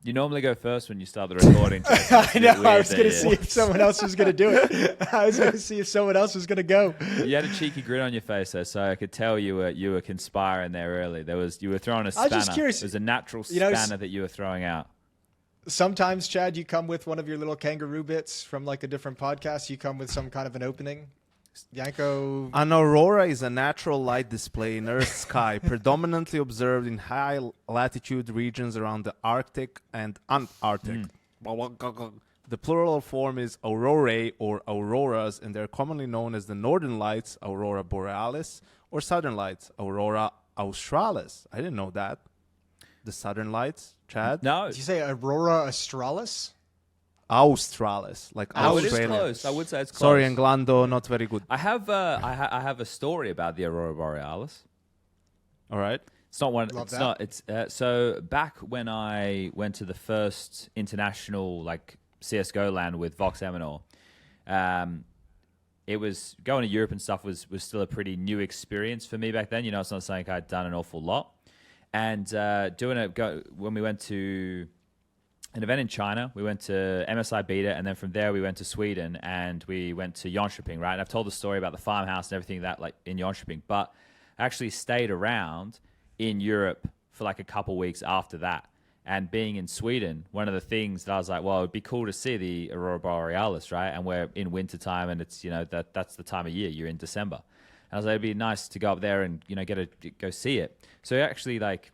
You normally go first when you start the recording. I know. I was going to see if someone else was going to do it. I was going to see if someone else was going to go. You had a cheeky grin on your face, though, so I could tell you were conspiring there early. You were throwing a spanner. I was just curious. It was a natural spanner that you were throwing out. Sometimes, Chad, you come with one of your little kangaroo bits from like a different podcast. You come with some kind of an opening. Yanko. An aurora is a natural light display in Earth's sky, predominantly observed in high latitude regions around the Arctic and Antarctic. The plural form is aurorae or auroras, and they're commonly known as the northern lights, aurora borealis, or southern lights, aurora australis. I didn't know that. The southern lights, Chad? No. Did you say aurora australis? Australis, like Australia. It is close. I would say it's close. Sorry, Englando, not very good. I have a story about the aurora borealis. All right. It's not one. Love it's that. Not. It's so back when I went to the first international like CS:GO LAN with Vox Eminor, it was going to Europe and stuff was still a pretty new experience for me back then. You know, it's not something I'd done an awful lot, and when we went to an event in China, we went to MSI Beta, and then from there we went to Sweden, and we went to Jönköping, right? And I've told the story about the farmhouse and everything that like in Jönköping, but I actually stayed around in Europe for like a couple weeks after that. And being in Sweden, one of the things that I was like, well, it'd be cool to see the Aurora Borealis, right? And we're in wintertime, and it's, you know, that's the time of year. You're in December. And I was like, it'd be nice to go up there and, you know, go see it. So I actually like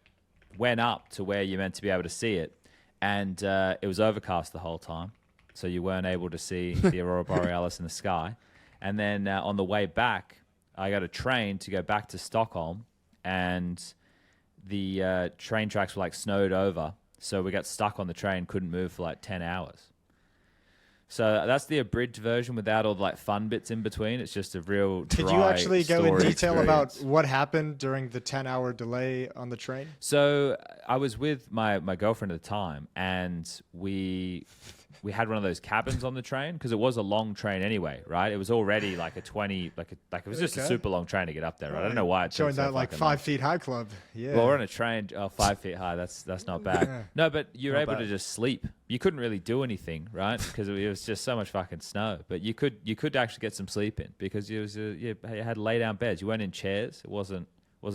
went up to where you're meant to be able to see it. And it was overcast the whole time, so you weren't able to see the Aurora Borealis in the sky. And then on the way back, I got a train to go back to Stockholm, and the train tracks were like snowed over, so we got stuck on the train, couldn't move for like 10 hours. So that's the abridged version without all the like fun bits in between. It's just a real dry Did you actually go in detail experience. about what happened during the 10-hour delay on the train? So I was with my girlfriend at the time, and we had one of those cabins on the train because it was a long train anyway, right? It was already like a 20, it was just a super long train to get up there, right? I don't know why it's showing that like 5 feet high club. Yeah. Well, we're on a train 5 feet high. That's not bad. Yeah. No, but you're able to just sleep. You couldn't really do anything, right? Because it was just so much fucking snow. But you could actually get some sleep in because you had lay down beds. You weren't in chairs. It wasn't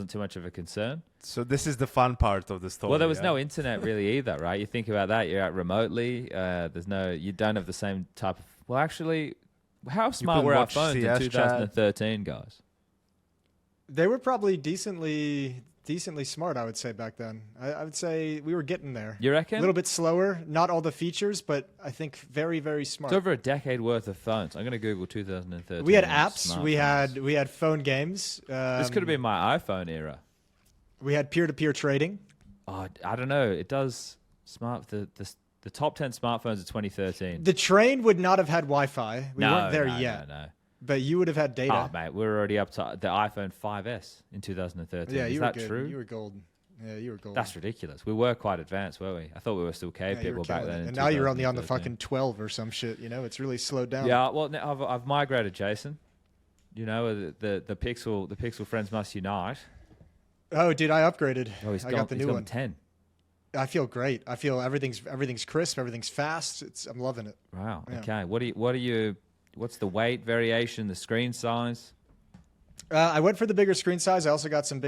too much of a concern. So this is the fun part of the story. Well, there was no internet really either, right? You think about that, you're out remotely. You don't have the same type of. Well, actually, how smart were our phones in 2013, guys? They were probably decently smart, I would say, back then. I would say we were getting there. You reckon? A little bit slower, not all the features, but I think very, very smart. It's over a decade worth of phones. I'm going to Google 2013. We had apps. We had phone games. This could have been my iPhone era. We had peer-to-peer trading. Oh, I don't know. It does the top 10 smartphones of 2013. The train would not have had Wi-Fi. We weren't there yet. No. But you would have had data. Oh, mate, we were already up to the iPhone 5S in 2013. Yeah, Is that true? You were golden. Yeah, you were golden. That's ridiculous. We were quite advanced, weren't we? I thought we were still cave people back then. And now you're only on the fucking 12 or some shit. You know, it's really slowed down. Yeah, well, I've migrated, Jason. You know, the Pixel friends must unite. Oh, dude, I upgraded. Oh, I got the new one. 10. I feel great. I feel everything's crisp. Everything's fast. I'm loving it. Wow. Yeah. Okay. What's the weight variation? The screen size? I went for the bigger screen size. I also got some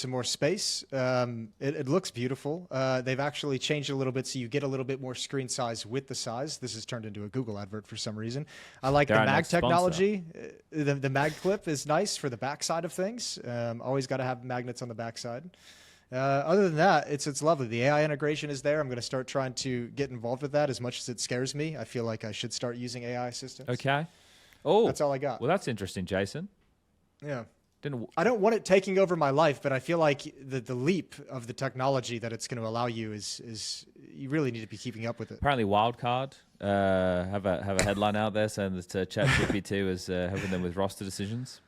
more space. It looks beautiful. They've actually changed it a little bit, so you get a little bit more screen size with the size. This has turned into a Google advert for some reason. I like the mag technology. The mag clip is nice for the backside of things. Always got to have magnets on the backside. Other than that, it's lovely. The AI integration is there. I'm going to start trying to get involved with that as much as it scares me. I feel like I should start using AI assistants. Okay. Oh, that's all I got. Well, that's interesting, Jason. Yeah. I don't want it taking over my life, but I feel like the leap of the technology that it's going to allow you is you really need to be keeping up with it. Apparently, Wildcard have a headline out there saying that ChatGPT was helping them with roster decisions.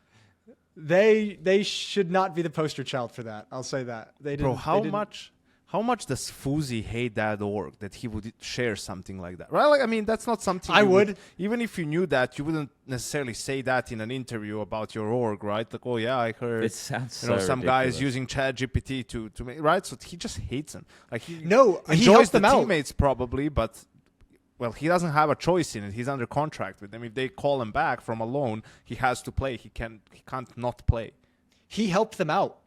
They should not be the poster child for that. I'll say that. How how much does FUZI hate that org that he would share something like that? Right? Like, I mean, that's not something I you would. even if you knew that, you wouldn't necessarily say that in an interview about your org, right? Like, oh yeah, I heard It sounds some guy is ridiculous. using ChatGPT to make, right? So he just hates them. Like he No, he enjoys helps the them out. teammates probably, but well, he doesn't have a choice in it. He's under contract with them. If they call him back from a loan, he has to play. He can't not play. He helped them out.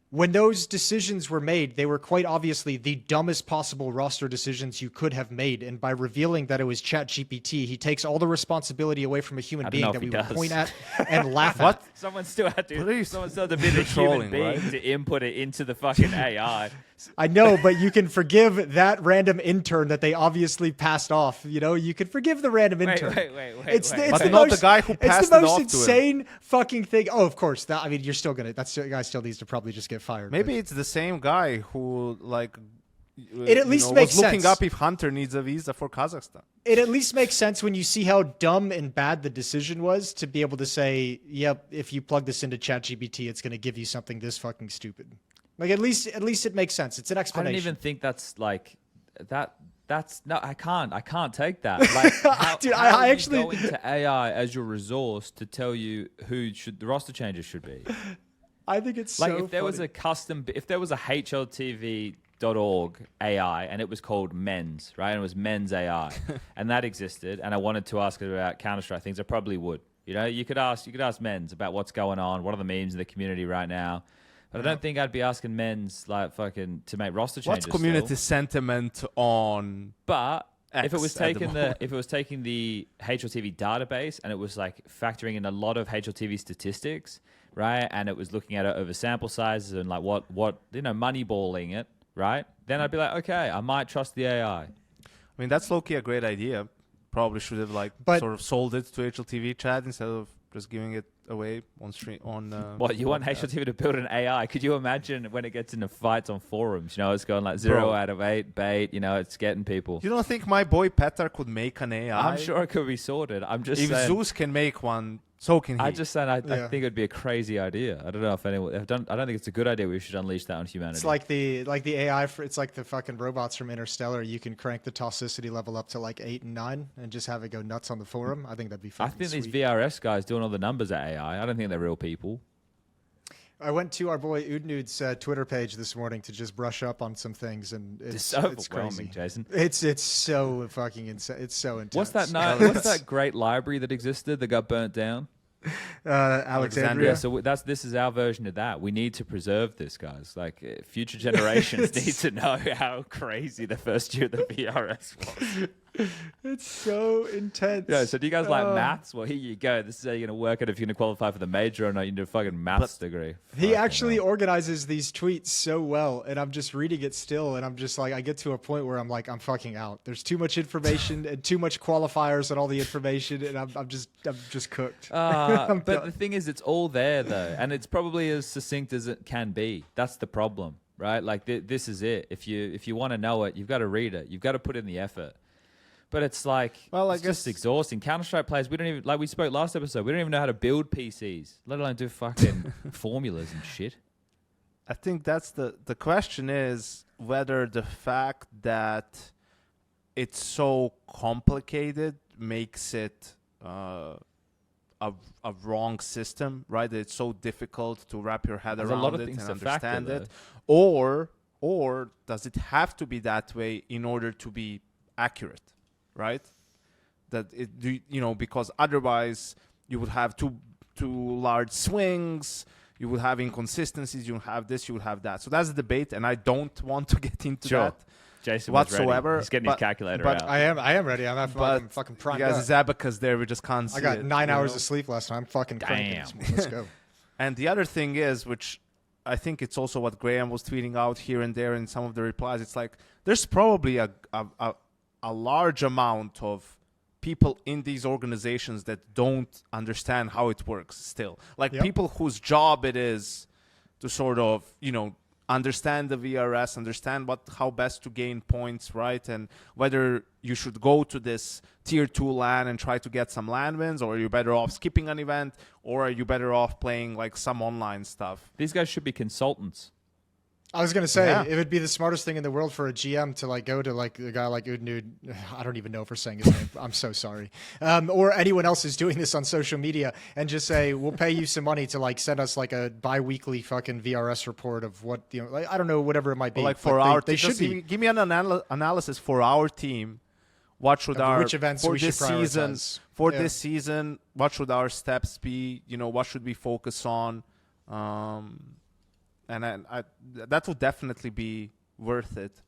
When those decisions were made, they were quite obviously the dumbest possible roster decisions you could have made. And by revealing that it was ChatGPT, he takes all the responsibility away from a human I don't being know if that he we would does. point at and laugh What? at. Someone still had What are you- to. Someone still had to be the trolling, human being right? to input it into the fucking AI. I know, but you can forgive that random intern that they obviously passed off. You know, you can forgive the random Wait, intern. wait. It's But the not the most, guy who it's passed the it most off to him. insane fucking thing. Oh, of course. That, I mean, you're still gonna. That guy still needs to probably just get fired. Maybe it's the same guy who like It at least makes was looking sense. up if Hunter needs a visa for Kazakhstan. It at least makes sense when you see how dumb and bad the decision was to be able to say, "Yep, if you plug this into ChatGPT, it's going to give you something this fucking stupid." Like at least it makes sense. It's an I explanation. don't even think that's like that. That's no, I can't take that. Like, how, Dude, how I are actually- you going to AI as your resource to tell you who should the roster changes should be. I think it's Like so if there was funny. a custom, if there was a HLTV.org AI and it was called Men's, right? And it was Men's AI, and that existed, and I wanted to ask it about Counter-Strike things, I probably would. You know, you could ask Men's about what's going on, what are the memes in the community right now. But I don't think I'd be asking Men's like fucking to make roster changes. What's community still. sentiment on? But if it X was at the taking moment. if it was taking the HLTV database and it was like factoring in a lot of HLTV statistics, right? And it was looking at it over sample sizes and like what moneyballing it, right? Then I'd be like, okay, I might trust the AI. I mean, that's low-key a great idea. Probably should have But- sort of sold it to HLTV chat instead of just giving it away on stream on. What you want podcast. HLTV to build an AI? Could you imagine when it gets into fights on forums? You know, it's going like 0 out of 8 bait. You know, it's getting people. You don't think my boy Petar could make an AI? I'm sure it could be sorted. I'm just If saying. Zeus can make one, so can he. I Yeah. think it'd be a crazy idea. I don't know if anyone. I don't think it's a good idea. We should unleash that on humanity. It's like the AI. It's like the fucking robots from Interstellar. You can crank the toxicity level up to like 8 and 9 and just have it go nuts on the forum. I think that'd be I fucking think these sweet. VRS guys doing all the numbers at AI. I don't think they're real people. I went to our boy Udnud's Twitter page this morning to just brush up on some things, and It's it's overwhelming, crazy. Jason. It's so fucking insane. It's so intense. What's that? What's that great library that existed that got burnt down? Alexandria. Yeah, so this is our version of that. We need to preserve this, guys. Like future generations need to know how crazy the first year of the VRS was. It's so intense. Yeah. So do you guys like maths? Well, here you go. This is how you're gonna work it if you're gonna qualify for the major or not. You need a fucking maths degree. He Fucking actually hell. organizes these tweets so well, and I'm just reading it still, and I'm just like, I get to a point where I'm like, I'm fucking out. There's too much information and too much qualifiers on all the information, and I'm just cooked. I'm But done. the thing is, it's all there though, and it's probably as succinct as it can be. That's the problem, right? Like this is it. If you want to know it, you've got to read it. You've got to put in the effort. But it's like, Well, I it's just exhausting. Counter-Strike players, we don't even, like we spoke last episode, we don't even know how to build PCs, let alone do fucking formulas and shit. I think that's the question is whether the fact that it's so complicated makes it a wrong system, right? That it's so difficult to wrap your head There's a around lot of it things and to factor, understand it, or does it have to be that way in order to be accurate, right? That because otherwise you would have too large swings. You would have inconsistencies. You would have this. You would have that. So that's the debate, and I don't want to get into Sure. that Jason was ready. whatsoever. He's getting his calculator but out. I am ready. I'm fucking you primed guys, up. his abacus there. We just can't see I got it, 9 you hours know? of sleep last night. I'm fucking cranking. Damn. this morning. Let's go. And the other thing is, which I think it's also what Graham was tweeting out here and there in some of the replies. It's like there's probably a large amount of people in these organizations that don't understand how it works still. Like Yep. people whose job it is to sort of, understand the VRS, understand how best to gain points, right? And whether you should go to this tier 2 LAN and try to get some LAN wins, or are you better off skipping an event, or are you better off playing like some online stuff? These guys should be consultants. I was gonna say Yeah. it would be the smartest thing in the world for a GM to like go to like a guy like Udnud. I don't even know if we're saying his name. I'm so sorry. Or anyone else who's doing this on social media and just say, we'll pay you some money to like send us like a bi-weekly fucking VRS report of what, you know, like, I don't know, whatever it might be. Or like But for our they team, should be. give me an analysis for our team. What should Of our which events for we should this season? prioritize. For Yeah. this season, what should our steps be? You know, what should we focus on? And that would definitely be worth it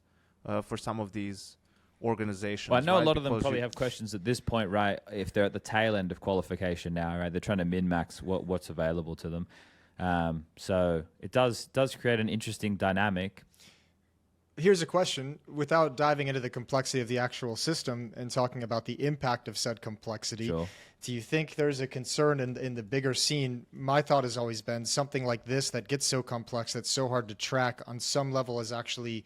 for some of these organizations. Well, I know right? a lot of them Because probably you- have questions at this point, right? If they're at the tail end of qualification now, right? They're trying to min-max what's available to them. So it does create an interesting dynamic. Here's a question, without diving into the complexity of the actual system and talking about the impact of said complexity. Sure. Do you think there's a concern in the bigger scene? My thought has always been something like this that gets so complex, that's so hard to track on some level is actually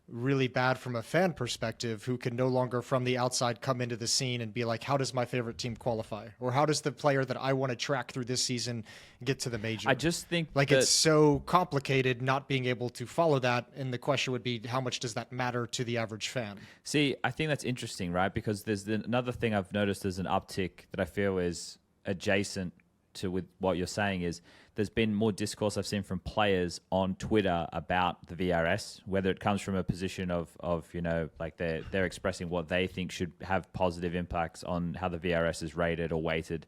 really bad from a fan perspective who can no longer from the outside come into the scene and be like, how does my favorite team qualify? Or how does the player that I want to track through this season get to the major? I just think Like that it's so complicated not being able to follow that. And the question would be, how much does that matter to the average fan? See, I think that's interesting, right? Because there's another thing I've noticed as an uptick that I feel is adjacent to with what you're saying is there's been more discourse I've seen from players on Twitter about the VRS, whether it comes from a position of you know, like they're expressing what they think should have positive impacts on how the VRS is rated or weighted,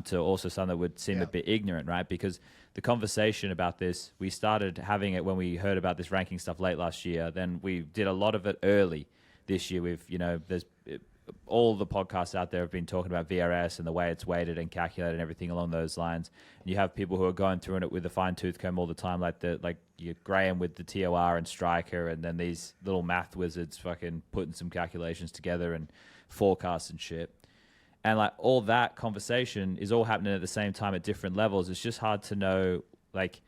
to also something that would seem a bit ignorant, right? Because the conversation about this, we started having it when we heard about this ranking stuff late last year. Then we did a lot of it early this year. We've, you know, there's all the podcasts out there have been talking about VRS and the way it's weighted and calculated and everything along those lines. And you have people who are going through it with a fine tooth comb all the time, like you Graham with the TOR and Striker, and then these little math wizards fucking putting some calculations together and forecasts and shit. And like all that conversation is all happening at the same time at different levels. It's just hard to know, like,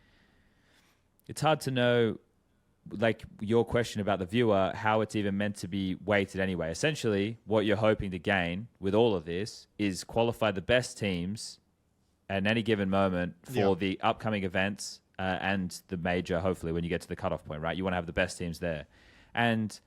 it's hard to know, like your question about the viewer, how it's even meant to be weighted anyway. Essentially, what you're hoping to gain with all of this is qualify the best teams at any given moment for the upcoming events and the major, hopefully, when you get to the cutoff point, right? You want to have the best teams there. And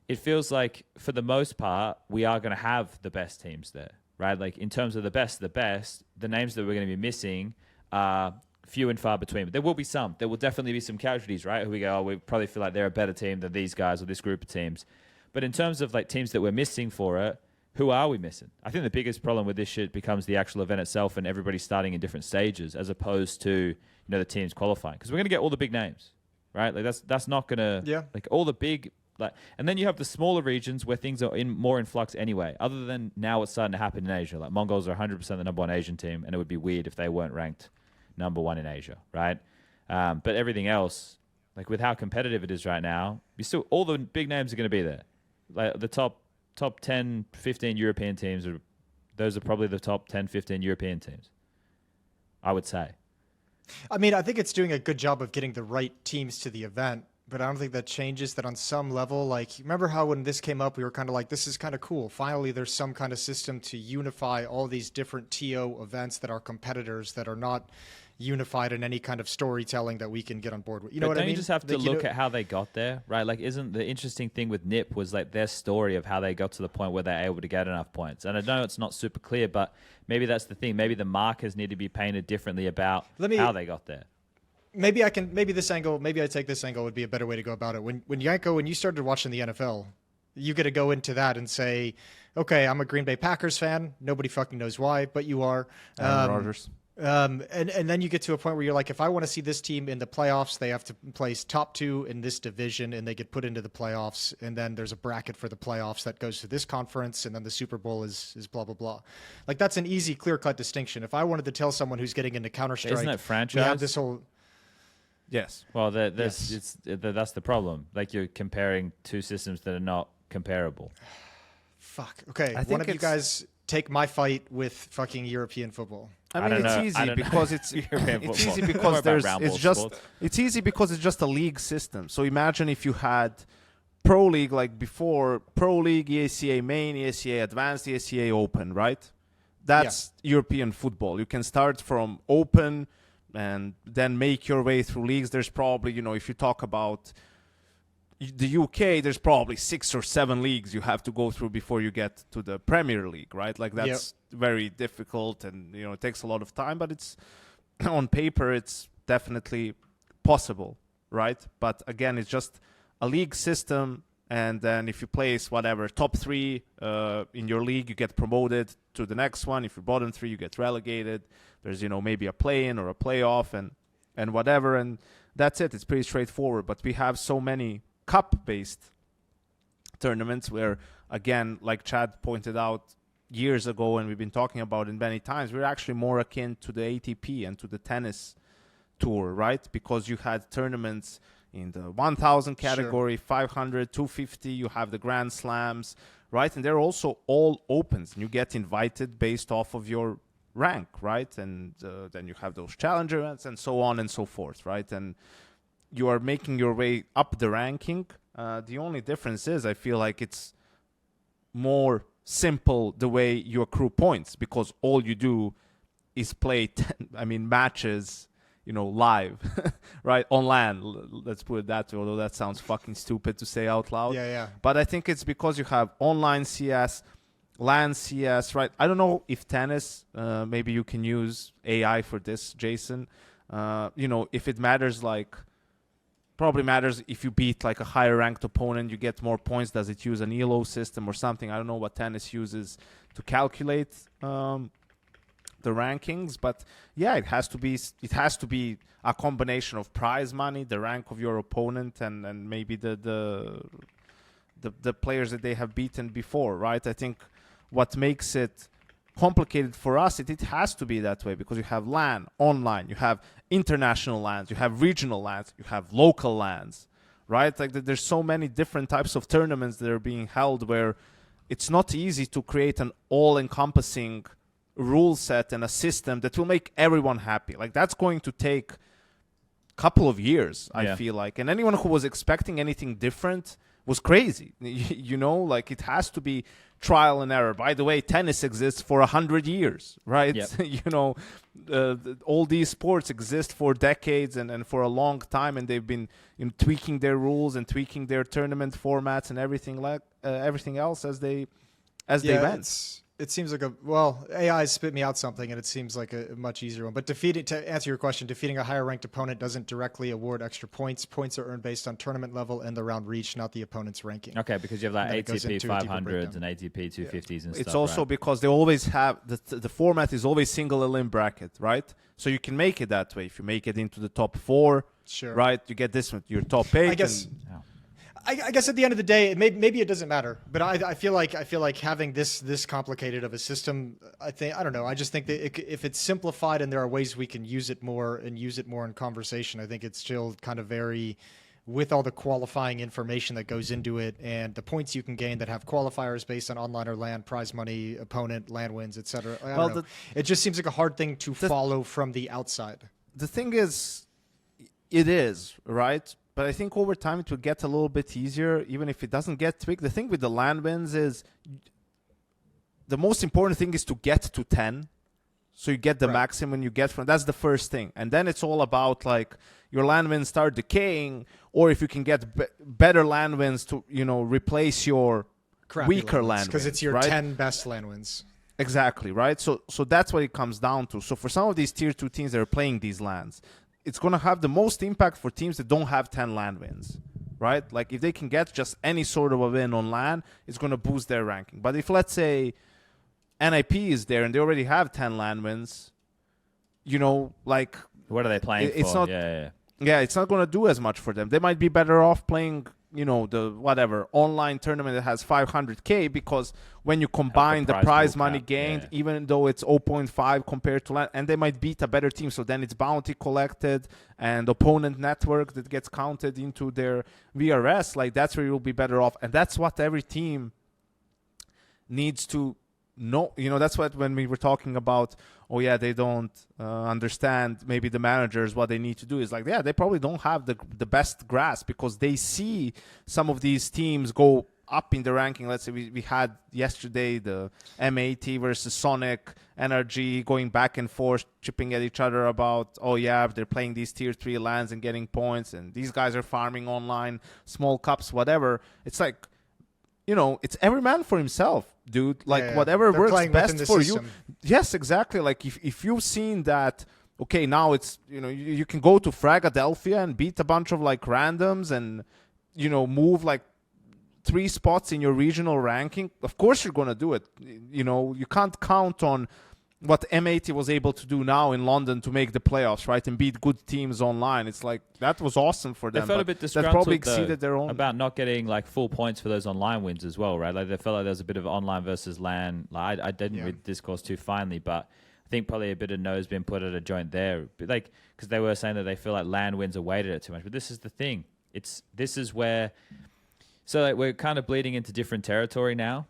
it feels like, for the most part, we are going to have the best teams there, right? Like, in terms of the best, the names that we're going to be missing are few and far between. But there will be some. There will definitely be some casualties, right? Who we go, oh, we probably feel like they're a better team than these guys or this group of teams. But in terms of like teams that we're missing for it, who are we missing? I think the biggest problem with this shit becomes the actual event itself and everybody starting in different stages as opposed to, you know, the teams qualifying. Because we're going to get all the big names, right? Like that's not going to, like all the big, like, and then you have the smaller regions where things are more in flux anyway, other than now it's starting to happen in Asia. Like Mongols are 100% the number one Asian team, and it would be weird if they weren't ranked number one in Asia, right? But everything else, like with how competitive it is right now, you still, all the big names are going to be there. Like the top 10, 15 European teams, those are probably the top 10, 15 European teams, I would say. I mean, I think it's doing a good job of getting the right teams to the event, but I don't think that changes that on some level. Like, remember how when this came up, we were kind of like, this is kind of cool. Finally, there's some kind of system to unify all these different TO events that are competitors that are not unified in any kind of storytelling that we can get on board with. You know what I mean? Don't you just have to look at how they got there, right? Like, isn't the interesting thing with NIP was like their story of how they got to the point where they're able to get enough points. And I know it's not super clear, but maybe that's the thing. Maybe the markers need to be painted differently about how they got there. Maybe I take this angle would be a better way to go about it. When you started watching the NFL, you get to go into that and say, okay, I'm a Green Bay Packers fan. Nobody fucking knows why, but you are. Aaron Rodgers. And then you get to a point where you're like, if I want to see this team in the playoffs, they have to place top 2 in this division and they get put into the playoffs. And then there's a bracket for the playoffs that goes to this conference. And then the Super Bowl is blah, blah, blah. Like that's an easy, clear cut distinction. If I wanted to tell someone who's getting into Counter-Strike, isn't that franchise? We have this whole, Yes. Well, that's the problem. Like you're comparing two systems that are not comparable. Fuck. Okay. I think one of you guys take my fight with fucking European football. I mean, it's easy because it's easy because it's easy because it's just a league system. So imagine if you had Pro League like before, Pro League, EACA Main, EACA Advanced, EACA Open, right? That's European football. You can start from Open, and then make your way through leagues. There's probably, if you talk about the UK, there's probably 6 or 7 leagues you have to go through before you get to the Premier League, right? Like that's very difficult, and it takes a lot of time, but it's on paper it's definitely possible, right? But again, it's just a league system, and then if you place whatever top 3 in your league, you get promoted to the next one. If you're bottom 3, you get relegated. There's maybe a play-in or a playoff and whatever, and that's it. It's pretty straightforward. But we have so many cup-based tournaments where, again, like Chad pointed out years ago, and we've been talking about it many times, we're actually more akin to the ATP and to the tennis tour, right? Because you had tournaments in the 1,000 category, 500, 250, you have the Grand Slams, right? And they're also all opens, and you get invited based off of your rank, right? And then you have those challenger events and so on and so forth, right? And you are making your way up the ranking. The only difference is I feel like it's more simple the way you accrue points, because all you do is play matches live right, on LAN, let's put it that way, although that sounds fucking stupid to say out loud. But I think it's because you have online CS, LAN CS, right? I don't know if tennis, maybe you can use AI for this, Jason, if it matters, probably matters if you beat a higher ranked opponent, you get more points. Does it use an ELO system or something? I don't know what tennis uses to calculate the rankings, but yeah, it has to be a combination of prize money, the rank of your opponent, and maybe the players that they have beaten before, right? I think what makes it complicated for us, it has to be that way, because you have LAN, online, you have international LANs, you have regional LANs, you have local LANs, right? There's so many different types of tournaments that are being held where it's not easy to create an all-encompassing rule set and a system that will make everyone happy. That's going to take a couple of years, I feel like. And anyone who was expecting anything different was crazy. It has to be trial and error. By the way, tennis exists for 100 years, right? Yep. All these sports exist for decades and for a long time, and they've been tweaking their rules and tweaking their tournament formats and everything else as they went. It seems like AI spit me out something, and it seems like a much easier one. But to answer your question, defeating a higher ranked opponent doesn't directly award extra points. Points are earned based on tournament level and the round reach, not the opponent's ranking. Okay, because you have ATP 500s and ATP 250s and stuff. It's also right? because they always have the format is always single elim bracket, right? So you can make it that way. If you make it into the top 4, sure, right, you get this one, your top 8. I guess. I guess at the end of the day, maybe it doesn't matter. But I feel like having this complicated of a system, I don't know. I just think that if it's simplified and there are ways we can use it more in conversation, I think it's still kind of very, with all the qualifying information that goes into it and the points you can gain that have qualifiers based on online or LAN, prize money, opponent, LAN wins, etc. It just seems like a hard thing to follow from the outside. The thing is, it is, right? But I think over time it will get a little bit easier, even if it doesn't get tweaked. The thing with the LAN wins is the most important thing is to get to 10. So you get the maximum you get from. That's the first thing. And then it's all about your LAN wins start decaying, or if you can get better LAN wins to, replace your weaker LAN wins. Because it's your 10 best LAN wins. Exactly, right? So that's what it comes down to. So for some of these tier 2 teams that are playing these LANs, it's going to have the most impact for teams that don't have 10 LAN wins, right? If they can get just any sort of a win on LAN, it's going to boost their ranking. But if, let's say, NIP is there and they already have 10 LAN wins, what are they playing it's for? Yeah, it's not going to do as much for them. They might be better off playing, the online tournament that has 500K, because when you combine the prize money gained, even though it's 0.5 compared to LAN, and they might beat a better team, so then it's bounty collected and opponent network that gets counted into their VRS, that's where you'll be better off. And that's what every team needs to know. That's what, when we were talking about, they don't understand, maybe the managers, what they need to do is they probably don't have the best grasp, because they see some of these teams go up in the ranking. Let's say we had yesterday the M80 versus Sonic, NRG going back and forth, chipping at each other about, oh yeah, they're playing these tier 3 lands and getting points, and these guys are farming online, small cups, whatever. It's like, it's every man for himself, dude. Like, whatever They're works best for system. you. Yes, exactly. Like, if you've seen that, okay, now it's, you can go to Fragadelphia and beat a bunch of, like, randoms and, move, like, 3 spots in your regional ranking. Of course you're going to do it. You can't count on what M80 was able to do now in London to make the playoffs, right, and beat good teams online. It's like, that was awesome for them. They felt a bit disgruntled, that probably exceeded their own. About not getting like full points for those online wins as well, right? Like they felt like there was a bit of online versus LAN. Like I didn't read the discourse too finely, but I think probably a bit of nose being put at a joint there, like because they were saying that they feel like LAN wins are weighted at too much. But this is the thing. This is where, so like we're kind of bleeding into different territory now.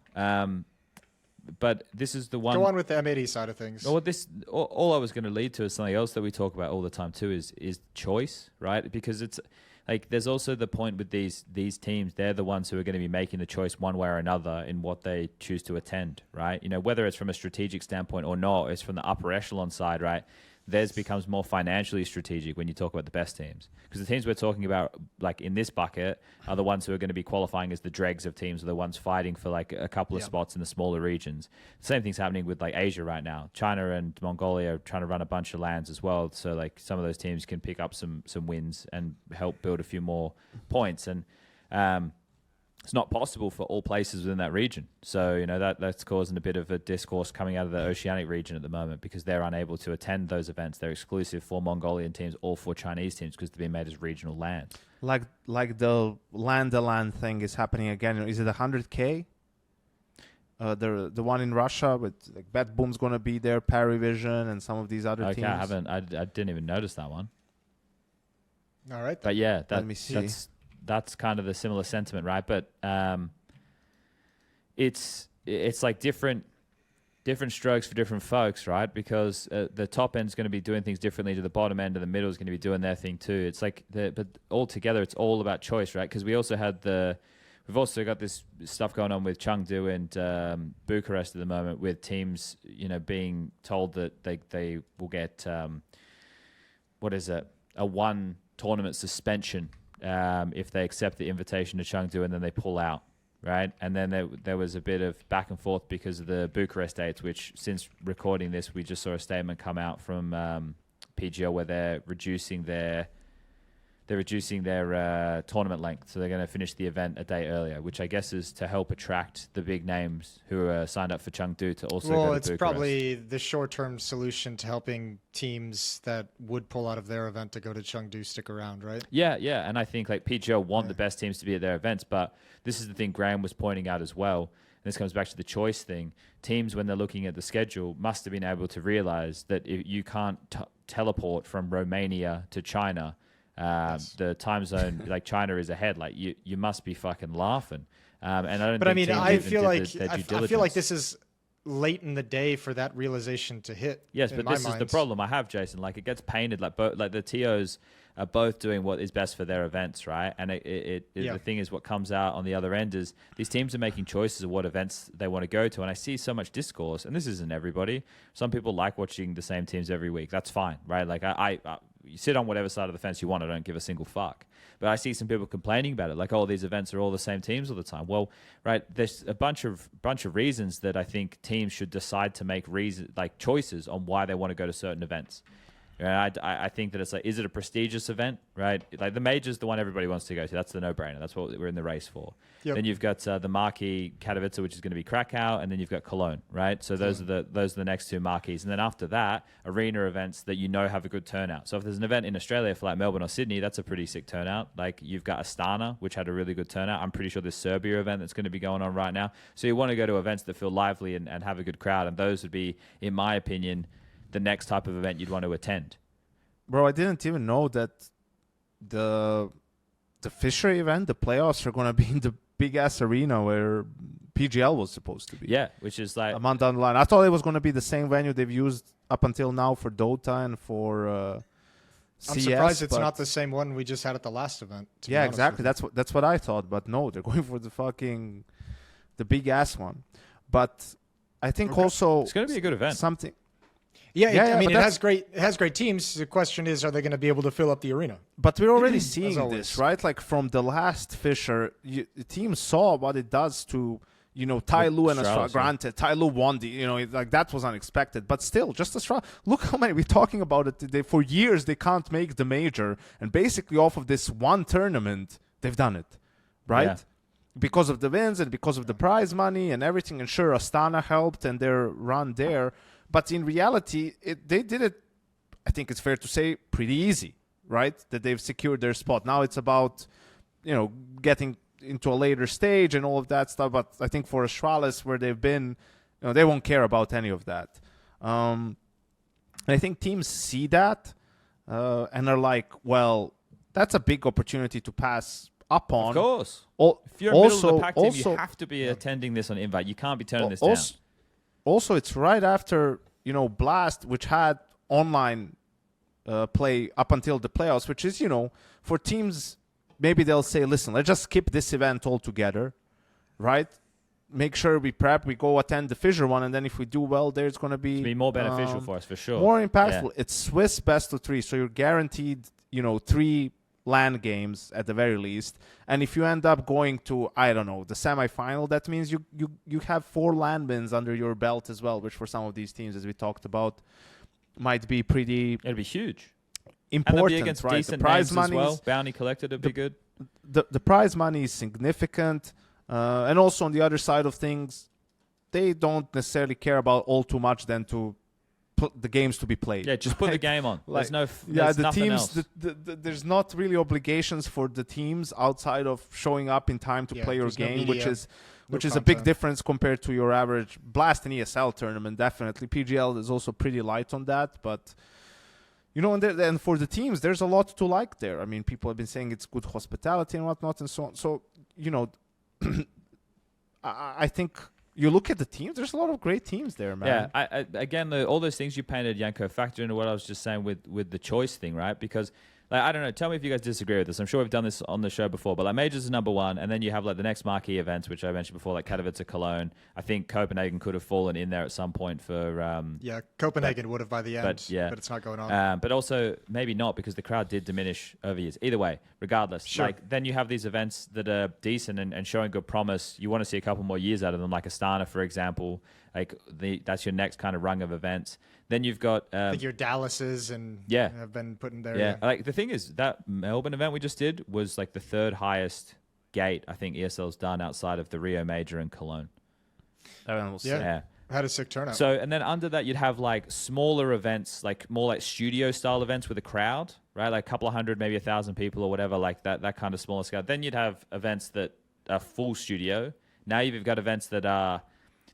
But this is the one. Go on with the M80 side of things. Well, all I was going to lead to is something else that we talk about all the time too. Is choice, right? Because it's like there's also the point with these teams. They're the ones who are going to be making the choice one way or another in what they choose to attend, right? Whether it's from a strategic standpoint or not, it's from the upper echelon side, right? Theirs becomes more financially strategic when you talk about the best teams. Because the teams we're talking about, like in this bucket, are the ones who are going to be qualifying as the dregs of teams, are the ones fighting for like a couple of spots in the smaller regions. The same thing's happening with like Asia right now. China and Mongolia are trying to run a bunch of lands as well. So like some of those teams can pick up some wins and help build a few more points. And it's not possible for all places within that region. So, that's causing a bit of a discourse coming out of the Oceanic region at the moment because they're unable to attend those events. They're exclusive for Mongolian teams or for Chinese teams because they're being made as regional lands. Like the land thing is happening again. Is it 100K? The one in Russia with like Bet Boom's going to be there, Parivision, and some of these other teams. I didn't even notice that one. All right. But yeah, let me see. That's kind of the similar sentiment, right? But it's like different strokes for different folks, right? Because the top end's going to be doing things differently to the bottom end, and the middle is going to be doing their thing too. It's like, but altogether, it's all about choice, right? Because we've also got this stuff going on with Chengdu and Bucharest at the moment, with teams, being told that they will get a 1 tournament suspension. If they accept the invitation to Chengdu and then they pull out, right? And then there was a bit of back and forth because of the Bucharest dates, which since recording this, we just saw a statement come out from PGL where they're reducing their tournament length. So they're going to finish the event a day earlier, which I guess is to help attract the big names who are signed up for Chengdu to also go to Bucharest. It's probably the short-term solution to helping teams that would pull out of their event to go to Chengdu stick around, right? Yeah. And I think like PGL want the best teams to be at their events, but this is the thing Graham was pointing out as well. And this comes back to the choice thing. Teams, when they're looking at the schedule, must have been able to realize that if you can't teleport from Romania to China. The time zone, like China is ahead. Like you must be fucking laughing. And I don't. But I mean, I feel like this is late in the day for that realization to hit. Yes, but this is the problem I have, Jason. Like it gets painted like the TOs are both doing what is best for their events, right? And the thing is, what comes out on the other end is these teams are making choices of what events they want to go to. And I see so much discourse, and this isn't everybody. Some people like watching the same teams every week. That's fine, right? Like I you sit on whatever side of the fence you want. I don't give a single fuck. But I see some people complaining about it, like, oh, these events are all the same teams all the time. Well, right, there's a bunch of reasons that I think teams should decide to make choices on why they want to go to certain events. Right? I think that it's like, is it a prestigious event, right? Like the major's the one everybody wants to go to. That's the no-brainer. That's what we're in the race for. Yep. Then you've got the marquee Katowice, which is going to be Krakow, and then you've got Cologne, right? So those are the next 2 marquees. And then after that, arena events that have a good turnout. So if there's an event in Australia for like Melbourne or Sydney, that's a pretty sick turnout. Like you've got Astana, which had a really good turnout. I'm pretty sure there's Serbia event that's going to be going on right now. So you want to go to events that feel lively and have a good crowd, and those would be, in my opinion, the next type of event you'd want to attend. Bro, I didn't even know that the FISSURE event, the playoffs, are going to be in the big-ass arena where PGL was supposed to be. Yeah, which is like... a month down the line. I thought it was going to be the same venue they've used up until now for Dota and for I'm CS, surprised it's but- not the same one we just had at the last event. to be Yeah, honest exactly. with you. That's what I thought, but no, they're going for the big ass one. But I think Okay. also It's going to be a good event. something. Yeah, Yeah, I mean, but it has great teams. The question is, are they going to be able to fill up the arena? But we're already seeing always. this, right? Like from the last FISSURE, the team saw what it does to, Tai Lu and Astralis, Astralis. Granted, Tai Lu won like that was unexpected. But still, just Astralis. Look how many we're talking about it. For years, they can't make the major. And basically off of this one tournament, they've done it, right? Yeah. Because of the wins and because of the prize money and everything. And sure, Astana helped and their run there. But in reality, they did it, I think it's fair to say, pretty easy, right? That they've secured their spot. Now it's about, getting into a later stage and all of that stuff. But I think for Astralis, where they've been, they won't care about any of that. And I think teams see that and are like, well, that's a big opportunity to pass up on. Of course. If you're a middle of the pack team, you have to be attending this on invite. You can't be turning this down. Also, it's right after, Blast, which had online play up until the playoffs, which is, for teams, maybe they'll say, listen, let's just skip this event altogether, right? Make sure we prep, we go attend the FISSURE one, and then if we do well, there's going to be more beneficial for us, for sure. more impactful. Yeah. It's Swiss best of 3, so you're guaranteed, 3 LAN games at the very least. And if you end up going to, I don't know, the semifinal, that means you have 4 LAN wins under your belt as well, which for some of these teams, as we talked about, might be pretty It'd be huge. important. And they'll be against right? decent The prize names as money well. Bounty collected would be good. the prize money is significant, and also on the other side of things, they don't necessarily care about all too much than to put the games to be played. Yeah, just put the game on. There's no. There's the nothing teams. else. There's not really obligations for the teams outside of showing up in time to Yeah, play your there's no game, media, which no is a big content. difference compared to your average Blast and ESL tournament. Definitely, PGL is also pretty light on that, but. And for the teams, there's a lot to like there. I mean, people have been saying it's good hospitality and whatnot and so on. So, I think you look at the teams, there's a lot of great teams there, man. Yeah, again, all those things you painted, Yanko, factor into what I was just saying with the choice thing, right? Because, I don't know, tell me if you guys disagree with this. I'm sure we've done this on the show before, but Majors is number 1, and then you have the next marquee events, which I mentioned before, like Katowice, Cologne. I think Copenhagen could have fallen in there at some point for... Yeah, Copenhagen would have by the end, but it's not going on. But also, maybe not, because the crowd did diminish over years. Either way, regardless. Sure. Then you have these events that are decent and showing good promise. You want to see a couple more years out of them, like Astana, for example. That's your next kind of rung of events. Then you've got... I think your Dallases and have been put in there. Yeah, the thing is, that Melbourne event we just did was the 3rd highest gate I think ESL's done outside of the Rio Major and Cologne. Yeah. Had a sick turnout. So, and then under that, you'd have smaller events, more studio style events with a crowd, right? Like a couple of hundred, maybe 1,000 people or whatever, like that kind of smaller scale. Then you'd have events that are full studio. Now you've got events that are...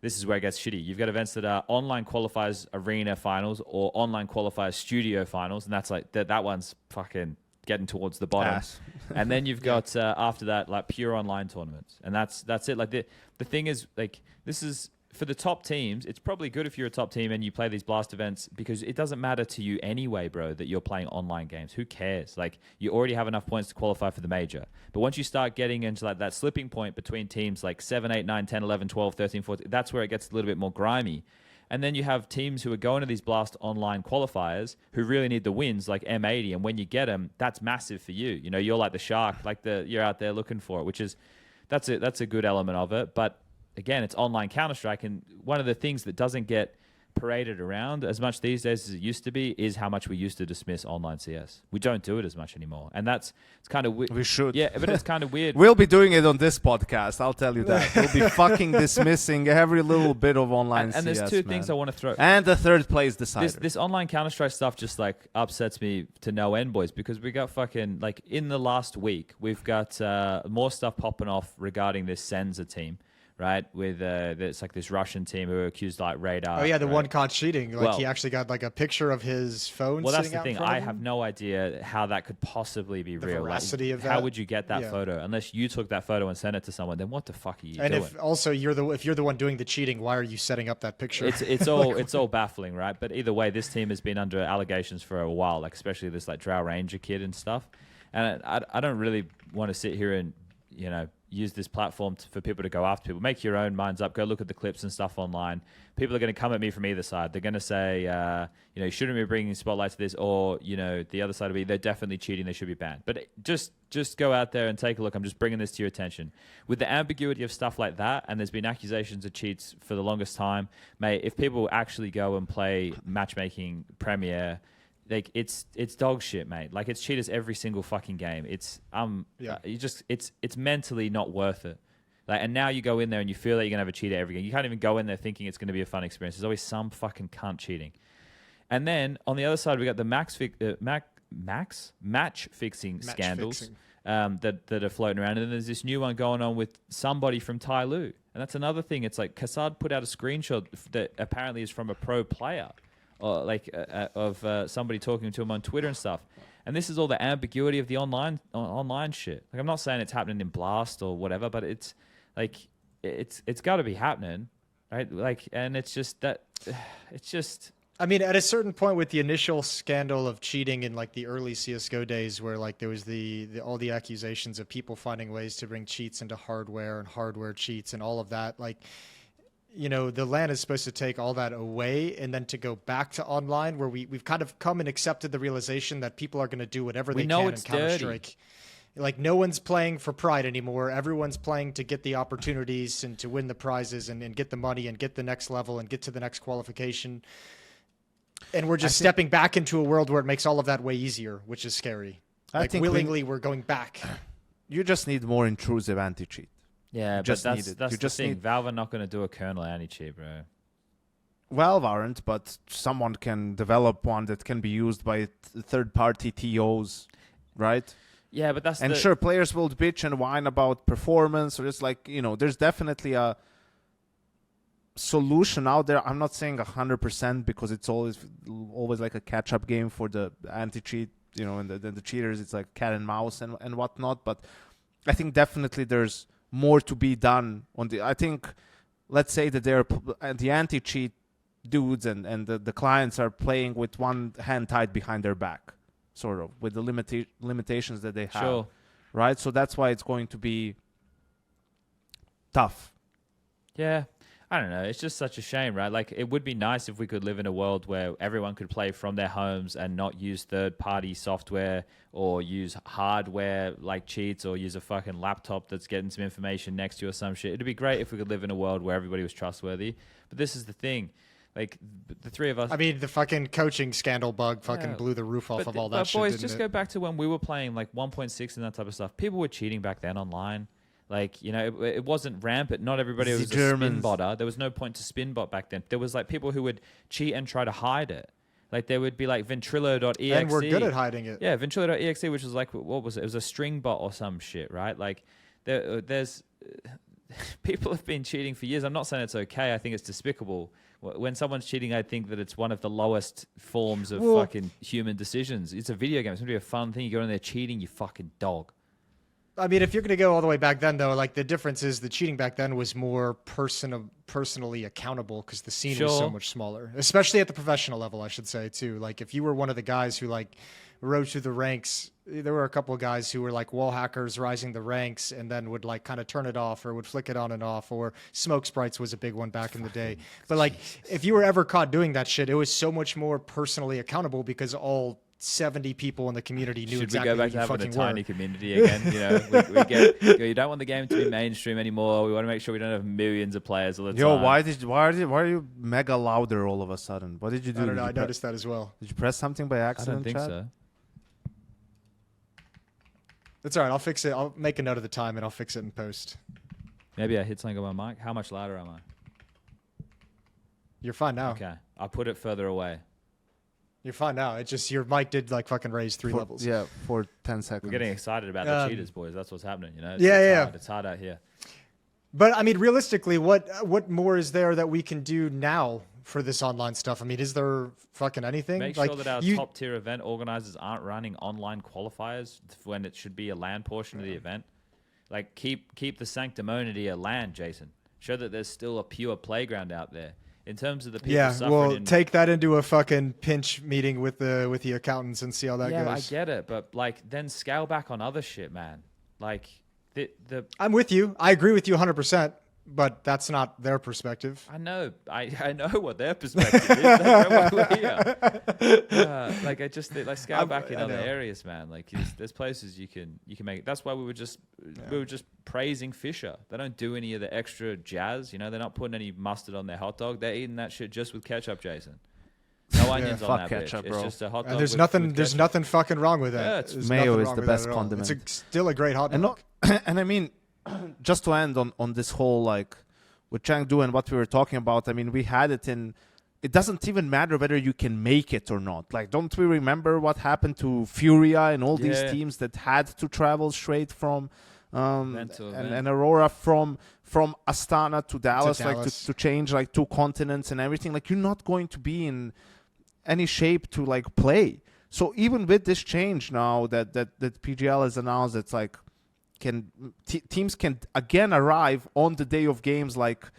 This is where it gets shitty. You've got events that are online qualifiers arena finals or online qualifiers studio finals, and that's that one's fucking getting towards the bottom. And then you've got after that pure online tournaments, and that's it. The thing is this is for the top teams. It's probably good if you're a top team and you play these blast events, because it doesn't matter to you anyway, bro, that you're playing online games. Who cares? You already have enough points to qualify for the major. But once you start getting into that slipping point between teams 7, 8, 9, 10, 11, 12, 13, 14, that's where it gets a little bit more grimy. And then you have teams who are going to these blast online qualifiers who really need the wins, like M80. And when you get them, that's massive for you. You're like the shark, you're out there looking for it, which is that's a good element of it. But again, it's online Counter-Strike, and one of the things that doesn't get paraded around as much these days as it used to be is how much we used to dismiss online CS. We don't do it as much anymore, and it's kind of weird. We should. Yeah, but it's kind of weird. We'll be doing it on this podcast, I'll tell you that. We'll be fucking dismissing every little bit of online CS, and there's two things I want to throw. And the third place decider. This online Counter-Strike stuff just upsets me to no end, boys, because we got fucking in the last week, we've got more stuff popping off regarding this Senza team. right? With it's like this Russian team who are accused like radar. Oh yeah, the right? one caught cheating. Like Well- he actually got like a picture of his phone. Well, that's sitting the out in thing. front I of have him. no idea how that could possibly be The real. veracity of How that? would you get that Yeah. photo unless you took that photo and sent it to someone? Then what the fuck are you And doing? if also if you're the one doing the cheating, why are you setting up that picture? It's all baffling, right? But either way, this team has been under allegations for a while, like especially this like Drow Ranger kid and stuff. And I don't really want to sit here and use this platform for people to go after people. Make your own minds up. Go look at the clips and stuff online. People are going to come at me from either side. They're going to say, you shouldn't be bringing spotlight to this, or the other side will be they're definitely cheating. They should be banned. But just go out there and take a look. I'm just bringing this to your attention. With the ambiguity of stuff like that, and there's been accusations of cheats for the longest time, mate. If people actually go and play matchmaking Premier, like it's dog shit, mate. Like it's cheaters every single fucking game. It's it's mentally not worth it. Like, and now you go in there and you feel that you're gonna have a cheater every game. You can't even go in there thinking it's gonna be a fun experience. There's always some fucking cunt cheating. And then on the other side, we got the match fixing scandals that are floating around. And then there's this new one going on with somebody from Tai Lu. And that's another thing. It's like Kassad put out a screenshot that apparently is from a pro player. Or of somebody talking to him on Twitter and stuff, and this is all the ambiguity of the online shit. Like I'm not saying it's happening in Blast or whatever, but it's like it's got to be happening, right? Like, and it's just that it's just. I mean, at a certain point with the initial scandal of cheating in like the early CS:GO days, where like there was all the accusations of people finding ways to bring cheats into hardware and hardware cheats and all of that, like. The LAN is supposed to take all that away and then to go back to online where we've kind of come and accepted the realization that people are going to do whatever they can in Counter-Strike. Like no one's playing for pride anymore. Everyone's playing to get the opportunities and to win the prizes and get the money and get the next level and get to the next qualification. And we're just stepping back into a world where it makes all of that way easier, which is scary. I think willingly we're going back. You just need more intrusive anti-cheat. Yeah, just but need it. that's You the just thing. need- Valve are not going to do a kernel anti-cheat, bro. Valve aren't, but someone can develop one that can be used by third-party TOs, right? Yeah, but that's And sure, players will bitch and whine about performance, or it's like, there's definitely a solution out there. I'm not saying 100% because it's always like a catch-up game for the anti-cheat, and the cheaters. It's like cat and mouse and whatnot. But I think definitely there's more to be done I think, let's say that the anti-cheat dudes and the clients are playing with one hand tied behind their back, sort of, with the limitations that they have. Sure. Right? So that's why it's going to be tough. Yeah. I don't know. It's just such a shame, right? Like, it would be nice if we could live in a world where everyone could play from their homes and not use third-party software or use hardware like cheats or use a fucking laptop that's getting some information next to you or some shit. It'd be great if we could live in a world where everybody was trustworthy. But this is the thing. Like, the three of us... I mean, the fucking coaching scandal bug fucking blew the roof off of all that shit, boys, didn't just it? go back to when we were playing, like, 1.6 and that type of stuff. People were cheating back then online. Like, it wasn't rampant. Not everybody was a spin botter. There was no point to spin bot back then. There was, like, people who would cheat and try to hide it. Like, there would be, like, Ventrilo.exe. And we're good at hiding it. Yeah, Ventrilo.exe, which was, like, what was it? It was a string bot or some shit, right? Like, there's... people have been cheating for years. I'm not saying it's okay. I think it's despicable. When someone's cheating, I think that it's one of the lowest forms of fucking human decisions. It's a video game. It's going to be a fun thing. You go in there cheating, you fucking dog. I mean, if you're going to go all the way back then, though, like the difference is the cheating back then was more personally accountable because the scene was so much smaller, especially at the professional level, I should say, too. Like if you were one of the guys who like rose through the ranks, there were a couple of guys who were like wall hackers rising the ranks and then would like kind of turn it off or would flick it on and off, or smoke sprites was a big one back in the day. But like if you were ever caught doing that shit, it was so much more personally accountable because all 70 people in the community knew exactly Should we go back who to you having a fucking were. tiny community again? We get, you don't want the game to be mainstream anymore. We want to make sure we don't have millions of players all the time. Why are you mega louder all of a sudden? What did you do? I don't know. I noticed that as well. Did you press something by I accident? don't think Chad? so. It's all right. I'll fix it. I'll make a note of the time and I'll fix it in post. Maybe I hit something on my mic. How much louder am I? You're fine now. Okay. I'll put it further away. You're fine now. It's just your mic did like fucking raise 3 levels. Yeah, for 10 seconds. We're getting excited about the cheaters, boys. That's what's happening, Yeah. It's hard out here. But I mean, realistically, what more is there that we can do now for this online stuff? I mean, is there fucking anything? Make sure that our top tier event organizers aren't running online qualifiers when it should be a LAN portion of the event. Like keep the sanctimony a LAN, Jason. Show that there's still a pure playground out there. In terms of the people suffering, take that into a fucking pinch meeting with the accountants and see how that goes. Yeah, I get it, but like then scale back on other shit, man. Like I'm with you. I agree with you 100%, but that's not their perspective. I know. I know what their perspective is. That's why we're here. Like I just think, like scale back in other areas, man. Like there's places you can make it. That's why we were just praising FISSURE. They don't do any of the extra jazz. You know, they're not putting any mustard on their hot dog. They're eating that shit just with ketchup, Jason. No onions on that ketchup, bitch. bro. It's just a hot dog. There's nothing fucking wrong with that. Yeah, mayo is the best condiment. It's still a great hot dog. And I mean, just to end on this whole like with Chengdu and what we were talking about, I mean, we had it in. It doesn't even matter whether you can make it or not. Like, don't we remember what happened to FURIA and all these teams that had to travel straight from and Aurora from Astana to Dallas, like to change like 2 continents and everything. Like, you're not going to be in any shape to like play. So even with this change now that PGL has announced, it's like teams can again arrive on the day of games like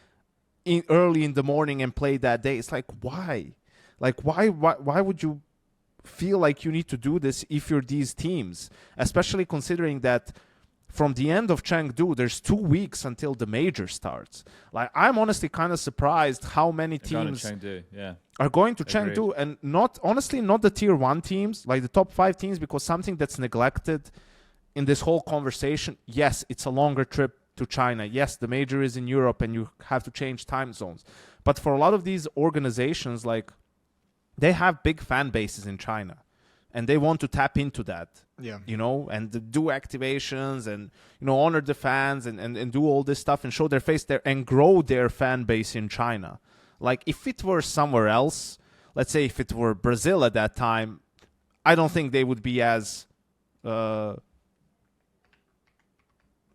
early in the morning and play that day. It's like, why? Like, why would you feel like you need to do this if you're these teams? Especially considering that from the end of Chengdu, there's 2 weeks until the major starts. Like, I'm honestly kind of surprised how many teams are going to Chengdu, and not the tier 1 teams, like the top 5 teams, because something that's neglected in this whole conversation, yes, it's a longer trip to China. Yes, the major is in Europe and you have to change time zones. But for a lot of these organizations, like, they have big fan bases in China and they want to tap into that, you know, and do activations and, you know, honor the fans and do all this stuff and show their face there and grow their fan base in China. Like, if it were somewhere else, let's say if it were Brazil at that time, I don't think they would be as...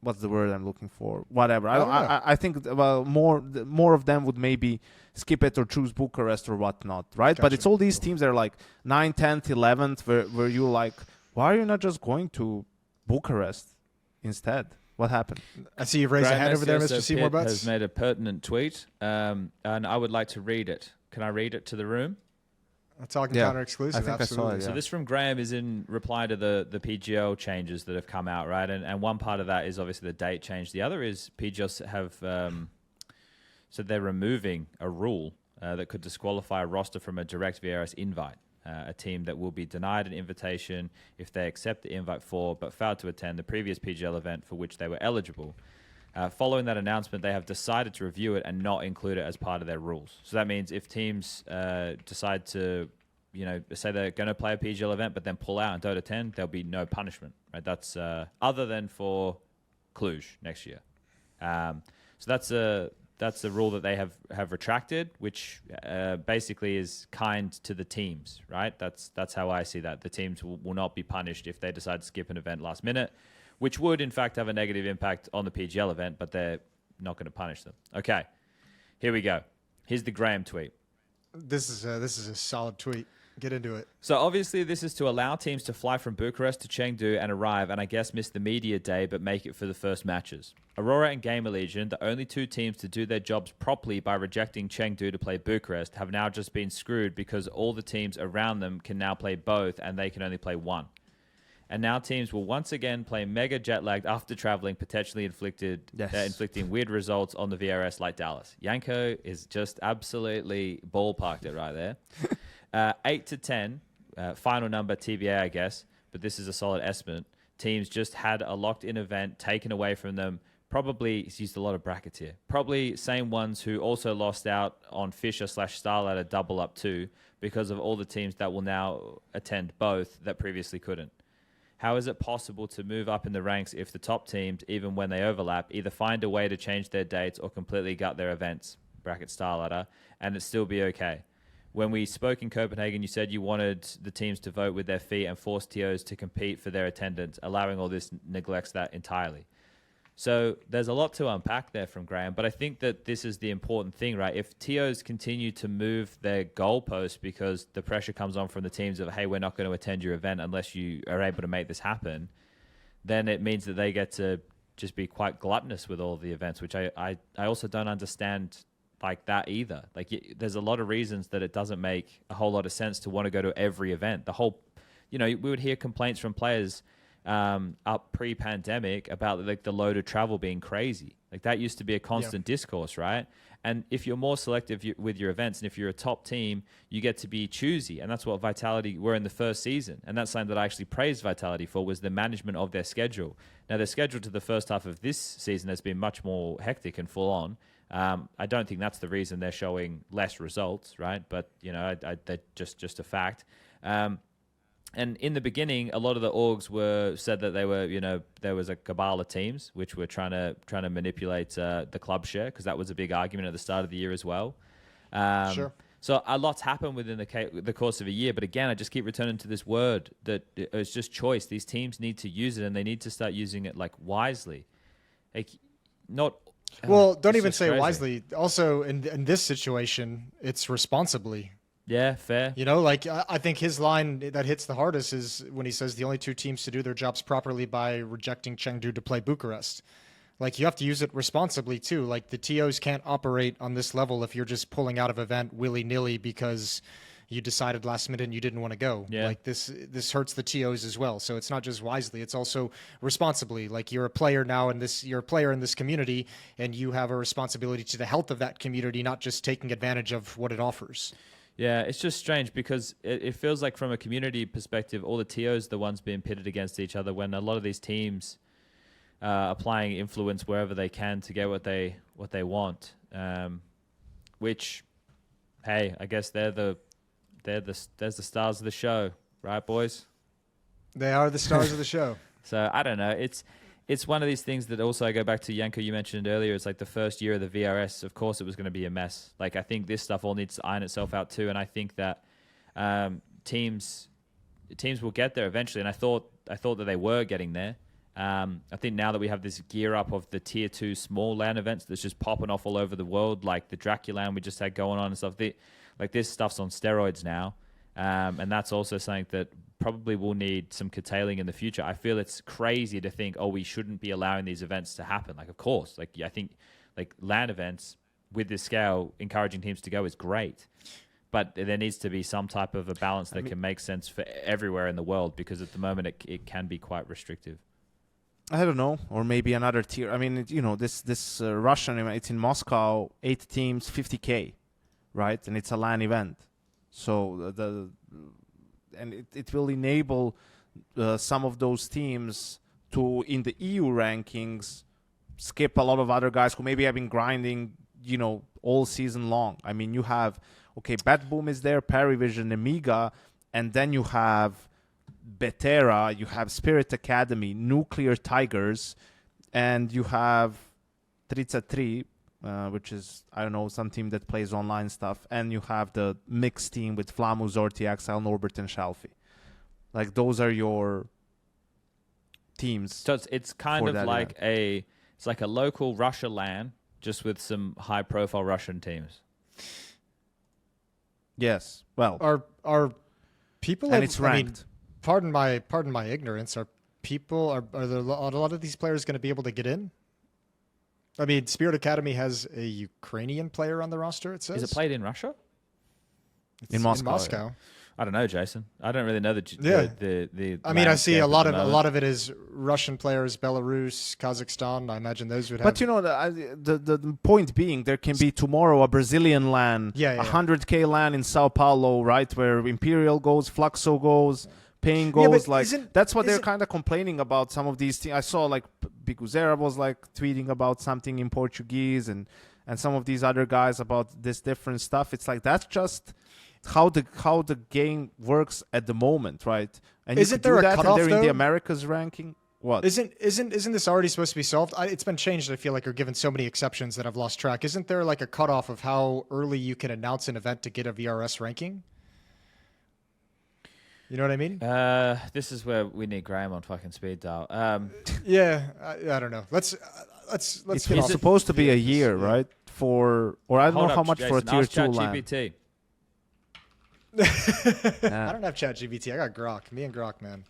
what's the word I'm looking for? Whatever. I think more of them would maybe skip it or choose Bucharest or whatnot, right? Gotcha. But it's all these teams that are like 9th, 10th, 11th, where you're like, why are you not just going to Bucharest instead? What happened? I see you've raised a hand over there, Mr. Seymour Butts. Has made a pertinent tweet, and I would like to read it. Can I read it to the room? Talking counter exclusive. I think absolutely. I saw it. So this from Graham is in reply to the PGL changes that have come out, right? And one part of that is obviously the date change. The other is PGL have so they're removing a rule that could disqualify a roster from a direct VRS invite. A team that will be denied an invitation if they accept the invite for but failed to attend the previous PGL event for which they were eligible. Following that announcement, they have decided to review it and not include it as part of their rules. So that means if teams decide to, you know, say they're going to play a PGL event but then pull out and don't attend, there'll be no punishment, right? That's other than for Cluj next year. So that's the rule that they have retracted, which basically is kind to the teams, right? That's how I see that. The teams will not be punished if they decide to skip an event last minute, which would, in fact, have a negative impact on the PGL event, but they're not going to punish them. Okay, here we go. Here's the Graham tweet. This is a solid tweet. Get into it. So obviously this is to allow teams to fly from Bucharest to Chengdu and arrive and I guess miss the media day but make it for the first matches. Aurora and Gamer Legion, the only 2 teams to do their jobs properly by rejecting Chengdu to play Bucharest, have now just been screwed because all the teams around them can now play both and they can only play one. And now teams will once again play mega jet-lagged after traveling, potentially inflicting weird results on the VRS like Dallas. Yanko is just absolutely ballparked it right there. 8 to 10, final number TBA, I guess, but this is a solid estimate. Teams just had a locked-in event taken away from them. Probably, he's used a lot of brackets here. Probably same ones who also lost out on FISSURE/Starlight double up too because of all the teams that will now attend both that previously couldn't. How is it possible to move up in the ranks if the top teams, even when they overlap, either find a way to change their dates or completely gut their events, bracket Starlighter, and it still be okay? When we spoke in Copenhagen, you said you wanted the teams to vote with their feet and force TOs to compete for their attendance. Allowing all this neglects that entirely. So there's a lot to unpack there from Graham, but I think that this is the important thing, right? If TOs continue to move their goalposts because the pressure comes on from the teams of, hey, we're not going to attend your event unless you are able to make this happen, then it means that they get to just be quite gluttonous with all of the events, which I also don't understand like that either. Like there's a lot of reasons that it doesn't make a whole lot of sense to want to go to every event. The whole, we would hear complaints from players up pre-pandemic about like the load of travel being crazy. Like that used to be a constant discourse, right? And if you're more selective with your events, and if you're a top team, you get to be choosy. And that's what Vitality were in the first season. And that's something that I actually praised Vitality for, was the management of their schedule. Now, their schedule to the first half of this season has been much more hectic and full on. I don't think that's the reason they're showing less results, right? But, they're just a fact. And in the beginning, a lot of the orgs said that they were, there was a cabal of teams which were trying to manipulate the club share, because that was a big argument at the start of the year as well. Sure. So a lot's happened within the course of a year. But again, I just keep returning to this word that it's just choice. These teams need to use it, and they need to start using it like wisely. Like not. Well, don't even say crazy. wisely. Also, in this situation, it's responsibly. Yeah, fair. I think his line that hits the hardest is when he says the only two teams to do their jobs properly by rejecting Chengdu to play Bucharest. Like, you have to use it responsibly, too. Like, the TOs can't operate on this level if you're just pulling out of event willy-nilly because you decided last minute and you didn't want to go. Yeah. Like, this hurts the TOs as well. So it's not just wisely, it's also responsibly. Like, you're a player now you're a player in this community, and you have a responsibility to the health of that community, not just taking advantage of what it offers. Yeah, it's just strange because it feels like from a community perspective, all the TOs are the ones being pitted against each other, when a lot of these teams are applying influence wherever they can to get what they want. Which, hey, I guess there's the stars of the show, right, boys? They are the stars of the show. So I don't know. It's one of these things that also I go back to Yanko, you mentioned earlier. It's like the first year of the VRS. Of course, it was going to be a mess. Like, I think this stuff all needs to iron itself out too. And I think that teams will get there eventually. And I thought that they were getting there. I think now that we have this gear up of the tier 2 small LAN events that's just popping off all over the world, like the Draculan we just had going on and stuff. Like this stuff's on steroids now. And that's also something that probably will need some curtailing in the future. I feel it's crazy to think, we shouldn't be allowing these events to happen. Like, of course, like I think like LAN events with this scale, encouraging teams to go is great. But there needs to be some type of a balance that can make sense for everywhere in the world, because at the moment it can be quite restrictive. I don't know, or maybe another tier. I mean, this Russian event, it's in Moscow, 8 teams, 50K, right? And it's a LAN event. So it will enable some of those teams to, in the EU rankings, skip a lot of other guys who maybe have been grinding, all season long. I mean, you have, Bat Boom is there, Parivision, Amiga, and then you have Betera, you have Spirit Academy, Nuclear Tigers, and you have 3 which is, I don't know, some team that plays online stuff. And you have the mixed team with Flamu, Zorti, Axel, Norbert, and Shalfi. Like, those are your teams. So it's kind of like event. It's like a local Russia LAN, just with some high-profile Russian teams. Yes. Well, Are people? And it's ranked. Pardon my ignorance. Are there a lot of these players going to be able to get in? I mean, Spirit Academy has a Ukrainian player on the roster, it says. Is it played in Russia? It's in Moscow. In Moscow. I don't know, Jason. I don't really know the I mean, I see a lot landscape of it is Russian players, Belarus, Kazakhstan. I imagine those would have. But the point being, there can be tomorrow a Brazilian LAN, 100K LAN in Sao Paulo, right, where Imperial goes, Fluxo goes, Pain goes. That's what they're kind of complaining about. Some of these teams. I saw like Biguzera was like tweeting about something in Portuguese, and some of these other guys about this different stuff. It's like that's just how the game works at the moment, right? And isn't there a cutoff, they're though? in the Americas ranking. What? Isn't this already supposed to be solved? It's been changed. I feel like, or given so many exceptions that I've lost track. Isn't there like a cutoff of how early you can announce an event to get a VRS ranking? You know what I mean? This is where we need Graham on fucking speed dial. Yeah, I don't know. Let's It's get off. supposed to be a year, right? Or I don't Hold know up, how much for a Jason, tier ask 2 land. ChatGPT. I don't have ChatGPT. I got Grok. Me and Grok, man.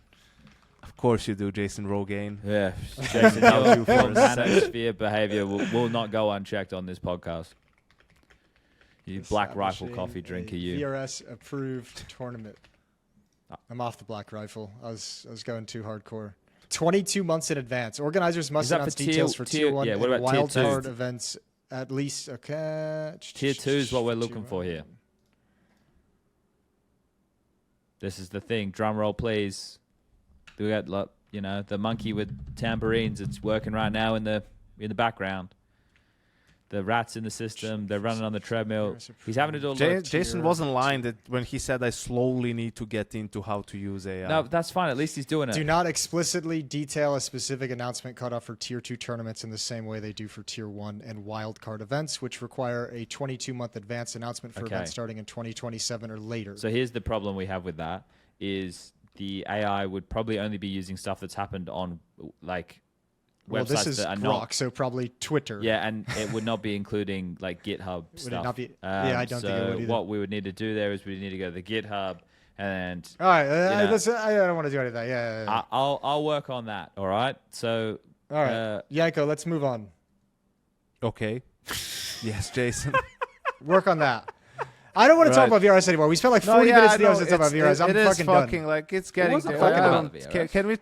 Of course you do, Jason Rogaine. Yeah, Jason, your manosphere behavior will not go unchecked on this podcast. You Black Rifle coffee drinker, you. VRS approved tournament. I'm off the Black Rifle. I was going too hardcore. 22 months in advance. Organizers must that announce for details for tier 1 yeah, and what about tier two? Wildcard events at least. Okay. Tier 2 is what we're looking for here. This is the thing. Drum roll, please. We got, the monkey with tambourines. It's working right now in the background. The rats in the system. They're running on the treadmill. He's having to do a lot of Jason wasn't lying that when he said I slowly need to get into how to use AI. No, that's fine. At least he's doing it. Do not explicitly detail a specific announcement cutoff for tier 2 tournaments in the same way they do for tier 1 and wildcard events, which require a 22-month advance announcement for events starting in 2027 or later. So here's the problem we have with that is the AI would probably only be using stuff that's happened on well, websites this is that are Grok, not. so probably Twitter. Yeah, and it would not be including GitHub Would stuff. it not be? Yeah, I don't think it would either. What we would need to do there is we need to go to the GitHub and. All right, I don't want to do any of that. Yeah. I'll work on that. All right. So. All right, Yanko, let's move on. Okay. Yes, Jason. Work on that. I don't want to talk about VRS anymore. We spent like 40 minutes of the episode talking about VRS. I'm fucking done. Like it's getting. wasn't fucking about the VRS. Can we?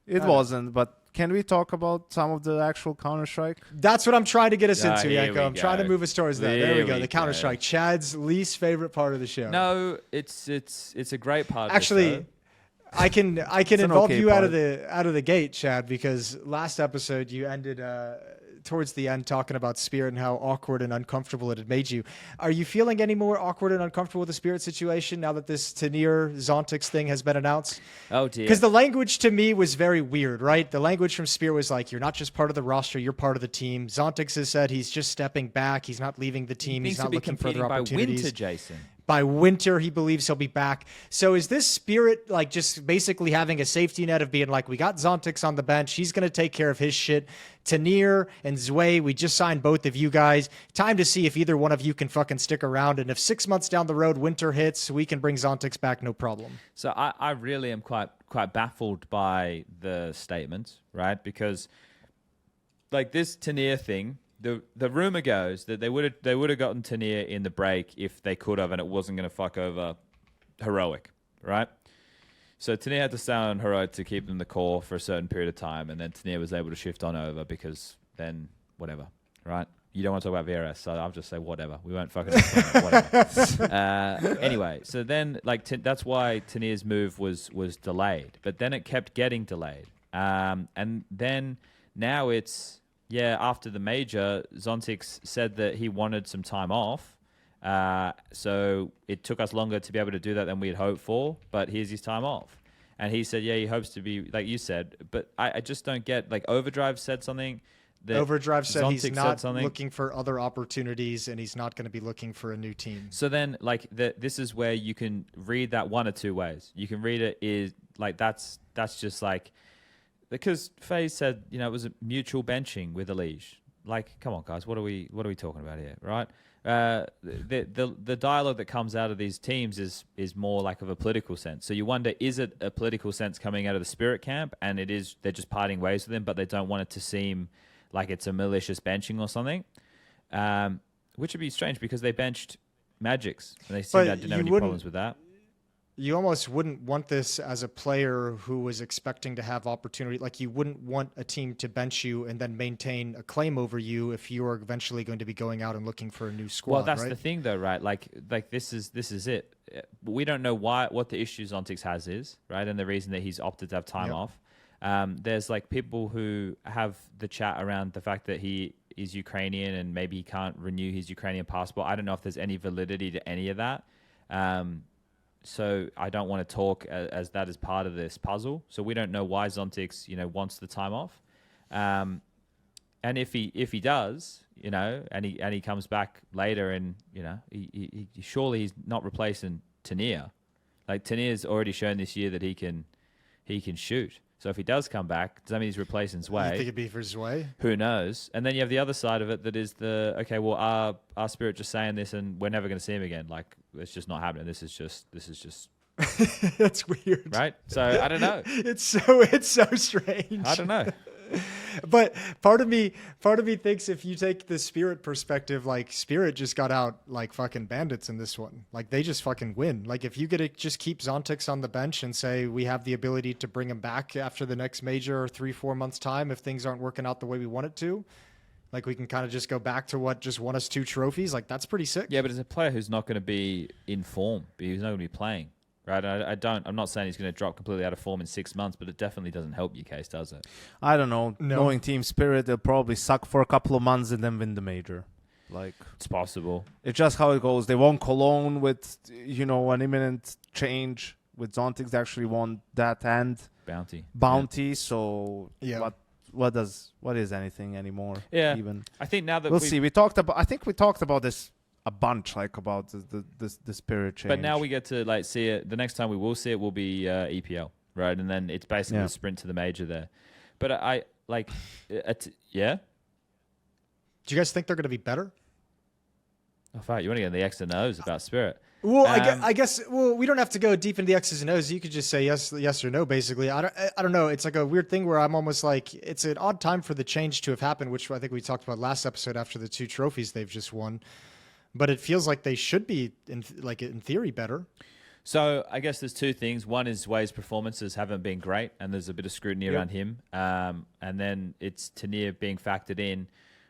It wasn't, but. Can we talk about some of the actual Counter-Strike? That's what I'm trying to get us into, here Yanko. I'm trying to move us towards that. There we go. The Counter-Strike. Chad's least favorite part of the show. No, it's a great part. Actually, of the show. I can involve okay you part. out of the gate, Chad, because last episode you ended towards the end talking about Spirit and how awkward and uncomfortable it had made you. Are you feeling any more awkward and uncomfortable with the Spirit situation now that this Tanir zontix thing has been announced? Oh dear. Because the language to me was very weird, right? The language from Spirit was like, you're not just part of the roster, you're part of the team. Zontix has said he's just stepping back. He's not leaving the team. He's not looking for other opportunities. By winter, Jason. By winter, he believes he'll be back. So is this Spirit like just basically having a safety net of being like, we got Zontix on the bench. He's going to take care of his shit. Tanir and Zwei, we just signed both of you guys. Time to see if either one of you can fucking stick around. And if 6 months down the road, winter hits, we can bring Zontix back, no problem. So I really am quite baffled by the statement, right? Because like this Tanir thing, the rumor goes that they would have gotten Tanir in the break if they could have, and it wasn't going to fuck over Heroic, right? So Tanir had to stay on Heroic to keep them the core for a certain period of time, and then Tanir was able to shift on over because then whatever, right? You don't want to talk about VRS, so I'll just say whatever. We won't fucking whatever. Anyway, so then that's why Tanir's move was delayed, but then it kept getting delayed, and then now it's. Yeah, after the major, Zontix said that he wanted some time off. So it took us longer to be able to do that than we had hoped for, but here's his time off. And he said, yeah, he hopes to be, like you said, but I just don't get, like Overdrive said something. Overdrive said Zontix he's not said looking for other opportunities and he's not going to be looking for a new team. So then, this is where you can read that one or two ways. You can read it is, like, that's just like, because FaZe said, it was a mutual benching with Elige. Like, come on, guys, what are we talking about here, right? The dialogue that comes out of these teams is more like of a political sense. So you wonder, is it a political sense coming out of the Spirit camp, and they're just parting ways with him, but they don't want it to seem like it's a malicious benching or something, which would be strange because they benched magisk, and they seemed didn't have any problems with that. You almost wouldn't want this as a player who was expecting to have opportunity. Like, you wouldn't want a team to bench you and then maintain a claim over you if you are eventually going to be going out and looking for a new squad. Well, that's right? the thing, though, right? Like this is it. We don't know what the issue Zontix has is, right? And the reason that he's opted to have time off. There's like people who have the chat around the fact that he is Ukrainian and maybe he can't renew his Ukrainian passport. I don't know if there's any validity to any of that. So I don't want to talk as that is part of this puzzle. So we don't know why Zontix, wants the time off. And if he does, and he comes back later and, he surely he's not replacing Tanir. Like Tanir's already shown this year that he can shoot. So if he does come back, does that mean he's replacing Zwei? You think it'd be for Zwei? Who knows? And then you have the other side of it that is our Spirit just saying this and we're never going to see him again. Like, it's just not happening. This is just That's weird. right. So I don't know. It's so strange. I don't know. But part of me thinks if you take the Spirit perspective, like Spirit just got out like fucking bandits in this one. Like they just fucking win. Like if you get to just keep zontix on the bench and say we have the ability to bring him back after the next major or 3-4 months time if things aren't working out the way we want it to, like we can kind of just go back to what just won us 2 trophies. Like that's pretty sick. Yeah, but as a player who's not going to be in form, he's not going to be playing. Right, I'm not saying he's going to drop completely out of form in 6 months, but it definitely doesn't help your case, does it? I don't know. No. Knowing Team Spirit, they'll probably suck for a couple of months and then win the major. Like It's possible. it's just how it goes. They won Cologne with an imminent change. With Zontix, they actually won that and Bounty. So Yeah. what is anything anymore? Yeah. Even I think now that we'll see. I think we talked about this a bunch, like about the Spirit change. But now we get to like see it. The next time we will see it will be EPL, right? And then it's basically a sprint to the major there. But I like, yeah. Do you guys think they're going to be better? Oh, fuck, you want to get in the X and O's about Spirit? Well, I guess. Well, we don't have to go deep into the X's and O's. You could just say yes or no. Basically, I don't know. It's like a weird thing where I'm almost like it's an odd time for the change to have happened, which I think we talked about last episode after the 2 trophies they've just won. But it feels like they should be in theory better. So I guess there's 2 things. One is Wei's performances haven't been great, and there's a bit of scrutiny around him. And then it's Tanir being factored in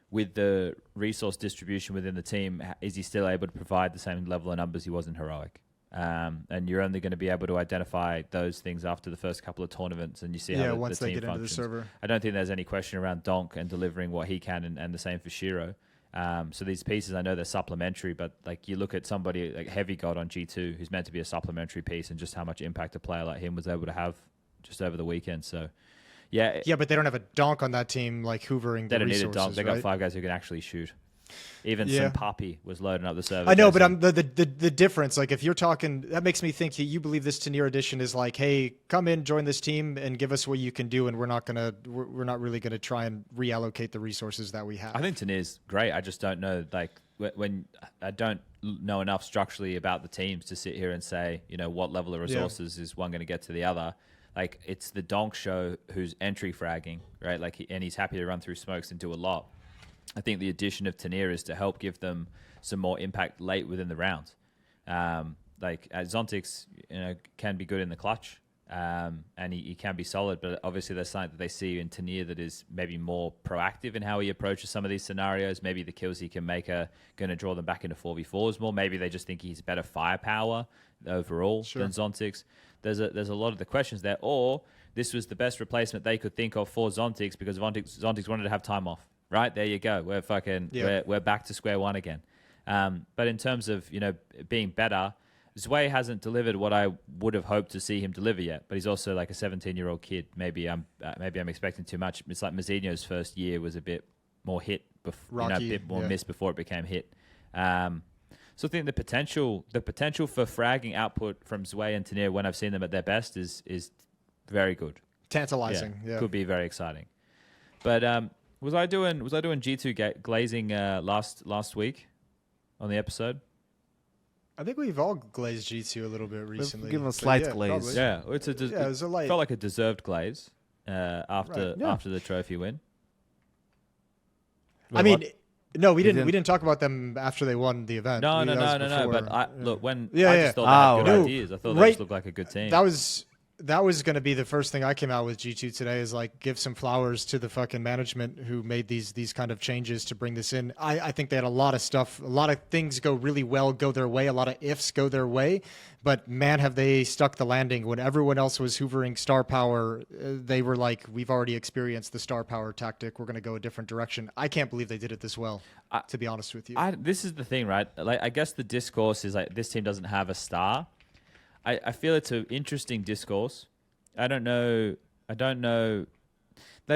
with the resource distribution within the team. Is he still able to provide the same level of numbers he was in Heroic? And you're only going to be able to identify those things after the first couple of tournaments, and you see how once the they team get functions. into the server. I don't think there's any question around Donk and delivering what he can, and the same for Shiro. So these pieces, I know they're supplementary, but like you look at somebody like Heavy God on G2, who's meant to be a supplementary piece, and just how much impact a player like him was able to have just over the weekend. So, yeah. Yeah, but they don't have a donk on that team like hoovering They the don't resources, need a donk. They right? got 5 guys who can actually shoot. Even some puppy was loading up the server. I know, but I'm the difference. Like if you're talking, that makes me think you believe this Tanir edition is like, hey, come in, join this team, and give us what you can do, and we're not really gonna try and reallocate the resources that we have. I think Tanir's great. I just don't know, like when I don't know enough structurally about the teams to sit here and say, what level of resources is one going to get to the other. Like it's the donk show who's entry fragging, right? Like and he's happy to run through smokes and do a lot. I think the addition of Tanir is to help give them some more impact late within the round. Like Zontix, can be good in the clutch, and he can be solid. But obviously, there's something that they see in Tanir that is maybe more proactive in how he approaches some of these scenarios. Maybe the kills he can make are going to draw them back into 4v4s more. Maybe they just think he's better firepower overall than Zontix. There's a lot of the questions there. Or this was the best replacement they could think of for Zontix because Zontix wanted to have time off. Right, there you go. We're we're back to square one again. But in terms of being better, Zwei hasn't delivered what I would have hoped to see him deliver yet. But he's also like a 17-year-old kid. Maybe I'm expecting too much. It's like Mazzinho's first year was a bit more hit, a bit more miss before it became hit. So I think the potential for fragging output from Zwei and Tanir when I've seen them at their best is very good. Tantalizing. Yeah. Could be very exciting. But Was I doing G2 glazing last week on the episode? I think we've all glazed G2 a little bit recently. Give them a slight glaze. Probably. Yeah, it was a light. Felt like a deserved glaze after the trophy win. I mean, no, we didn't talk about them after they won the event. No. But I just thought they had good ideas. I thought they just looked like a good team. That was going to be the first thing I came out with G2 today is like give some flowers to the fucking management who made these kind of changes to bring this in. I think they had a lot of stuff, a lot of things go really well, go their way, a lot of ifs go their way, but man, have they stuck the landing. When everyone else was hoovering star power, they were like, we've already experienced the star power tactic. We're going to go a different direction. I can't believe they did it this well, to be honest with you. This is the thing, right? Like, I guess the discourse is like this team doesn't have a star. I feel it's an interesting discourse. I don't know. They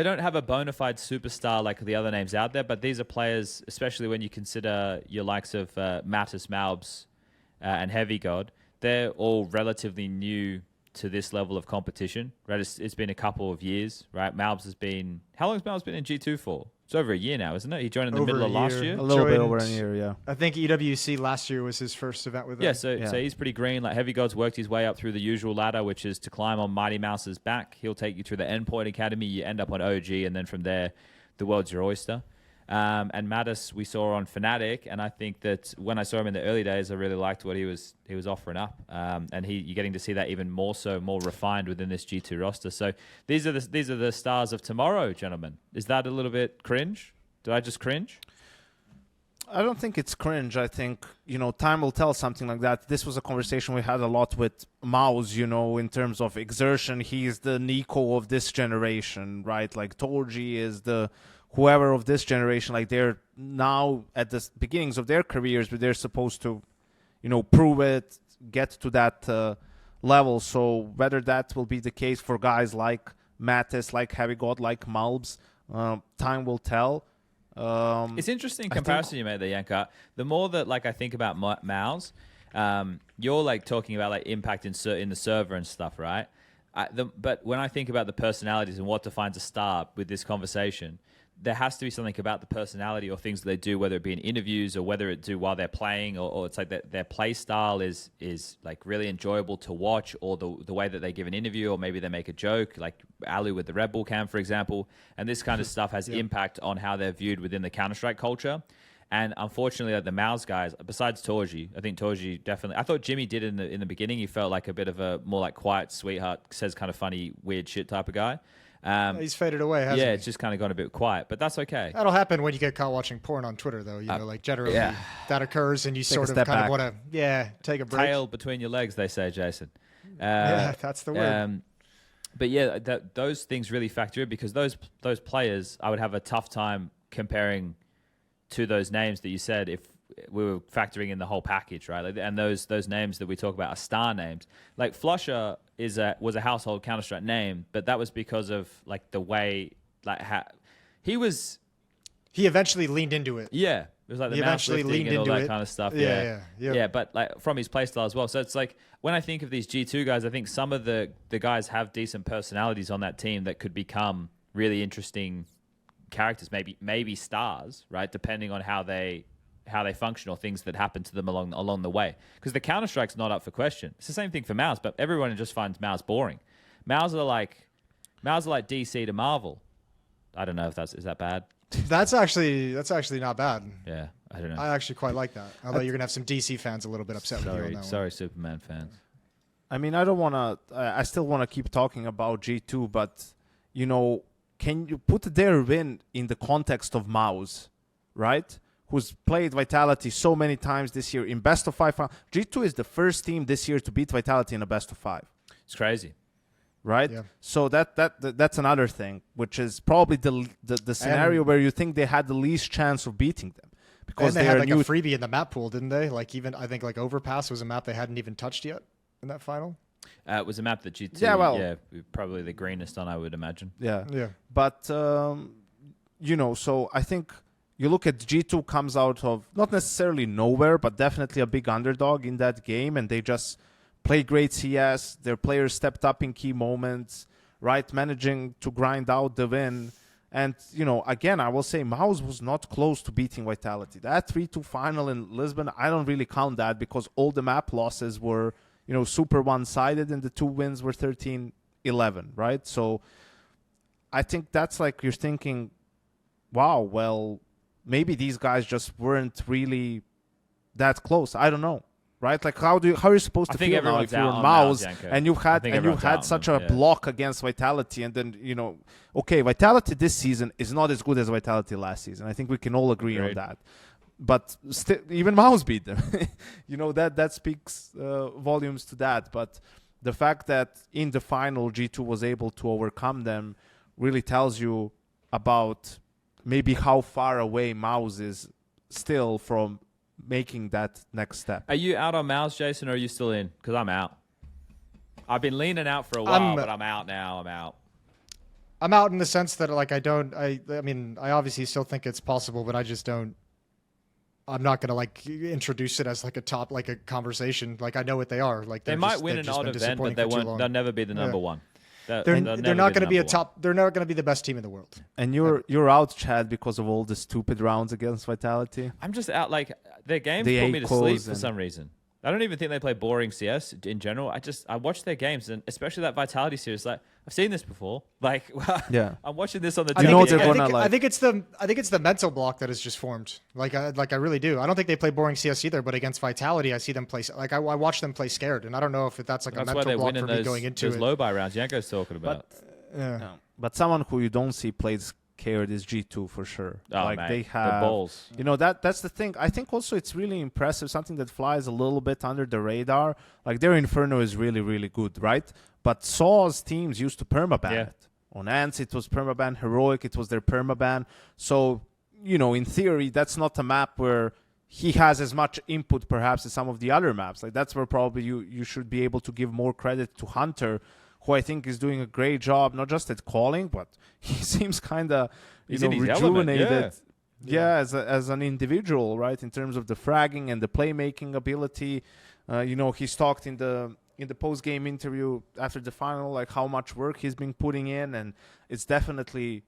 don't have a bona fide superstar like the other names out there, but these are players, especially when you consider your likes of Mattis Malbs and Heavy God. they're all relatively new to this level of competition, right? It's been a couple of years, right? Malbs has been... How long has Malbs been in G2 for? It's over a year now, isn't it? He joined in the middle of last year. A little bit Joined- over a year, yeah. I think EWC last year was his first event with them. Yeah, so he's pretty green. Like Heavy God's worked his way up through the usual ladder, which is to climb on Mighty Mouse's back. He'll take you through the Endpoint Academy. You end up on OG, and then from there, the world's your oyster. And Mattis we saw on Fnatic, and I think that when I saw him in the early days, I really liked what he was offering up. And you're getting to see that even more so, more refined within this G2 roster. So these are the stars of tomorrow, gentlemen. Is that a little bit cringe? Did I just cringe? I don't think it's cringe. I think, time will tell something like that. This was a conversation we had a lot with Mouse, in terms of exertion. He's the Nico of this generation, right? Like Torji is the whoever of this generation. Like they're now at the beginnings of their careers, but they're supposed to, prove it, get to that level. So whether that will be the case for guys like Mattis, like Heavy God, like Malbs, time will tell. It's interesting comparison you made there, Yanka. The more that I think about Mouse, you're talking about impact in the server and stuff, right? But when I think about the personalities and what defines a star with this conversation, there has to be something about the personality or things that they do, whether it be in interviews or whether it do while they're playing, or it's that their play style is really enjoyable to watch, or the way that they give an interview, or maybe they make a joke, like Ali with the Red Bull cam, for example. And this kind of stuff has impact on how they're viewed within the Counter-Strike culture. And unfortunately, the Mouse guys, besides Torji, I think Torji definitely... I thought Jimmy did in the beginning. He felt like a bit of a more quiet sweetheart, says kind of funny, weird shit type of guy. He's faded away, hasn't he? It's just kind of gone a bit quiet, but that's okay. That'll happen when you get caught watching porn on Twitter, though. Generally that occurs, and you sort of kind of want to, take a break. Tail between your legs, they say, Jason. That's the word. But those things really factor in, because those players, I would have a tough time comparing to those names that you said if we were factoring in the whole package, right? And those names that we talk about are star names. Like Flusher was a household Counter-Strike name, but that was because of the way he eventually leaned into it. Yeah, it was the mouse lifting and all that kind of stuff. Yeah. But from his playstyle as well. So it's when I think of these G2 guys, I think some of the guys have decent personalities on that team that could become really interesting characters, maybe stars, right? Depending on how they function or things that happen to them along the way. Because the Counter-Strike's not up for question. It's the same thing for Mouse, but everyone just finds Mouse boring. Mouse are like DC to Marvel. I don't know if is that bad? That's actually not bad. Yeah, I don't know. I actually quite like that. Although you're gonna have some DC fans a little bit upset with you on that Sorry, Superman fans. I mean, I don't want to... I still want to keep talking about G2, but, can you put their win in the context of Mouse, right? Who's played Vitality so many times this year in best of 5. G2 is the first team this year to beat Vitality in a best of 5. It's crazy, right? Yeah. So that's another thing, which is probably the scenario where you think they had the least chance of beating them, because they had a freebie in the map pool, didn't they? I think Overpass was a map they hadn't even touched yet in that final. It was a map that G2, probably the greenest on, I would imagine. Yeah. But so I think. You look at G2 comes out of not necessarily nowhere, but definitely a big underdog in that game, and they just play great CS. Their players stepped up in key moments, right? Managing to grind out the win. And, again, I will say Mouse was not close to beating Vitality. That 3-2 final in Lisbon, I don't really count that, because all the map losses were, super one-sided, and the 2 wins were 13-11, right? So I think that's you're thinking, wow, well, maybe these guys just weren't really that close. I don't know, right? How are you supposed to feel now if you're Mouse and you've had such a block against Vitality, and then Vitality this season is not as good as Vitality last season. I think we can all agree on that. But even Mouse beat them. That speaks volumes to that. But the fact that in the final G2 was able to overcome them really tells you about maybe how far away Mouse is still from making that next step. Are you out on Mouse, Jason, or are you still in? Because I'm out. I've been leaning out for a while, but I'm out now. I'm out. I'm out in the sense that I obviously still think it's possible, but I just don't. I'm not gonna like introduce it as like a top like a conversation. Like I know what they are. Like They might win an odd event, but they'll never be the number one. They're not going to be a top. They're not going to be the best team in the world. And you're out, Chad, because of all the stupid rounds against Vitality. I'm just out. Like their games put me to sleep for some reason. I don't even think they play boring CS in general. I watch their games, and especially that Vitality series. Like I've seen this before. Like yeah, I'm watching this on the. I think it's the mental block that has just formed. Like I really do. I don't think they play boring CS either. But against Vitality, I see them play. Like I watch them play scared, and I don't know if that's like a mental block for me going into those low buy rounds. Yanko's talking about. But someone who you don't see plays scared is G2 for sure. Oh, like mate, they have the balls. You know that's the thing. I think also it's really impressive. Something that flies a little bit under the radar. Like their Inferno is really really good, right? But Saw's teams used to permaban it. On Ants it was permaban. Heroic it was their permaban. So you know in theory that's not a map where he has as much input perhaps as some of the other maps. Like that's where probably you should be able to give more credit to Hunter, who I think is doing a great job, not just at calling, but he seems kind of rejuvenated. As an individual, right? In terms of the fragging and the playmaking ability. He's talked in the post game interview after the final, like how much work he's been putting in, and it's definitely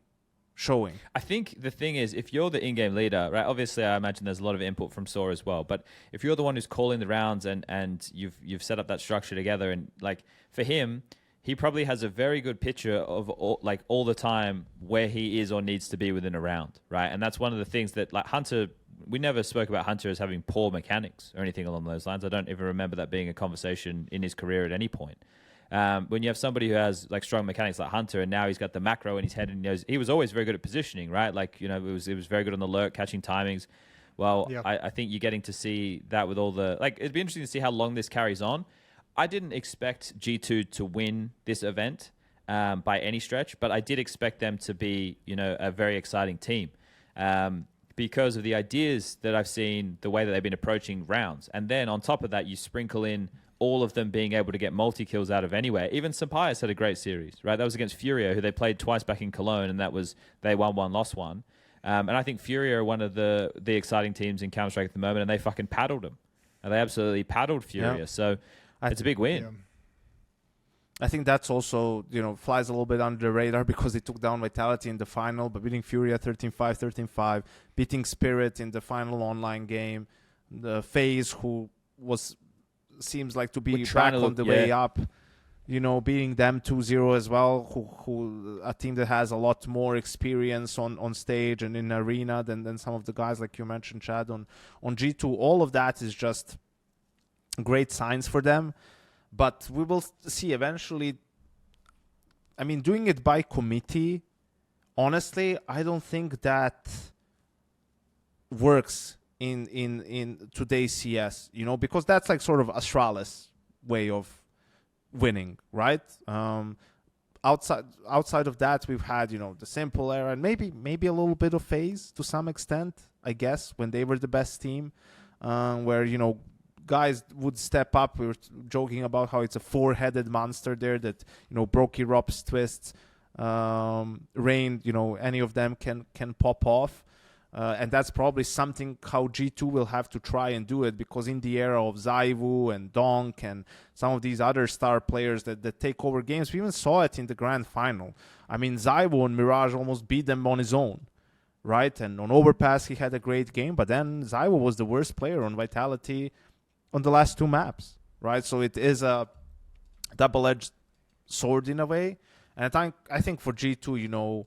showing. I think the thing is, if you're the in-game leader, right? Obviously, I imagine there's a lot of input from Saw as well. But if you're the one who's calling the rounds and you've set up that structure together, and like for him. He probably has a very good picture of all the time where he is or needs to be within a round, right? And that's one of the things that like Hunter, we never spoke about Hunter as having poor mechanics or anything along those lines. I don't even remember that being a conversation in his career at any point. When you have somebody who has like strong mechanics like Hunter, and now he's got the macro in his head, and he knows he was always very good at positioning, right? Like it was very good on the lurk, catching timings. Well, I think you're getting to see that with all the it'd be interesting to see how long this carries on. I didn't expect G2 to win this event by any stretch, but I did expect them to be, a very exciting team because of the ideas that I've seen, the way that they've been approaching rounds. And then on top of that, you sprinkle in all of them being able to get multi-kills out of anywhere. Even Sampaias had a great series, right? That was against FURIA, who they played twice back in Cologne, and that was they won one, lost one. And I think FURIA are one of the exciting teams in Counter-Strike at the moment, and they fucking paddled them. And they absolutely paddled FURIA. Yeah. So it's a big win. Yeah. I think that's also, flies a little bit under the radar because they took down Vitality in the final, but beating FURIA 13-5, 13-5, beating Spirit in the final online game. The FaZe, who seems like to be back on the way up, beating them 2-0 as well, who a team that has a lot more experience on stage and in arena than some of the guys like you mentioned, Chad, on G2. All of that is just great signs for them, but we will see eventually. I mean, doing it by committee, honestly, I don't think that works in today's CS, because that's like sort of Astralis way of winning, right? Outside of that, we've had, the simple era and maybe a little bit of FaZe to some extent, I guess, when they were the best team, where, guys would step up. We were joking about how it's a four-headed monster there that, Brokey, Rops, Twists, Rain, any of them can pop off. And that's probably something how G2 will have to try and do it, because in the era of Zaiwu and Donk and some of these other star players that take over games, we even saw it in the grand final. I mean, Zaiwu and Mirage almost beat them on his own, right? And on Overpass, he had a great game, but then Zaiwu was the worst player on Vitality on the last two maps, right? So it is a double-edged sword in a way. And I think for G2,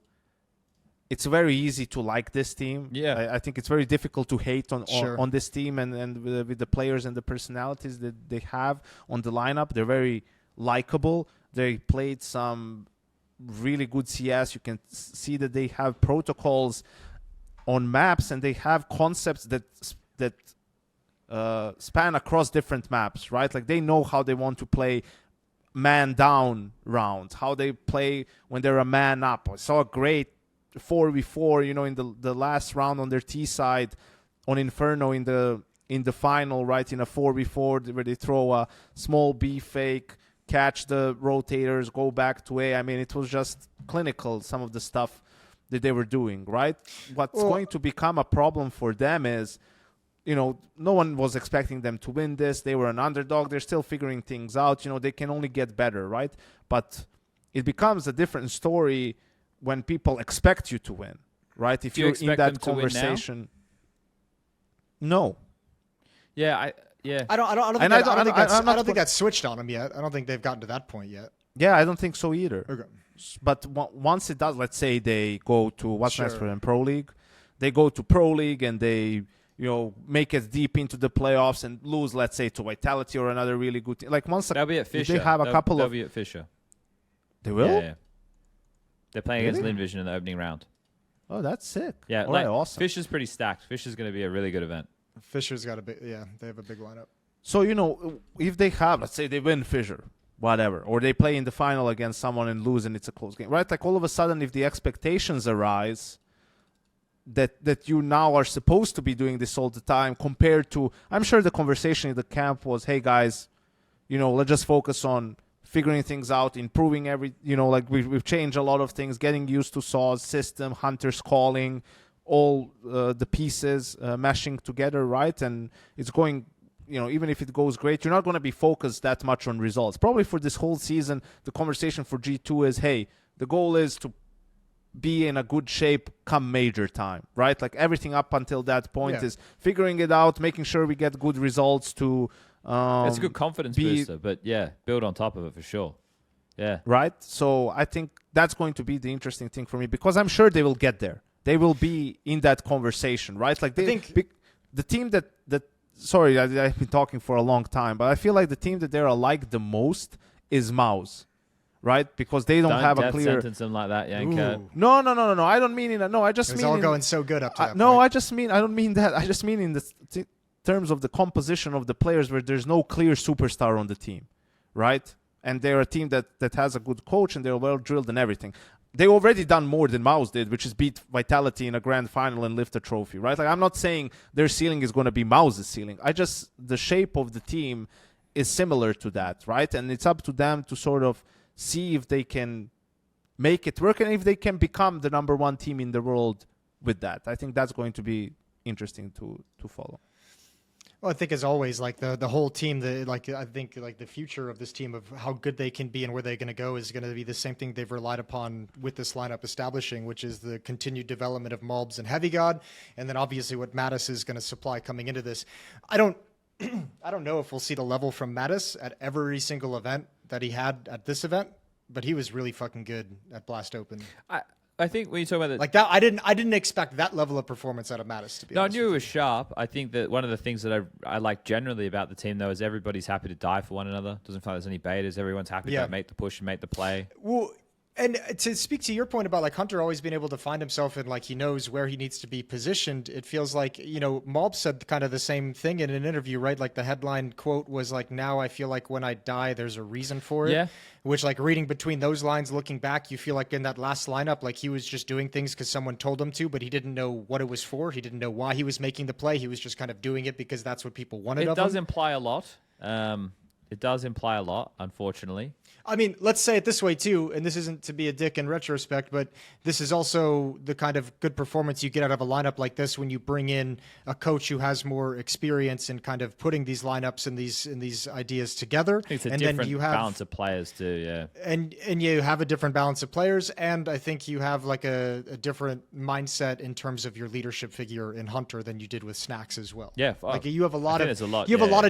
it's very easy to like this team. Yeah, I think it's very difficult to hate on this team and with the players and the personalities that they have on the lineup. They're very likable. They played some really good CS. You can see that they have protocols on maps, and they have concepts that span across different maps, right? Like they know how they want to play man down rounds, how they play when they're a man up. I saw a great 4v4, in the last round on their T side on Inferno in the final, right? In a 4v4 where they throw a small B fake, catch the rotators, go back to A. I mean, it was just clinical, some of the stuff that they were doing, right? What's going to become a problem for them is no one was expecting them to win this. They were an underdog. They're still figuring things out. They can only get better, right? But it becomes a different story when people expect you to win, right? If you're in that conversation. No. Yeah, I don't think that's switched on them yet. I don't think they've gotten to that point yet. Yeah, I don't think so either. Okay. But once it does, let's say they go to what's next for them, Pro League. They go to Pro League and they make it deep into the playoffs and lose, let's say, to Vitality or another really good team. Like once they'll be at FISSURE. They have a couple they'll of. Be at FISSURE. They will. Yeah. They're playing against Lin Vision in the opening round. Oh, that's sick. Yeah, all right, awesome. FISSURE's pretty stacked. FISSURE's going to be a really good event. FISSURE's got a big, they have a big lineup. So if they have, let's say they win FISSURE, whatever, or they play in the final against someone and lose and it's a close game, right? Like all of a sudden, if the expectations arise that you now are supposed to be doing this all the time compared to, I'm sure the conversation in the camp was, hey guys, let's just focus on figuring things out, improving like we've changed a lot of things, getting used to Saw's system, Hunter's calling, all the pieces meshing together, right? And it's going, even if it goes great, you're not going to be focused that much on results. Probably for this whole season, the conversation for G2 is, hey, the goal is to be in a good shape come major time, right? Like everything up until that point is figuring it out, making sure we get good results to it's a good confidence booster, but build on top of it for sure. Yeah. Right? So I think that's going to be the interesting thing for me because I'm sure they will get there. They will be in that conversation, right? Like the team that sorry, I've been talking for a long time, but I feel like the team that they're alike the most is Mouse. Right, because they don't have a clear sentence them like that, Yanka. No. I don't mean in. No, I just mean. It's all going so good up to that point. No, I don't mean that. I just mean in the terms of the composition of the players, where there's no clear superstar on the team, right? And they're a team that has a good coach and they're well drilled and everything. They already done more than Mouse did, which is beat Vitality in a grand final and lift a trophy, right? Like I'm not saying their ceiling is going to be Mouse's ceiling. The shape of the team is similar to that, right? And it's up to them to sort of see if they can make it work and if they can become the number one team in the world with that. I think that's going to be interesting to follow. Well, I think as always, like the whole team, I think the future of this team of how good they can be and where they're going to go is going to be the same thing they've relied upon with this lineup establishing, which is the continued development of Mobs and Heavy God, and then obviously what Mattis is going to supply coming into this. I don't know if we'll see the level from Mattis at every single event that he had at this event, but he was really fucking good at Blast Open. I think when you talk about it, like that, I didn't expect that level of performance out of Mattis, to be honest. I knew it was sharp. I think that one of the things that I like generally about the team, though, is everybody's happy to die for one another. Doesn't feel like there's any betas. Everyone's happy to make the push and make the play. Well, and to speak to your point about like Hunter always being able to find himself and like he knows where he needs to be positioned, it feels like, Mob said kind of the same thing in an interview, right? Like the headline quote was like, now I feel like when I die, there's a reason for it. Yeah. Which like reading between those lines, looking back, you feel like in that last lineup, like he was just doing things because someone told him to, but he didn't know what it was for. He didn't know why he was making the play. He was just kind of doing it because that's what people wanted of him. It does imply a lot. It does imply a lot, unfortunately. I mean, let's say it this way too, and this isn't to be a dick in retrospect, but this is also the kind of good performance you get out of a lineup like this when you bring in a coach who has more experience in kind of putting these lineups and these ideas together. It's a different balance of players too, yeah. And you have a different balance of players, and I think you have like a different mindset in terms of your leadership figure in Hunter than you did with Snacks as well. Yeah, like you have a lot of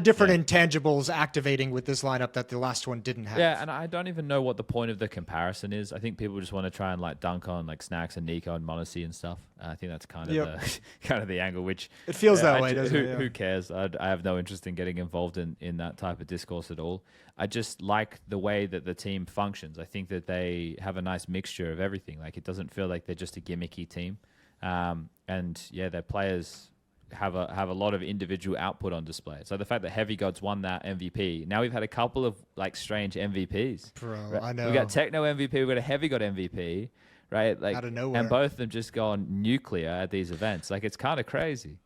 different intangibles activating with this lineup that the last one didn't have. Yeah, and I don't even know what the point of the comparison is. I think people just want to try and like dunk on like Snacks and Nico and Monacy and stuff. I think that's kind of the kind of the angle. Which it feels that way, doesn't it? Who cares? I have no interest in getting involved in that type of discourse at all. I just like the way that the team functions. I think that they have a nice mixture of everything. Like it doesn't feel like they're just a gimmicky team. And yeah, their players have a lot of individual output on display. So the fact that Heavy God's won that MVP, now we've had a couple of like strange MVPs. Bro, right? I know. We got Techno MVP, we got a Heavy God MVP, right? Like out of nowhere. And both of them just gone nuclear at these events. Like it's kind of crazy.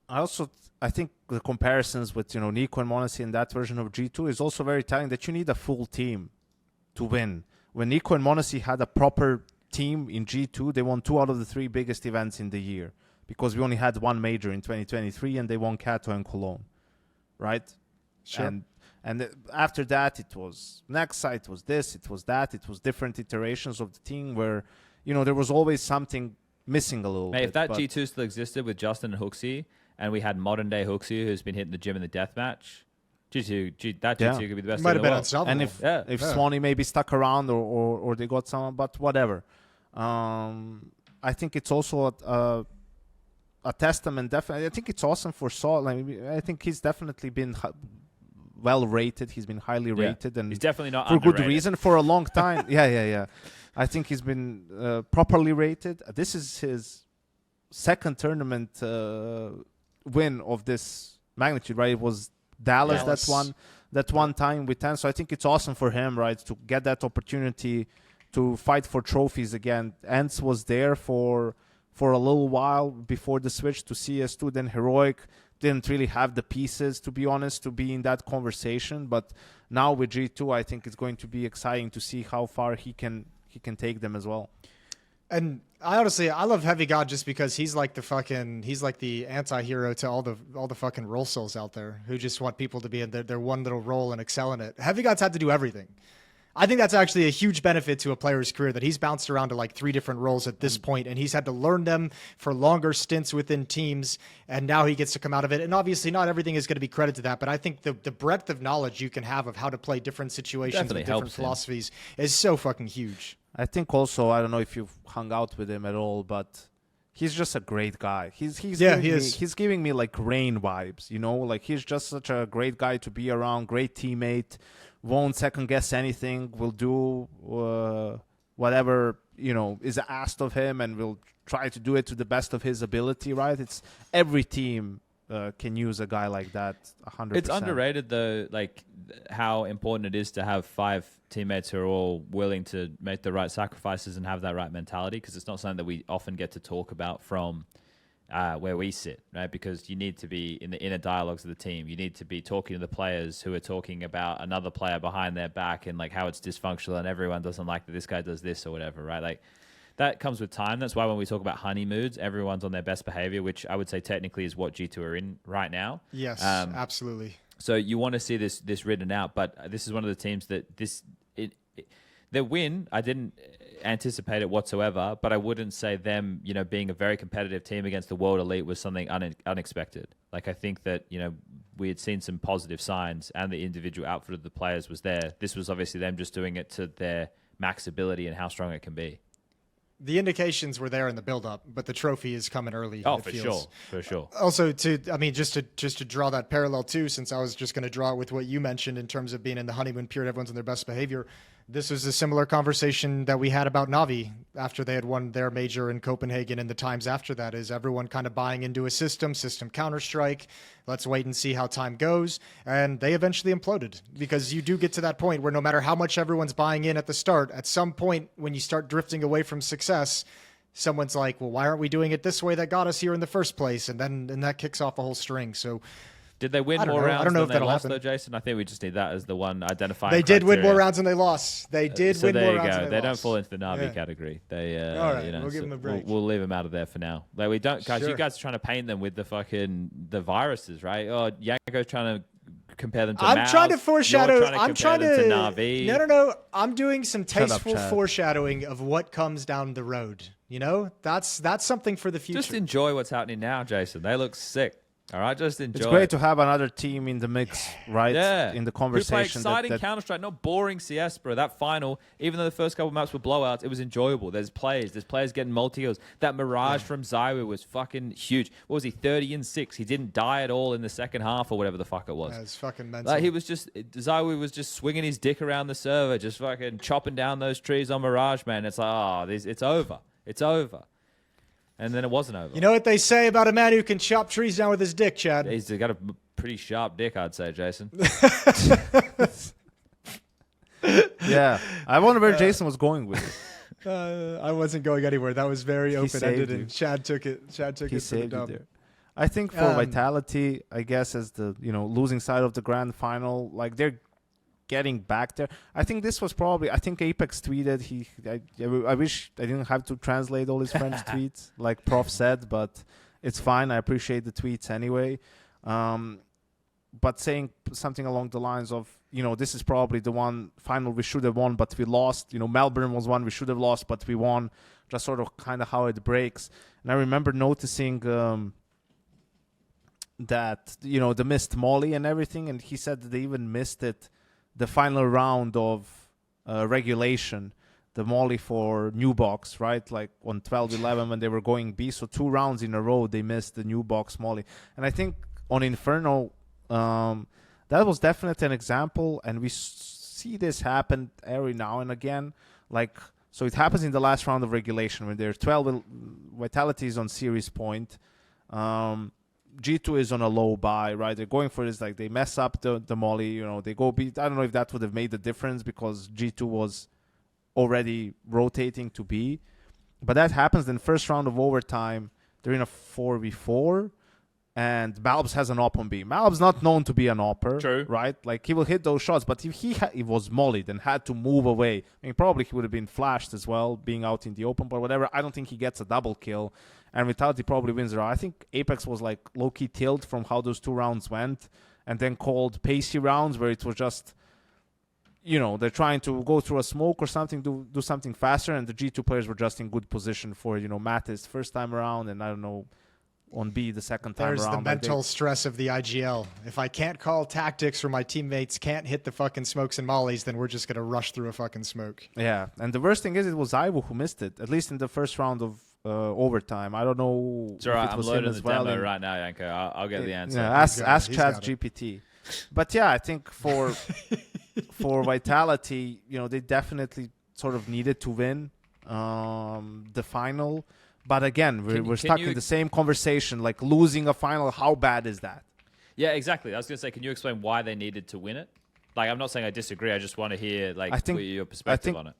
I think the comparisons with Nico and Monacy in that version of G2 is also very telling that you need a full team to win. When Nico and Monacy had a proper team in G2, they won 2 out of the 3 biggest events in the year. because we only had one major in 2023 and they won Kato and Cologne, right? Sure. And after that, it was Nexa, it was this, it was that, it was different iterations of the team where, you know, there was always something missing a little bit. If that G2 still existed with Justin and Hooksy, and we had modern day Hooksy who's been hitting the gym in the deathmatch, G2 could be the best Might team have in been the world. unstoppable. And if Swanee maybe stuck around or they got someone, but whatever. I think it's also a testament. Definitely, I think it's awesome for Saul. Like, I think he's definitely been well rated. He's been highly rated, and he's definitely not for underrated. good reason for a long time. Yeah. I think he's been properly rated. This is his second tournament win of this magnitude, right? It was Dallas. That one time with 10. So I think it's awesome for him, right, to get that opportunity to fight for trophies again. Ents was there for a little while before the switch to CS2. Then Heroic didn't really have the pieces, to be honest, to be in that conversation. But now with G2, I think it's going to be exciting to see how far he can take them as well. And I love Heavy God just because he's like the anti-hero to all the fucking role souls out there who just want people to be in their one little role and excel in it. Heavy God's had to do everything. I think that's actually a huge benefit to a player's career, that he's bounced around to like 3 different roles at this point, and he's had to learn them for longer stints within teams, and now he gets to come out of it. And obviously not everything is going to be credit to that, but I think the breadth of knowledge you can have of how to play different situations with different philosophies is so fucking huge. I think also, I don't know if you've hung out with him at all, but he's just a great guy. He's giving me like Rain vibes, you know, like he's just such a great guy to be around, great teammate, won't second guess anything, will do whatever, you know, is asked of him, and will try to do it to the best of his ability, right? It's every team can use a guy like that 100%. It's underrated though, like how important it is to have 5 teammates who are all willing to make the right sacrifices and have that right mentality, because it's not something that we often get to talk about from where we sit, right? Because you need to be in the inner dialogues of the team. You need to be talking to the players who are talking about another player behind their back and like how it's dysfunctional and everyone doesn't like that this guy does this or whatever, right? Like that comes with time. That's why when we talk about honeymoons, everyone's on their best behavior, which I would say technically is what G2 are in right now. Yes, absolutely. So you want to see this written out, but this is one of the teams that their win, I didn't anticipate it whatsoever, but I wouldn't say them, you know, being a very competitive team against the world elite was something unexpected. Like I think that, you know, we had seen some positive signs and the individual outfit of the players was there. This was obviously them just doing it to their max ability and how strong it can be. The indications were there in the build-up, but the trophy is coming early. Oh, for sure. Also, just to draw that parallel too, since I was just going to draw it with what you mentioned in terms of being in the honeymoon period, everyone's in their best behavior. This was a similar conversation that we had about Navi after they had won their major in Copenhagen, and the times after that is everyone kind of buying into a system Counter-Strike. Let's wait and see how time goes. And they eventually imploded, because you do get to that point where no matter how much everyone's buying in at the start, at some point when you start drifting away from success, someone's like, well, why aren't we doing it this way that got us here in the first place? And then that kicks off a whole string. So did they win more rounds than they lost, though, Jason? I think we just need that as the one identifying They did criteria. win more rounds than they lost. They did win more rounds than they lost. They don't fall into the Navi category. They, all right, you know, we'll give them a break. We'll leave them out of there for now. Like we don't, guys. Sure. You guys are trying to paint them with the viruses, right? Oh, Yanko's trying to compare them to I'm Mouse. trying to foreshadow. I'm trying to Navi. No. I'm doing some tasteful foreshadowing of what comes down the road. You know, that's something for the future. Just enjoy what's happening now, Jason. They look sick. All right, just enjoy. It's great to have another team in the mix, right? Yeah. In the conversation. Who play exciting Counter-Strike, not boring CS, bro. That final, even though the first couple of maps were blowouts, it was enjoyable. There's players getting multi-kills. That Mirage from Zywa was fucking huge. What was he, 30-6? He didn't die at all in the second half or whatever the fuck it was. Yeah, it's fucking mental. Like Zywa was just swinging his dick around the server, just fucking chopping down those trees on Mirage, man. It's like, it's over. It's over. And then it wasn't over. You know what they say about a man who can chop trees down with his dick, Chad? He's got a pretty sharp dick, I'd say, Jason. Yeah. I wonder where Jason was going with it. I wasn't going anywhere. That was very open-ended, and Chad took it. He for the saved you dub. there. I think for Vitality, I guess as the losing side of the grand final, like they're getting back there. I think this was probably. I think Apex tweeted. I wish I didn't have to translate all his French tweets, like Prof said, but it's fine. I appreciate the tweets anyway. But saying something along the lines of, this is probably the one final we should have won, but we lost. Melbourne was one we should have lost, but we won. Just sort of kind of how it breaks. And I remember noticing that, the missed Molly and everything. And he said that they even missed it the final round of regulation, the Molly for new box, right? Like on 12-11 when they were going B. So 2 rounds in a row, they missed the new box Molly. And I think on Inferno, that was definitely an example. And we see this happen every now and again. So it happens in the last round of regulation when there are 12 vitalities on series point. G2 is on a low buy, right? They're going for this, they mess up the Molly, they go beat. I don't know if that would have made the difference because G2 was already rotating to B. But that happens. Then first round of overtime, they're in a 4v4. And Malbs has an op on B. Malbs not known to be an opper, True. Right? He will hit those shots, but if he was mollied and had to move away, probably he would have been flashed as well, being out in the open, but whatever. I don't think he gets a double kill, and Vitality probably wins the round. I think Apex was low-key tilted from how those 2 rounds went, and then called pacey rounds where it was just, they're trying to go through a smoke or something, do something faster, and the G2 players were just in good position for, Mattis first time around, and I don't know, on B the second time around. There's the mental stress of the IGL. If I can't call tactics or my teammates can't hit the fucking smokes and mollies, then we're just going to rush through a fucking smoke. Yeah, and the worst thing is it was Ivo who missed it, at least in the first round of overtime. I don't know It's all right. if it I'm was loading him the as well. demo right now, Yanko. I'll get the answer. Yeah, ask He's Chat got it. GPT. But yeah, I think for Vitality, they definitely sort of needed to win the final. But again, we're stuck in the same conversation, losing a final. How bad is that? Yeah, exactly. I was going to say, can you explain why they needed to win it? I'm not saying I disagree. I just want to hear your perspective on it.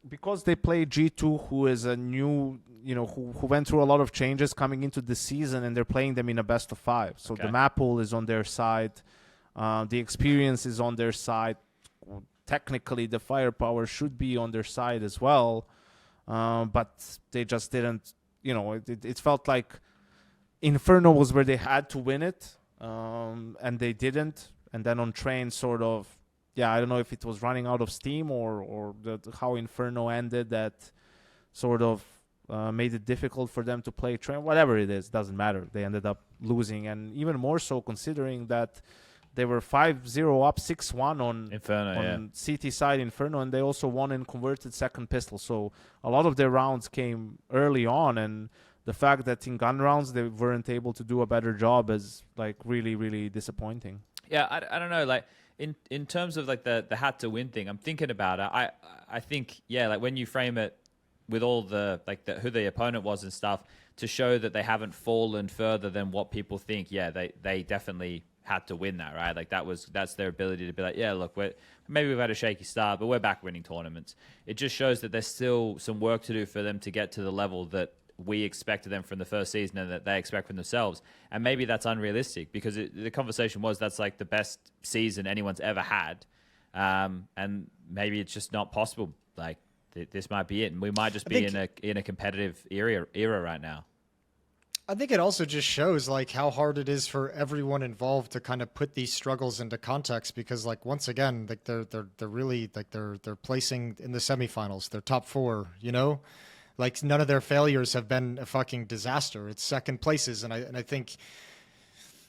Because they play G2, who is a new, who went through a lot of changes coming into the season, and they're playing them in a best of 5. So the map pool is on their side. The experience is on their side. Technically, the firepower should be on their side as well. But they just didn't. It felt like Inferno was where they had to win it, and they didn't. And then on Train, sort of, I don't know if it was running out of steam or how Inferno ended that sort of made it difficult for them to play Train. Whatever it is, doesn't matter. They ended up losing, and even more so considering that they were 5-0 up 6-1 on Inferno, CT side Inferno, and they also won and converted second pistol. So a lot of their rounds came early on, and the fact that in gun rounds they weren't able to do a better job is really, really disappointing. Yeah, I don't know. In terms of the had to win thing, I'm thinking about it. I think when you frame it with all the who the opponent was and stuff to show that they haven't fallen further than what people think. Yeah, they definitely had to win that, right? That's their ability to be look, maybe we've had a shaky start, but we're back winning tournaments. It just shows that there's still some work to do for them to get to the level that we expected them from the first season and that they expect from themselves. And maybe that's unrealistic because the conversation was that's the best season anyone's ever had. And maybe it's just not possible. This might be it. And we might just be in a competitive era right now. I think it also just shows how hard it is for everyone involved to kind of put these struggles into context because once again they're really they're placing in the semifinals, they're top 4, none of their failures have been a fucking disaster. It's second places, and I think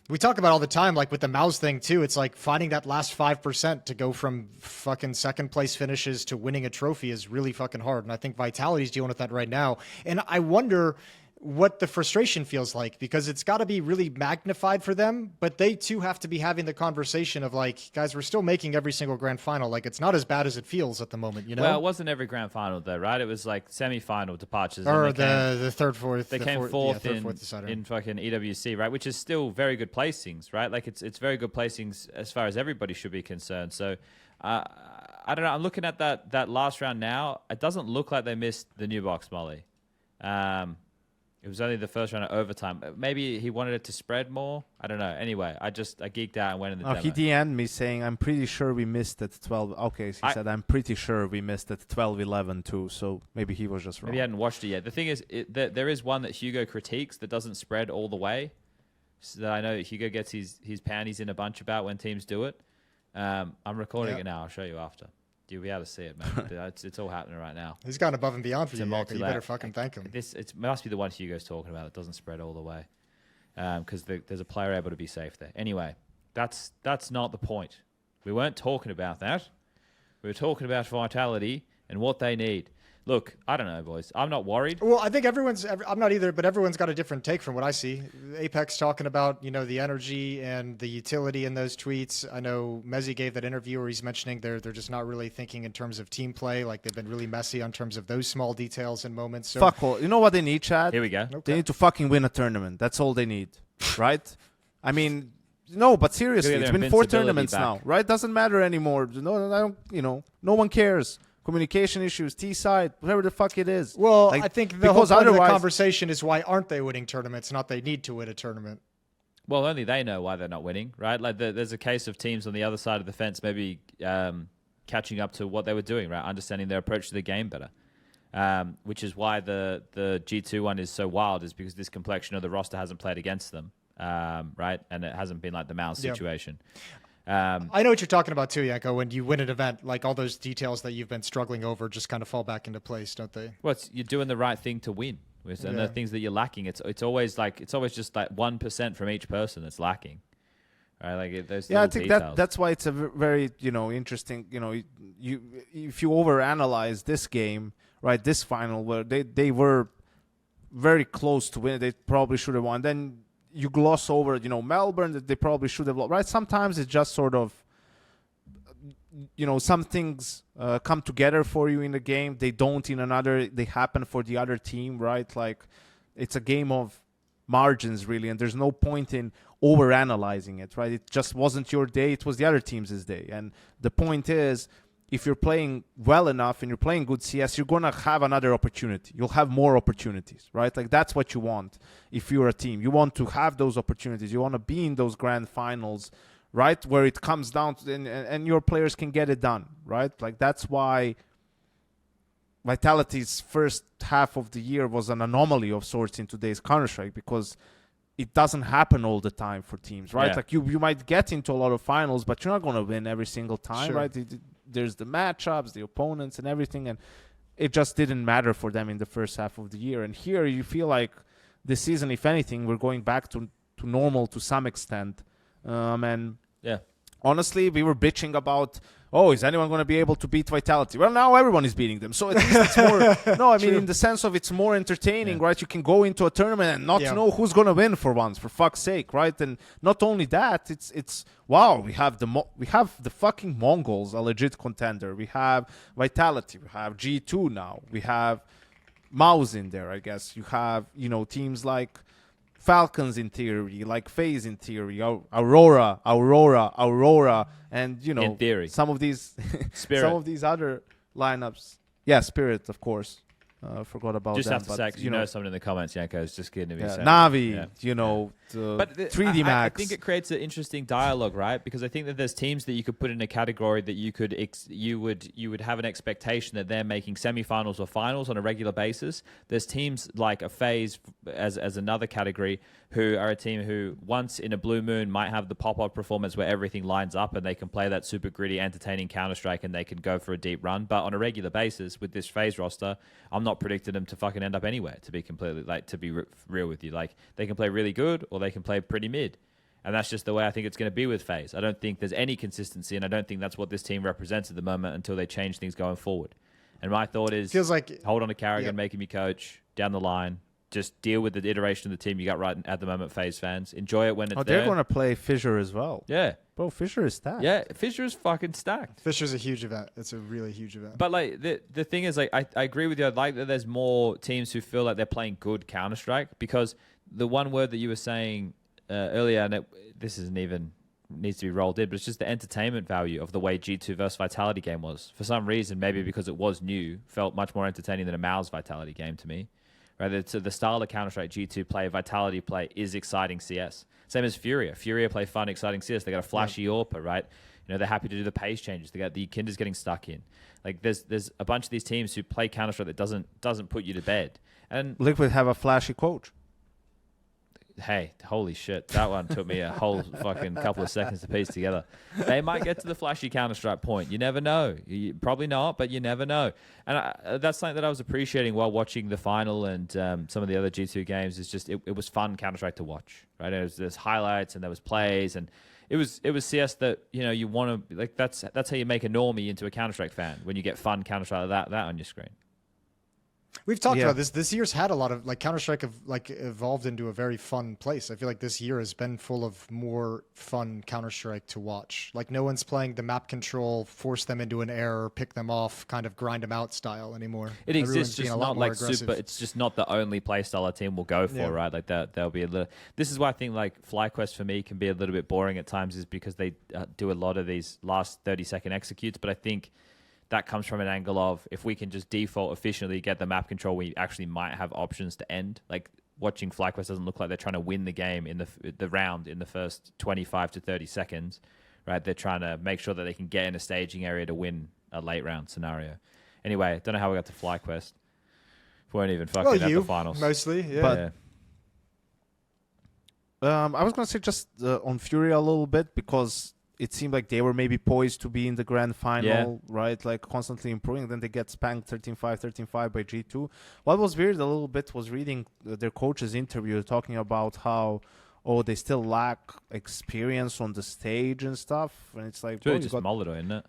we talk about all the time with the mouse thing too. It's finding that last 5% to go from fucking second place finishes to winning a trophy is really fucking hard, and I think Vitality's dealing with that right now. And I wonder what the frustration feels like because it's got to be really magnified for them, but they too have to be having the conversation of guys, we're still making every single grand final. It's not as bad as it feels at the moment, Well, it wasn't every grand final though, right? It was semi-final departures. Or the third, fourth. They came fourth decider. in fucking EWC, right? Which is still very good placings, right? It's very good placings as far as everybody should be concerned. So I don't know. I'm looking at that last round now. It doesn't look like they missed the new box molly. It was only the first round of overtime. Maybe he wanted it to spread more. I don't know. Anyway, I geeked out and went in the demo. He DM'd me saying, I'm pretty sure we missed at 12. Okay, so he said, I'm pretty sure we missed at 12-11 too. So maybe he was just wrong. Maybe he hadn't watched it yet. The thing is, there is one that Hugo critiques that doesn't spread all the way. So that I know Hugo gets his panties in a bunch about when teams do it. I'm recording it now. I'll show you after. You'll be able to see it, man. It's all happening right now. He's gone above and beyond for you. You better fucking thank him. It must be the one Hugo's talking about. It doesn't spread all the way, because there's a player able to be safe there. Anyway, that's not the point. We weren't talking about that. We were talking about Vitality and what they need. Look, I don't know, boys. I'm not worried. Well, I think I'm not either, but everyone's got a different take from what I see. Apex talking about, the energy and the utility in those tweets. I know Mezzi gave that interview where he's mentioning they're just not really thinking in terms of team play. Like they've been really messy on terms of those small details and moments. So, Fuck all. You know what they need, Chad? Here we go. They need to fucking win a tournament. That's all they need, right? I mean, no, but seriously, it's been 4 tournaments now, right? Doesn't matter anymore. No, I don't. No one cares. Communication issues, T-side, whatever the fuck it is. Well, I think the whole point of the conversation is why aren't they winning tournaments, not they need to win a tournament. Well, only they know why they're not winning, right? Like there's a case of teams on the other side of the fence maybe catching up to what they were doing, right? Understanding their approach to the game better, which is why the G2 one is so wild, is because this complexion of the roster hasn't played against them, right? And it hasn't been like the Mouse situation. I know what you're talking about too, Yanko. When you win an event, like all those details that you've been struggling over just kind of fall back into place, don't they? Well, you're doing the right thing to win, and the things that you're lacking, it's always just like 1% from each person that's lacking, right? Like those. Yeah, I think details. that's why it's a very interesting. You if you overanalyze this game, right? This final where they were very close to win, they probably should have won. Then you gloss over, Melbourne, that they probably should have lost, right? Sometimes it's just sort of, some things come together for you in the game. They don't in another. They happen for the other team, right? Like, it's a game of margins, really, and there's no point in overanalyzing it, right? It just wasn't your day. It was the other team's day. And the point is, if you're playing well enough and you're playing good CS, you're going to have another opportunity. You'll have more opportunities, right? Like, that's what you want if you're a team. You want to have those opportunities. You want to be in those grand finals, right? Where it comes down to, and your players can get it done, right? Like, that's why Vitality's first half of the year was an anomaly of sorts in today's Counter-Strike, because it doesn't happen all the time for teams, right? Yeah. Like, you might get into a lot of finals, but you're not going to win every single time, right? There's the matchups, the opponents, and everything, and it just didn't matter for them in the first half of the year. And here you feel like this season, if anything, we're going back to normal to some extent. And honestly, we were bitching about, is anyone going to be able to beat Vitality? Well, now everyone is beating them. So at least it's more... No, I mean, in the sense of it's more entertaining, right? You can go into a tournament and not know who's going to win for once, for fuck's sake, right? And not only that, it's wow, we have the fucking Mongols, a legit contender. We have Vitality. We have G2 now. We have Mouse in there, I guess. You have, teams like Falcons in theory, like FaZe in theory, Aurora, and in theory, some of these other lineups. Yeah, Spirit, of course. Forgot about just them. Just have to say, because you know someone in the comments, Yanko, is just kidding me. Navi, but 3D Max. I think it creates an interesting dialogue, right? Because I think that there's teams that you could put in a category that you would have an expectation that they're making semifinals or finals on a regular basis. There's teams like a FaZe as another category who are a team who once in a blue moon might have the pop-up performance where everything lines up and they can play that super gritty, entertaining Counter-Strike and they can go for a deep run. But on a regular basis with this FaZe roster, I'm not predicting them to fucking end up anywhere, to be completely, to be real with you. Like, they can play really good or they can play pretty mid. And that's just the way I think it's going to be with FaZe. I don't think there's any consistency, and I don't think that's what this team represents at the moment until they change things going forward. And my thought is, feels like hold on to Carrigan, make him your coach down the line. Just deal with the iteration of the team you got right at the moment, FaZe fans. Enjoy it when it's there. They're going to play FISSURE as well. Yeah. Bro, FISSURE is stacked. Yeah, FISSURE is fucking stacked. FISSURE's a huge event. It's a really huge event. But like the thing is, like, I agree with you. I like that there's more teams who feel like they're playing good Counter-Strike, because the one word that you were saying earlier, and this isn't even needs to be rolled in, but it's just the entertainment value of the way G2 versus Vitality game was. For some reason, maybe because it was new, felt much more entertaining than a Mouse Vitality game to me. right? So the style of Counter-Strike G2 play, Vitality play is exciting CS. Same as FURIA. FURIA play fun, exciting CS. They got a flashy AWPA, right? You know, they're happy to do the pace changes. They got the Kinder's getting stuck in. Like there's a bunch of these teams who play Counter-Strike that doesn't put you to bed. And Liquid have a flashy coach. hey, holy shit. That one took me a whole fucking couple of seconds to piece together. They might get to the flashy Counter-Strike point. You never know. Probably not, but you never know. And that's something that I was appreciating while watching the final and some of the other G2 games. Is just it was fun Counter-Strike to watch, right? There's highlights and there was plays, and it was CS that, you know, you want to, like, that's how you make a normie into a Counter-Strike fan, when you get fun Counter-Strike like that on your screen. We've talked about this. This year's had a lot of, like, Counter-Strike have, like, evolved into a very fun place. I feel like this year has been full of more fun Counter-Strike to watch. Like, no one's playing the map control, force them into an error, pick them off, kind of grind them out style anymore. It exists, just not like aggressive. super. It's just not the only play style a team will go for, right? Like that, there'll be a little. This is why I think like FlyQuest for me can be a little bit boring at times, is because they do a lot of these last 30-second executes. But I think that comes from an angle of, if we can just default efficiently get the map control, we actually might have options to end. Like, watching FlyQuest doesn't look like they're trying to win the game in the round in the first 25 to 30 seconds, right? They're trying to make sure that they can get in a staging area to win a late round scenario. Anyway, don't know how we got to FlyQuest. We weren't even fucking at the finals. Mostly, yeah. I was going to say just on FURIA a little bit, because it seemed like they were maybe poised to be in the grand final, right? Like, constantly improving. Then they get spanked 13-5 by G2. What was weird a little bit was reading their coach's interview talking about how, they still lack experience on the stage and stuff. And it's like, it's really just Molotov, isn't it?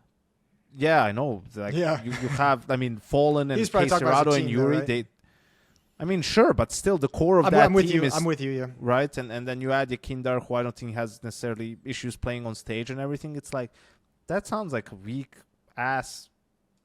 Yeah, I know. Like, you have, I mean, Fallen and Caserado and Yuri, right? they... I mean, sure, but still the core of that team is... I'm with you, yeah. Right? And then you add Yakindar, who I don't think has necessarily issues playing on stage and everything. It's like, that sounds like a weak-ass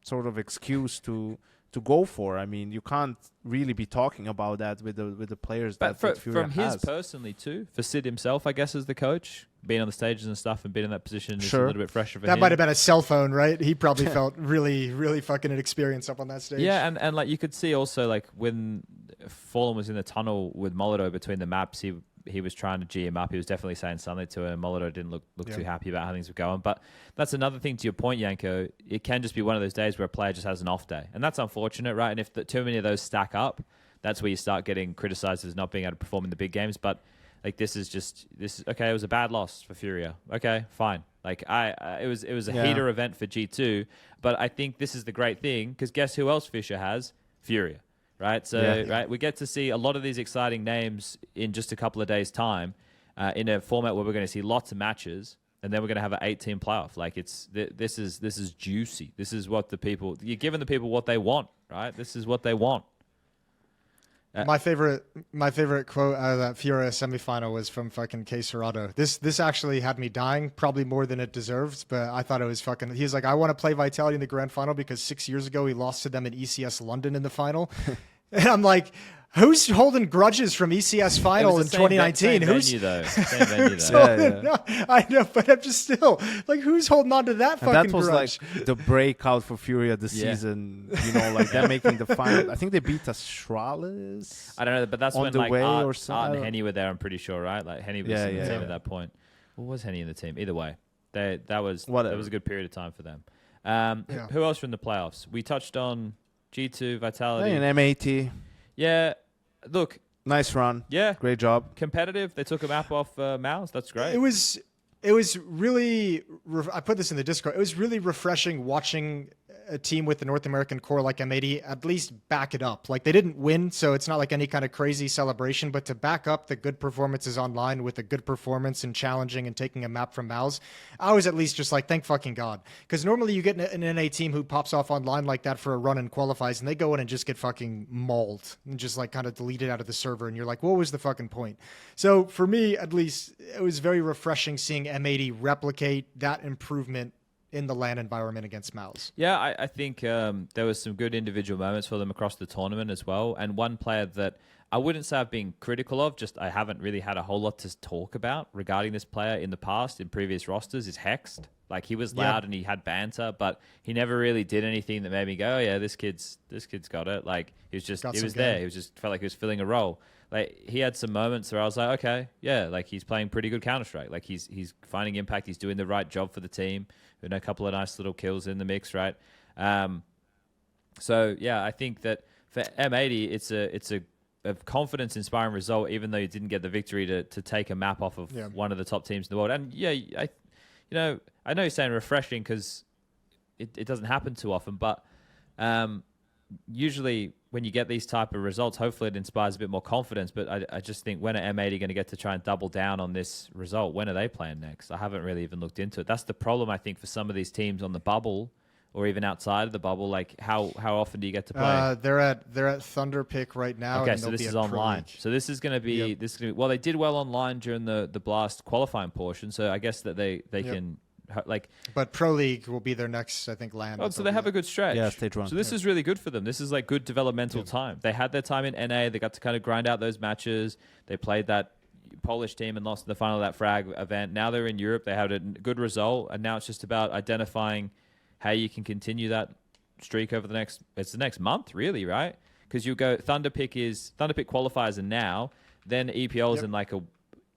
sort of excuse to go for. I mean, you can't really be talking about that with the players that FURIA from his personally, too, for Sid himself, I guess, as the coach, being on the stages and stuff and being in that position is a little bit fresher for him. That might have been a cell phone, right? He probably felt really, really fucking inexperienced up on that stage. Yeah, and like you could see also, like, when Fallen was in the tunnel with Molotov between the maps, he was trying to G him up. He was definitely saying something to him. Molotov didn't look too happy about how things were going. But that's another thing to your point, Yanko. It can just be one of those days where a player just has an off day. And that's unfortunate, right? And if too many of those stack up, that's where you start getting criticized as not being able to perform in the big games. But like, this is okay. It was a bad loss for FURIA. Okay, fine. Like, it was a heater event for G2. But I think this is the great thing, because guess who else FISSURE has? FURIA. Right, so right, we get to see a lot of these exciting names in just a couple of days' time, in a format where we're going to see lots of matches, and then we're going to have an 8-team playoff. Like, this is juicy. This is what you're giving the people what they want, right? This is what they want. My favorite quote out of that FURIA semifinal was from fucking Caserado. This actually had me dying, probably more than it deserved, but I thought it was fucking... He was like, I want to play Vitality in the grand final because 6 years ago he lost to them in ECS London in the final. And I'm like, who's holding grudges from ECS final in 2019? Same Who's venue, though. Same venue, though. No, I know, but I'm just still like, who's holding on to that fucking that was grudge? like the breakout for FURIA this season. You know, like them making the final. I think they beat Astralis. I don't know, but that's on when the like way Art, or Art and Henny were there. I'm pretty sure, right? Like, Henny was in the team at that point. Or was Henny in the team? Either way, that was a good period of time for them. Who else from the playoffs? We touched on G2, Vitality, and M80. Yeah, look. Nice run. Yeah. Great job. Competitive. They took a map off Mouse. That's great. It was really... I put this in the Discord. It was really refreshing watching a team with the North American core like M80 at least back it up. Like, they didn't win, so it's not like any kind of crazy celebration, but to back up the good performances online with a good performance and challenging and taking a map from Mouse, I was at least just like, thank fucking God. Because normally you get an NA team who pops off online like that for a run and qualifies, and they go in and just get fucking mauled and just like kind of deleted out of the server, and you're like, what was the fucking point? So for me, at least, it was very refreshing seeing M80 replicate that improvement in the LAN environment against Mouse. Yeah, I think there was some good individual moments for them across the tournament as well. And one player that I wouldn't say I've been critical of, just I haven't really had a whole lot to talk about regarding this player in the past, in previous rosters, is Hexed. Like, he was loud and he had banter, but he never really did anything that made me go, oh, yeah, this kid's got it. Like, he was there. He was just felt like he was filling a role. Like, he had some moments where I was like, okay, yeah, like, he's playing pretty good Counter-Strike. Like, he's finding impact. He's doing the right job for the team. And a couple of nice little kills in the mix, right? So, yeah, I think that for M80, it's a confidence-inspiring result, even though you didn't get the victory to take a map off of one of the top teams in the world. And, yeah, I know you're saying refreshing because it doesn't happen too often, but usually when you get these type of results, hopefully it inspires a bit more confidence. But I just think, when are M80 going to get to try and double down on this result? When are they playing next? I haven't really even looked into it. That's the problem, I think, for some of these teams on the bubble or even outside of the bubble. Like, how often do you get to play? They're at Thunder Pick right now. Okay, and so this is Pro online. League. So this is going to be well, they did well online during the Blast qualifying portion. So I guess that they can. Like, but Pro League will be their next, I think, LAN. Oh, so they have a good stretch. Yeah, stage one. So this is really good for them. This is like good developmental time. They had their time in NA. They got to kind of grind out those matches. They played that Polish team and lost in the final of that frag event. Now they're in Europe. They had a good result, and now it's just about identifying how you can continue that streak over the next month, really, right? Because you go Thunder Pick qualifiers, and now then EPL is in like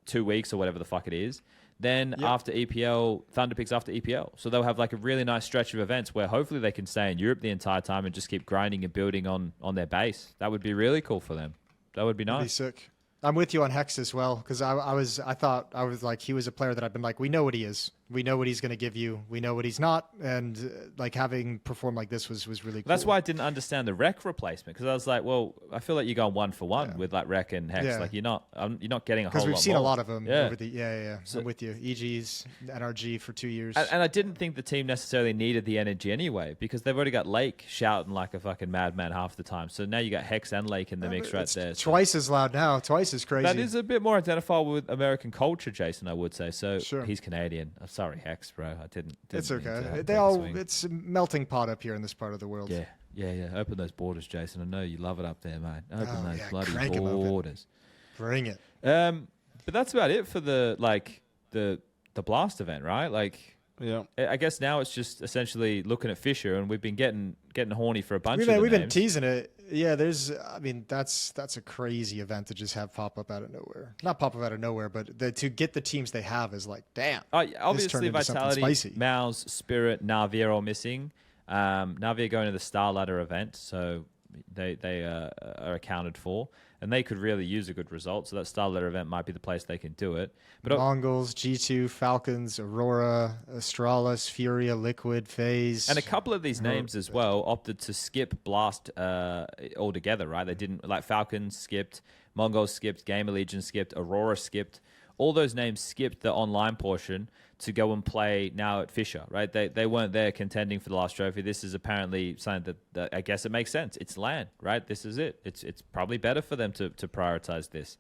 2 weeks or whatever the fuck it is. Then after EPL, Thunder Pick's after EPL. So they'll have like a really nice stretch of events where hopefully they can stay in Europe the entire time and just keep grinding and building on their base. That would be really cool for them. That would be nice. That'd be sick. I'm with you on Hex as well, because I thought like he was a player that I've been like, we know what he is. We know what he's going to give you. We know what he's not. And like having performed like this was really cool. That's why I didn't understand the Rec replacement, because I was like, well, I feel like you're going 1-for-1 with like Rec and Hex. Like you're not getting a whole lot. Because we've seen more. a lot of them over the So, I'm with you. EG's NRG for 2 years. And I didn't think the team necessarily needed the energy anyway, because they've already got Lake shouting like a fucking madman half the time. So now you got Hex and Lake in the mix right there. Twice as loud now. Twice as crazy. That is a bit more identifiable with American culture, Jason, I would say. So he's Canadian. I'm sorry, Hex, bro. I didn't it's okay. swing. It's a melting pot up here in this part of the world. Yeah. Open those borders, Jason. I know you love it up there, mate. Open those bloody borders. Bring it. But that's about it for the Blast event, right? Like, I guess now it's just essentially looking at FISSURE, and we've been getting horny for a bunch of the We've names. been teasing it. Yeah, that's a crazy event to just have pop up out of nowhere. Not pop up out of nowhere, but to get the teams they have is like, damn. Obviously, Vitality, Mouse, Spirit, Navi are all missing. Navi are going to the Star Ladder event, so they are accounted for, and they could really use a good result. So that Star Ladder event might be the place they can do it. But Mongols, G2, Falcons, Aurora, Astralis, FURIA, Liquid, FaZe, and a couple of these names as well opted to skip Blast altogether, right? They didn't, like Falcons skipped, Mongols skipped, Gamer Legion skipped, Aurora skipped. All those names skipped the online portion to go and play now at FISSURE, right? They weren't there contending for the last trophy. This is apparently something that I guess it makes sense. It's LAN, right? This is it. It's probably better for them to prioritize this.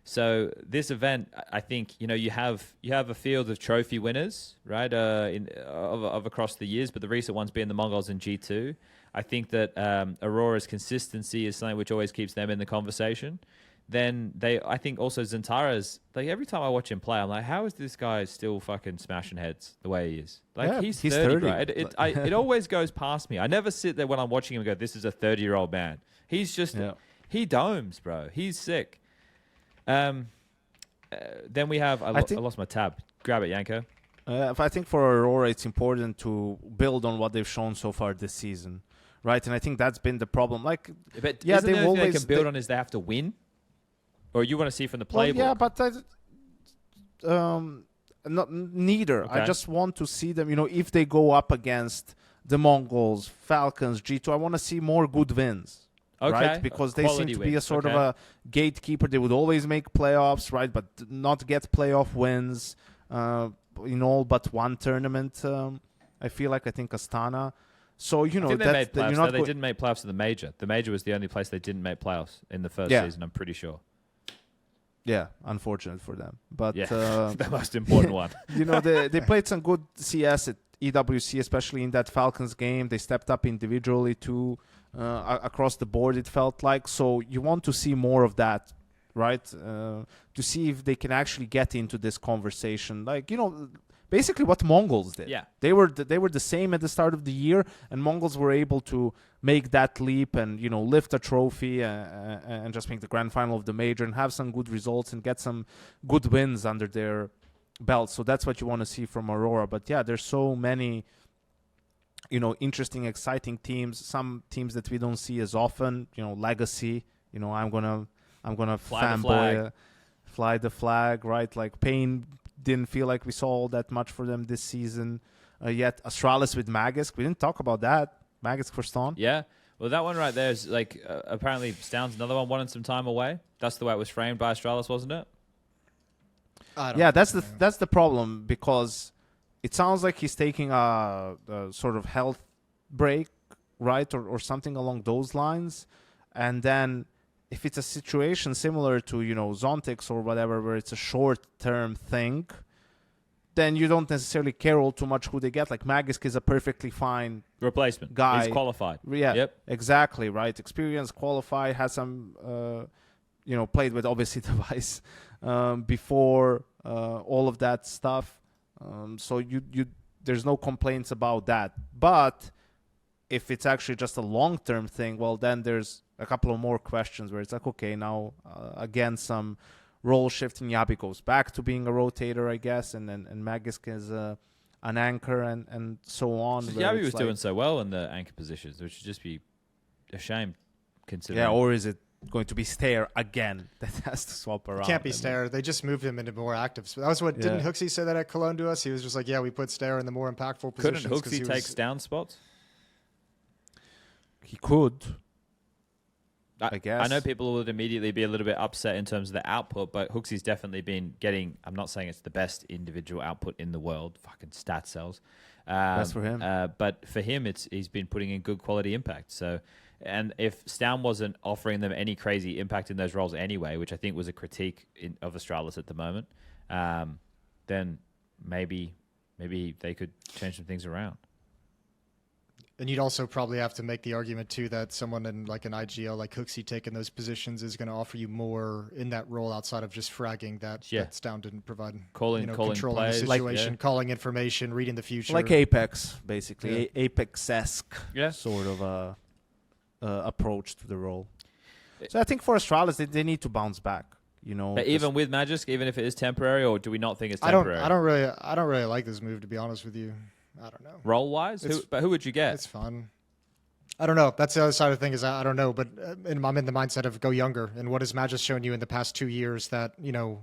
So this event, I think, you have a field of trophy winners, right? Of across the years, but the recent ones being the Mongols and G2. I think that Aurora's consistency is something which always keeps them in the conversation. Then I think also Zentara's, like every time I watch him play, I'm like, how is this guy still fucking smashing heads the way he is? Like he's 30, bro. It always goes past me. I never sit there when I'm watching him and go, this is a 30-year-old man. He's just, he domes, bro. He's sick. Then we have, I lost my tab. Grab it, Yanko. I think for Aurora, it's important to build on what they've shown so far this season, right? And I think that's been the problem. Like, but yeah, the only thing they can build on is they have to win. Or you want to see from the playbook? Well, yeah, but neither. Okay. I just want to see them, if they go up against the Mongols, Falcons, G2, I want to see more good wins. Okay. Right? Because they seem to be a sort of a gatekeeper. They would always make playoffs, right? But not get playoff wins in all but one tournament. I think Astana. So, I think they made playoffs. They didn't make playoffs in the major. The major was the only place they didn't make playoffs in the first season, I'm pretty sure. Yeah, unfortunate for them. But Yeah, the most important one. you know, they played some good CS at EWC, especially in that Falcons game. They stepped up individually too, across the board, it felt like. So you want to see more of that, right? To see if they can actually get into this conversation. Like, you know, basically what Mongols did. Yeah. They were the same at the start of the year, and Mongols were able to make that leap and, you know, lift a trophy and just make the grand final of the major and have some good results and get some good wins under their belt. So that's what you want to see from Aurora. But yeah, there's so many, you know, interesting, exciting teams. Some teams that we don't see as often. You know, Legacy. You know, I'm gonna fanboy, fly the flag, right? Like Pain didn't feel like we saw all that much for them this season yet. Astralis with magisk. We didn't talk about that. Magisk for stavn. Yeah. Well, that one right there is like apparently stavn's another one wanting some time away. That's the way it was framed by Astralis, wasn't it? Yeah, that's the problem, because it sounds like he's taking a sort of health break, right, or something along those lines. And then if it's a situation similar to, you know, zontix or whatever, where it's a short-term thing, then you don't necessarily care all too much who they get. Like magisk is a perfectly fine replacement guy. He's qualified. Yeah, yep. Exactly, right. Experience, qualified, has some, you know, played with obviously device before all of that stuff. So you there's no complaints about that. But if it's actually just a long-term thing, well, then there's a couple of more questions where it's like, okay, now again, some role shifting. Yabi goes back to being a rotator, I guess, and magisk is an anchor and so on. So Yabi was like, doing so well in the anchor positions, which would just be a shame considering. Yeah, or is it going to be Stair again that has to swap around? Can't be Stair. They just moved him into more active. So that was what didn't Hooksy say that at Cologne to us? He was just like, yeah, we put Stair in the more impactful positions. Couldn't Hooksy take down spots? He could. I guess. I know people would immediately be a little bit upset in terms of the output, but Hooksy's definitely been getting, I'm not saying it's the best individual output in the world, fucking stat cells. That's for him. But for him, he's been putting in good quality impact. So, and if stavn wasn't offering them any crazy impact in those roles anyway, which I think was a critique of Astralis at the moment, then maybe they could change some things around. And you'd also probably have to make the argument, too, that someone in like an IGL like Hooksy taking those positions is going to offer you more in that role outside of just fragging that stavn didn't provide. Calling controlling players, the situation, calling information, reading the future. Like Apex, basically. Apex-esque sort of approach to the role. So I think for Astralis, they need to bounce back. You know, but even with magisk, even if it is temporary, or do we not think it's temporary? I don't really like this move, to be honest with you. I don't know. Role-wise? Who would you get? It's fun. I don't know. That's the other side of the thing is I don't know. But I'm in the mindset of go younger. And what has Magisk shown you in the past 2 years that, you know,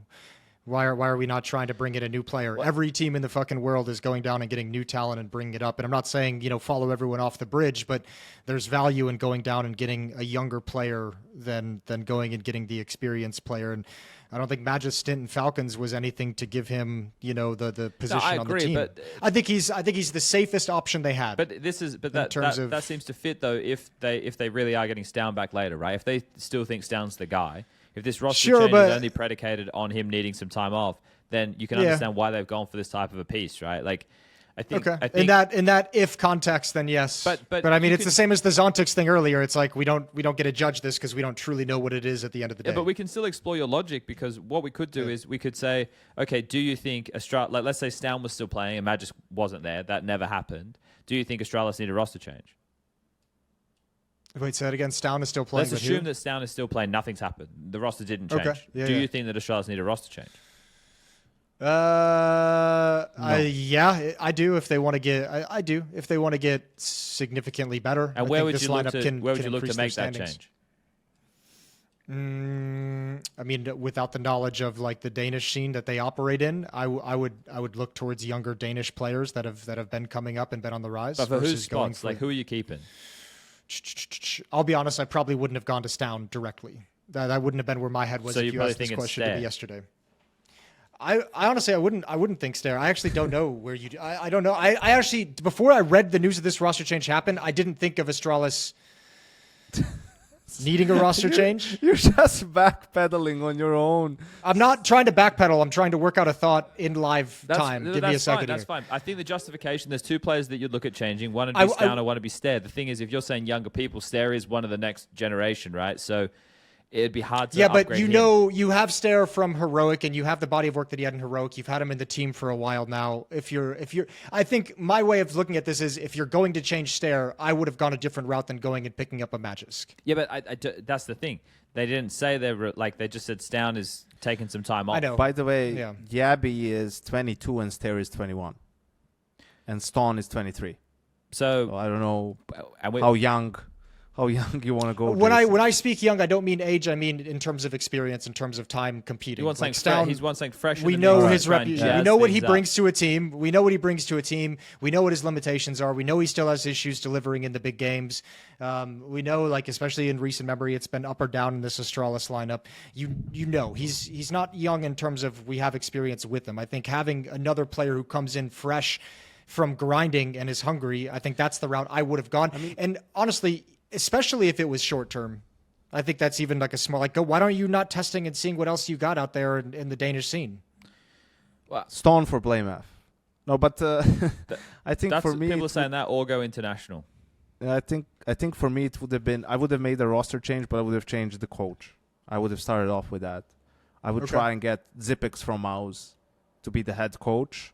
why are we not trying to bring in a new player? What? Every team in the fucking world is going down and getting new talent and bringing it up. And I'm not saying, you know, follow everyone off the bridge, but there's value in going down and getting a younger player than going and getting the experienced player. And I don't think Magisk's stint in Falcons was anything to give him, you know, the position on the team. But I think he's the safest option they had. But that seems to fit though if they really are getting stavn back later, right? If they still think stavn's the guy, if this roster change is only predicated on him needing some time off, then you can understand why they've gone for this type of a piece, right? Like, I think in that if context, then yes. But I mean, it's the same as the zontix thing earlier. It's like we don't get to judge this because we don't truly know what it is at the end of the day. Yeah, but we can still explore your logic, because what we could do is we could say, okay, do you think like let's say stavn was still playing and Magisk wasn't there, that never happened. Do you think Astralis need a roster change? Wait, say it again. Stavn is still playing. Let's assume that stavn is still playing. Nothing's happened. The roster didn't change. Okay. Yeah, do you think that Astralis need a roster change? No. I do. If they want to get, I do. If they want to get significantly better, and where would you look to make that change? I mean, without the knowledge of like the Danish scene that they operate in, I would look towards younger Danish players that have been coming up and been on the rise. But for whose spots? Like, who are you keeping? I'll be honest. I probably wouldn't have gone to stavn directly. That wouldn't have been where my head was. So if you asked this question to me yesterday. I honestly, I wouldn't think Stair. I actually don't know where you. I don't know. I actually, before I read the news of this roster change happen, I didn't think of Astralis Needing a roster change? You're just backpedaling on your own. I'm not trying to backpedal. I'm trying to work out a thought in live time. Give me a second That's here. fine. I think the justification, there's two players that you'd look at changing. One would be Stavn or one would be Stair. The thing is, if you're saying younger people, Stair is one of the next generation, right? So it'd be hard to but upgrade you him. know, you have Stair from Heroic, and you have the body of work that he had in Heroic. You've had him in the team for a while now. If you're, I think my way of looking at this is, if you're going to change Stair, I would have gone a different route than going and picking up a magisk. Yeah, but that's the thing. They didn't say they were like. They just said Stavn is taking some time off. I know. By the way, Yeah. Yabi is 22 and Stair is 21. And Stone is 23. So I don't know and how young you want to go. When Jason. I speak young, I don't mean age. I mean in terms of experience, in terms of time competing. he wants Like something. He's wants something fresh. We in the know mix, his try and We jazz know what he things up. brings to a team. We know what he brings to a team. We know what his limitations are. We know he still has issues delivering in the big games. We know, like, especially in recent memory, it's been up or down in this Astralis lineup. You know he's not young in terms of we have experience with him. I think having another player who comes in fresh from grinding and is hungry, I think that's the route I would have gone. And honestly, especially if it was short term, I think that's even like a small, like, why don't you not testing and seeing what else you got out there in the Danish scene? Well, Stone for Blamef. No, but I think that's for me, people are saying that or go international. I think for me it would have been, I would have made a roster change, but I would have changed the coach. I would have started off with that. I would try and get Zipix from Mouse to be the head coach.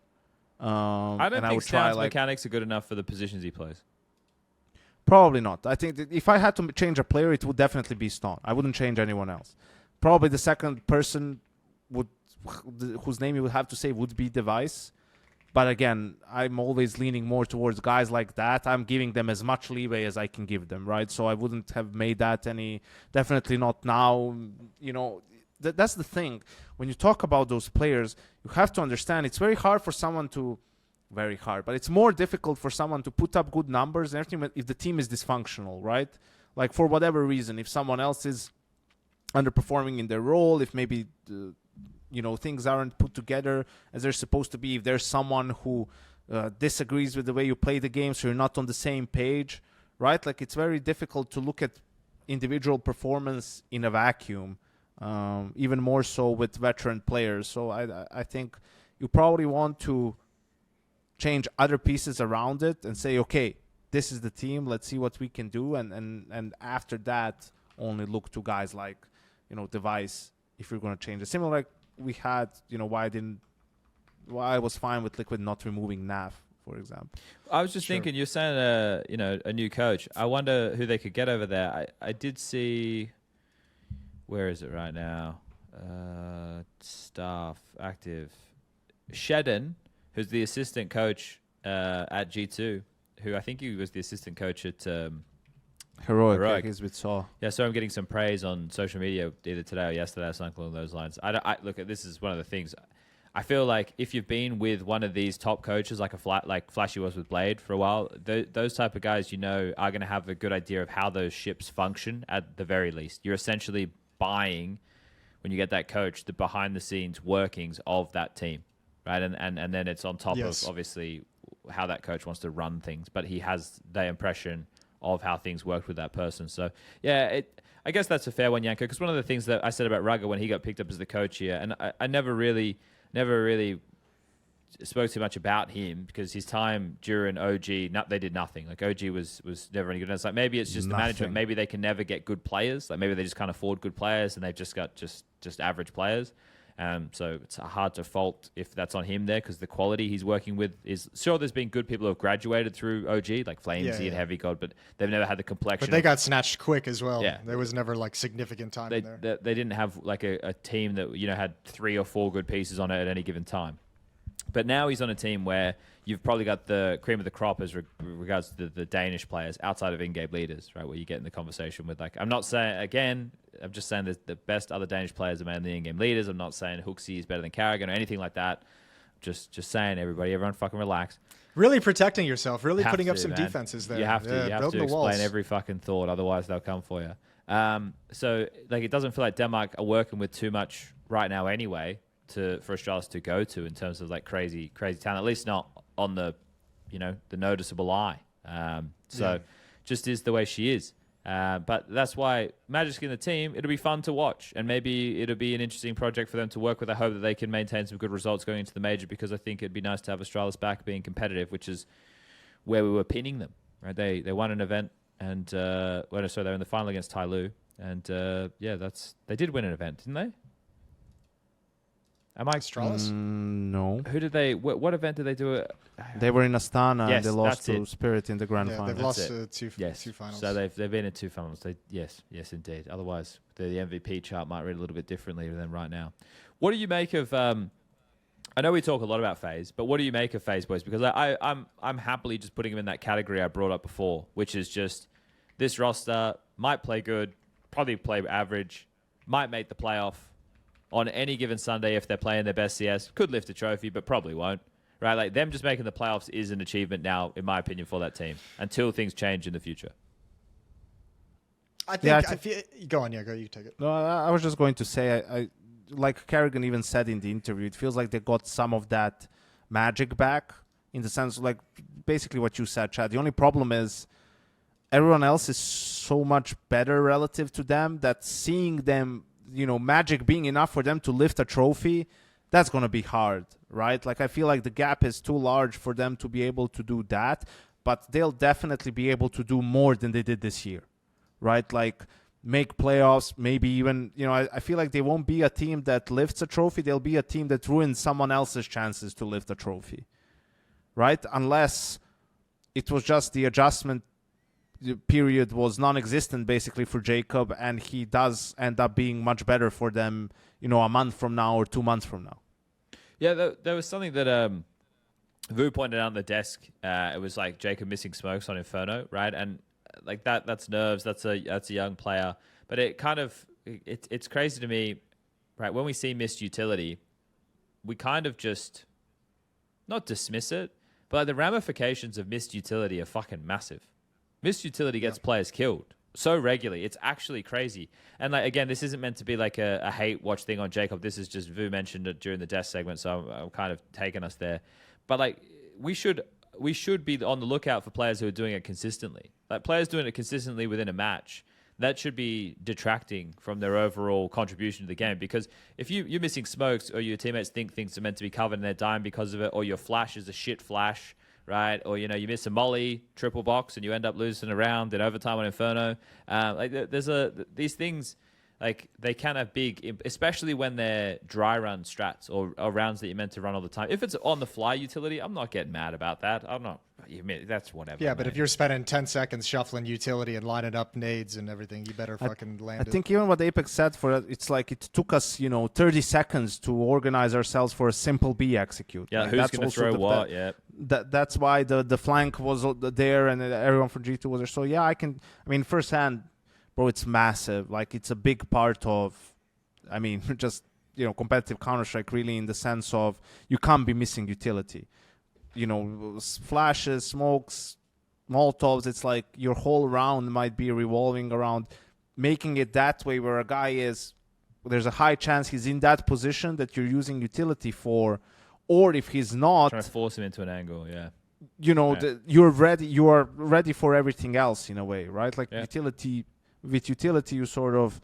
I don't think Stavn's mechanics are good enough for the positions he plays. Probably not. I think that if I had to change a player, it would definitely be Stone. I wouldn't change anyone else. Probably the second person whose name you would have to say would be Device. But again, I'm always leaning more towards guys like that. I'm giving them as much leeway as I can give them, right? So I wouldn't have made that any, definitely not now. You know, that's the thing. When you talk about those players, you have to understand it's very hard for someone to, very hard, but it's more difficult for someone to put up good numbers and everything if the team is dysfunctional, right? Like for whatever reason, if someone else is underperforming in their role, if maybe things aren't put together as they're supposed to be, if there's someone who disagrees with the way you play the game, so you're not on the same page, right? Like it's very difficult to look at individual performance in a vacuum, even more so with veteran players. So I think you probably want to change other pieces around it and say, okay, this is the team, let's see what we can do, and after that only look to guys like Device if you're going to change it. Similar like we had, why I was fine with Liquid not removing NAF, for example. I was just thinking, you're saying a new coach. I wonder who they could get over there. I did see, where is it right now? Staff active. Shedden, who's the assistant coach at G2, who I think he was the assistant coach at Heroic. Heroic. He's with Saw. Yeah, so I'm getting some praise on social media either today or yesterday or something along those lines. Look, this is one of the things. I feel like if you've been with one of these top coaches, like Flashy was with Blade for a while, those type of guys, are going to have a good idea of how those ships function at the very least. You're essentially buying, when you get that coach, the behind-the-scenes workings of that team, right? And then it's on top of, obviously, how that coach wants to run things. But he has the impression of how things worked with that person. So, yeah, I guess that's a fair one, Yanko, because one of the things that I said about Rugger when he got picked up as the coach here, and I never really spoke too much about him because his time during OG, they did nothing. Like, OG was never any good. And it's like, maybe it's just the management. Maybe they can never get good players. Like, maybe they just can't afford good players and they've just got just average players. So it's hard to fault if that's on him there because the quality he's working with is... Sure, there's been good people who have graduated through OG, like Flamesy and Heavy God, but they've never had the complexion. But they got snatched quick as well. Yeah. There was never significant time in there. They didn't have like a team that had 3 or 4 good pieces on it at any given time. But now he's on a team where you've probably got the cream of the crop as regards to the Danish players outside of in-game leaders, right? Where you get in the conversation with I'm not saying, again, I'm just saying that the best other Danish players are mainly in-game leaders. I'm not saying Hooksy is better than Carrigan or anything like that. Just saying, everyone fucking relax. Really protecting yourself, really Have putting up to, some man. defenses there. You have to building the explain walls. every fucking thought, otherwise they'll come for you. So it doesn't feel like Denmark are working with too much right now anyway for Astralis to go to in terms of crazy talent, at least not on the the noticeable eye. Just is the way she is. But that's why Magisk in the team, it'll be fun to watch. And maybe it'll be an interesting project for them to work with. I hope that they can maintain some good results going into the major, because I think it'd be nice to have Astralis back being competitive, which is where we were pinning them. Right? They won an event, and they're in the final against Tai Lu. And they did win an event, didn't they? Am I Astralis? No. Who did they? What event did they do? They were in Astana Yes, and they lost that's to it. Spirit in the grand Yeah, final. they've lost That's two finals. So they've been in 2 finals. Yes, indeed. Otherwise, the MVP chart might read a little bit differently than right now. What do you make of? I know we talk a lot about FaZe, but what do you make of FaZe, boys? Because I'm happily just putting them in that category I brought up before, which is just this roster might play good, probably play average, might make the playoff on any given Sunday if they're playing their best CS. Could lift a trophy, but probably won't. Right? Like, them just making the playoffs is an achievement now, in my opinion, for that team, until things change in the future. I think. Go on, yeah, go. You take it. No, I was just going to say, I like Kerrigan even said in the interview, it feels like they got some of that magic back, in the sense, like, basically what you said, Chad. The only problem is everyone else is so much better relative to them that seeing them, magic being enough for them to lift a trophy, that's going to be hard, right? Like, I feel like the gap is too large for them to be able to do that, but they'll definitely be able to do more than they did this year, right? Like, make playoffs, maybe even, I feel like they won't be a team that lifts a trophy. They'll be a team that ruins someone else's chances to lift a trophy, right? Unless it was just the adjustment period was non-existent basically for Jacob, and he does end up being much better for them, a month from now or 2 months from now. Yeah, there was something that Vu pointed out on the desk. It was like Jacob missing smokes on Inferno, right? And like that's nerves. That's a young player. But it kind of it's crazy to me, right? When we see missed utility, we kind of just not dismiss it, but like, the ramifications of missed utility are fucking massive. Missed utility gets players killed so regularly. It's actually crazy. And like, again, this isn't meant to be like a hate watch thing on Jacob. This is just Vu mentioned it during the desk segment, so I'm kind of taking us there. But like, we should be on the lookout for players who are doing it consistently. Like, players doing it consistently within a match, that should be detracting from their overall contribution to the game. Because if you're missing smokes, or your teammates think things are meant to be covered and they're dying because of it, or your flash is a shit flash, right? Or, you miss a molly, triple box, and you end up losing a round in overtime on Inferno. These things, like, they can have big, especially when they're dry run strats or rounds that you're meant to run all the time. If it's on the fly utility, I'm not getting mad about that. I'm not. That's whatever. Yeah, but if you're spending 10 seconds shuffling utility and lining up nades and everything, you better fucking land it. I think even what Apex said for it, it's like it took us, 30 seconds to organize ourselves for a simple B execute. Yeah, like, who's going to throw what? Yeah. That's why the flank was there and everyone from G2 was there. So, yeah, firsthand, bro, it's massive. Like, it's a big part of, just, competitive Counter-Strike, really, in the sense of you can't be missing utility. Flashes, smokes, Molotovs, it's like your whole round might be revolving around making it that way, where a guy there's a high chance he's in that position that you're using utility for, or if he's not, trying to force him into an angle, yeah. You are ready for everything else in a way, right? Like, utility, you sort of